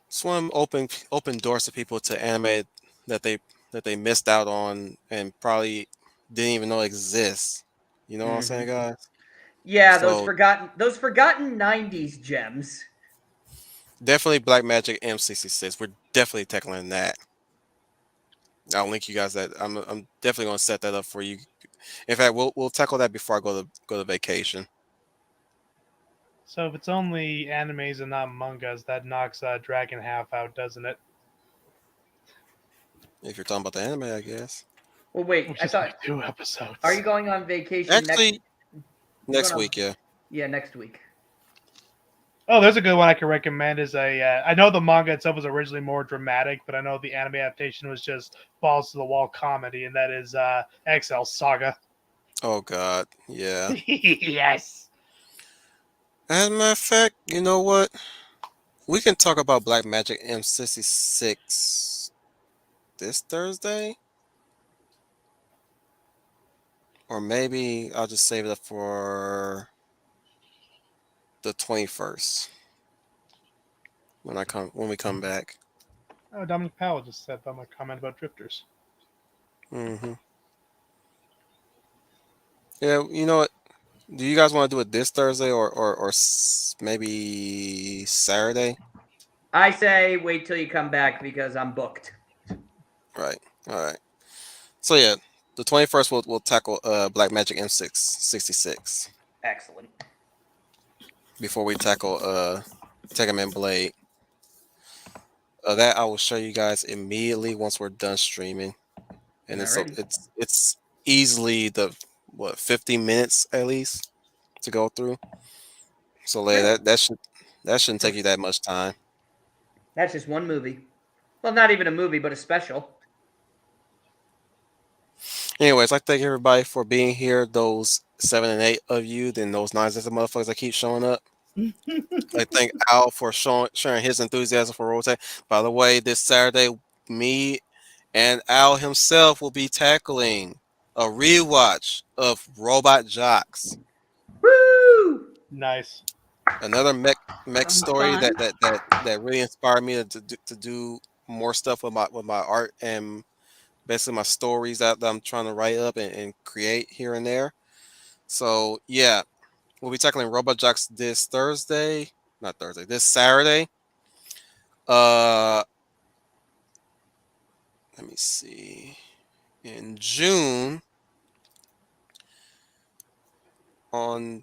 Just want to open doors to people to anime that they missed out on and probably didn't even know exists. You know what I'm saying, guys? Yeah, So those forgotten 90s gems. definitely Black Magic M66. We're definitely tackling that. I'll link you guys that. I'm definitely gonna set that up for you. In fact, we'll tackle that before I go to vacation. So if it's only animes and not mangas, that knocks Dragon Half out, doesn't it? If you're talking about the anime, I guess. Well, wait. Which I is thought. like 2 episodes. Are you going on vacation Actually, next going on- week, yeah. Yeah, next week. Oh, there's a good one I can recommend. Is I know the manga itself was originally more dramatic, but I know the anime adaptation was just balls to the wall comedy, and that is XL Saga. Oh God, yeah. Yes. As a matter of fact, you know what? We can talk about Black Magic M66 this Thursday, or maybe I'll just save it up for the 21st when we come back. Oh, Dominic Powell just said about my comment about drifters. Mm-hmm. Yeah, you know what? Do you guys want to do it this Thursday or maybe Saturday? I say wait till you come back because I'm booked. Right. All right. So yeah, the 21st we'll tackle Black Magic M66 Excellent. before we tackle Tekken Man Blade. That I will show you guys immediately once we're done streaming, and Alrighty. it's easily the 50 minutes at least to go through. So Really? that shouldn't take you that much time. That's just one movie. Well, not even a movie, but a special. Anyways, I thank everybody for being here. Those 7 and 8 of you, then those 9 as the motherfuckers that keep showing up. I thank Al for sharing his enthusiasm for Robotech. By the way, this Saturday, me and Al himself will be tackling a rewatch of Robot Jocks. Woo! Nice. Another mech story Fun. that really inspired me to do more stuff with my art and basically my stories that I'm trying to write up and create here and there. So yeah, we'll be tackling Robot Jocks this Saturday. Let me see. In June, on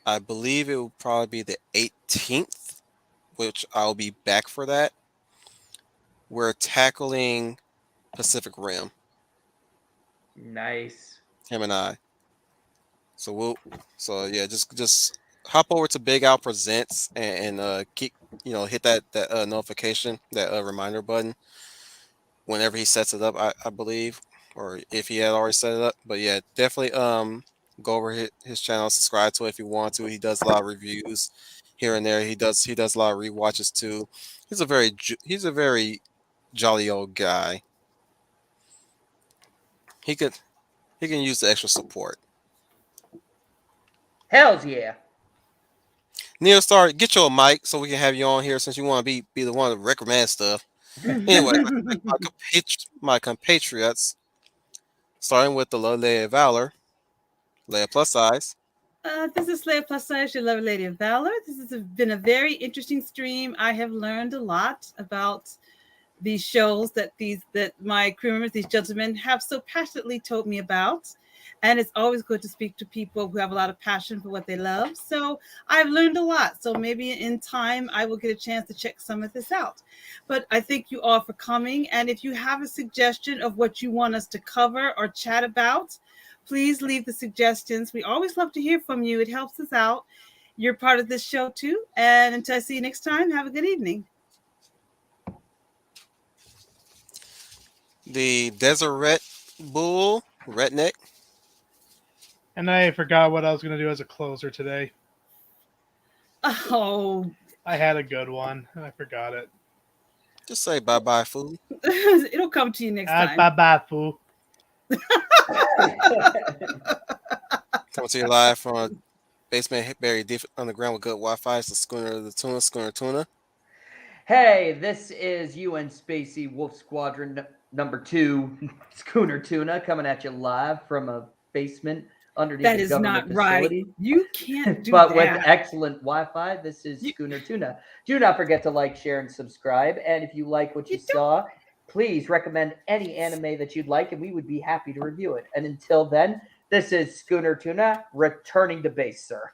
I believe it will probably be the 18th, which I'll be back for that. We're tackling Pacific Rim, Nice. him and I. So yeah, just hop over to Big Al Presents and keep hit that notification, that reminder button whenever he sets it up, I believe, or if he had already set it up. But yeah, definitely go over his channel, subscribe to it if you want to. He does a lot of reviews here and there. He does a lot of rewatches too. He's a very jolly old guy. He can use the extra support. Hells yeah. Neil Star, get your mic so we can have you on here since you want to be the one to recommend stuff. Anyway, my compatriots, starting with the lovely Lady of Valor, Leia plus size. This is Leia plus size, your lovely Lady of Valor. This has been a very interesting stream. I have learned a lot about these shows that my crew members, these gentlemen, have so passionately told me about. And it's always good to speak to people who have a lot of passion for what they love. So I've learned a lot. So maybe in time I will get a chance to check some of this out. But I thank you all for coming. And if you have a suggestion of what you want us to cover or chat about, please leave the suggestions. We always love to hear from you. It helps us out. You're part of this show too. And until I see you next time, have a good evening. The Deseret Bull, Redneck. And I forgot what I was going to do as a closer today. Oh. I had a good one, and I forgot it. Just say bye-bye, fool. It'll come to you next time. Bye-bye, fool. Coming to you live from a basement buried deep underground with good Wi-Fi. It's the Schooner Tuna. Hey, this is UN Spacey Wolf Squadron number 2, Schooner Tuna, coming at you live from a basement underneath that the is government not right. facility. You can't do but that. With excellent Wi-Fi, this is Schooner Tuna. Do not forget to like, share, and subscribe. And if you like what you saw, please recommend any anime that you'd like, and we would be happy to review it. And until then, this is Schooner Tuna returning to base, sir.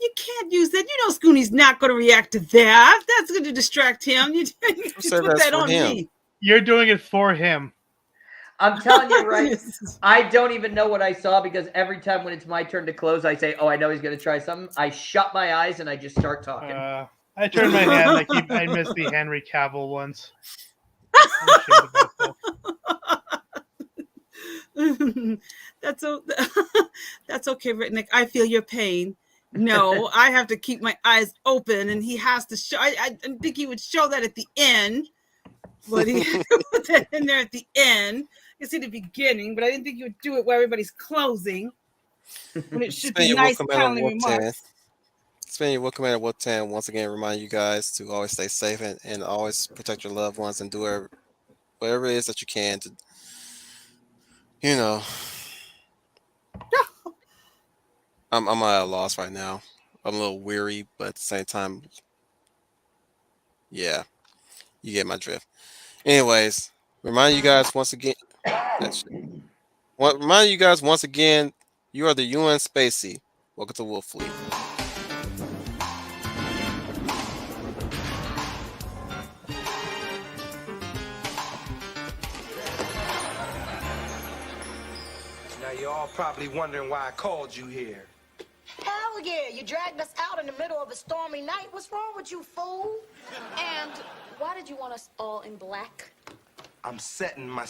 You can't use that. You know Scoony's not going to react to that. That's going to distract him. You put that on me. You're doing it for him. I'm telling you, right? I don't even know what I saw because every time when it's my turn to close, I say, "Oh, I know he's going to try something." I shut my eyes and I just start talking. I turn my head and I miss the Henry Cavill ones. I'm ashamed about that. That's okay, Redneck. I feel your pain. No, I have to keep my eyes open, and he has to show. I think he would show that at the end, but he put that in there at the end. You see the beginning, but I didn't think you would do it where everybody's closing. When it should be nice, kindly remarks. Spend your Will Commander Wolf 10 once again. Remind you guys to always stay safe and always protect your loved ones and do whatever it is that you can to, you know. I'm at a loss right now. I'm a little weary, but at the same time, yeah, you get my drift. Anyways, remind you guys once again. Remind you guys once again, you are the UN Spacey. Welcome to Wolf Fleet. Now you're all probably wondering why I called you here. Hell yeah, you dragged us out in the middle of a stormy night. What's wrong with you, fool? And why did you want us all in black? I'm setting my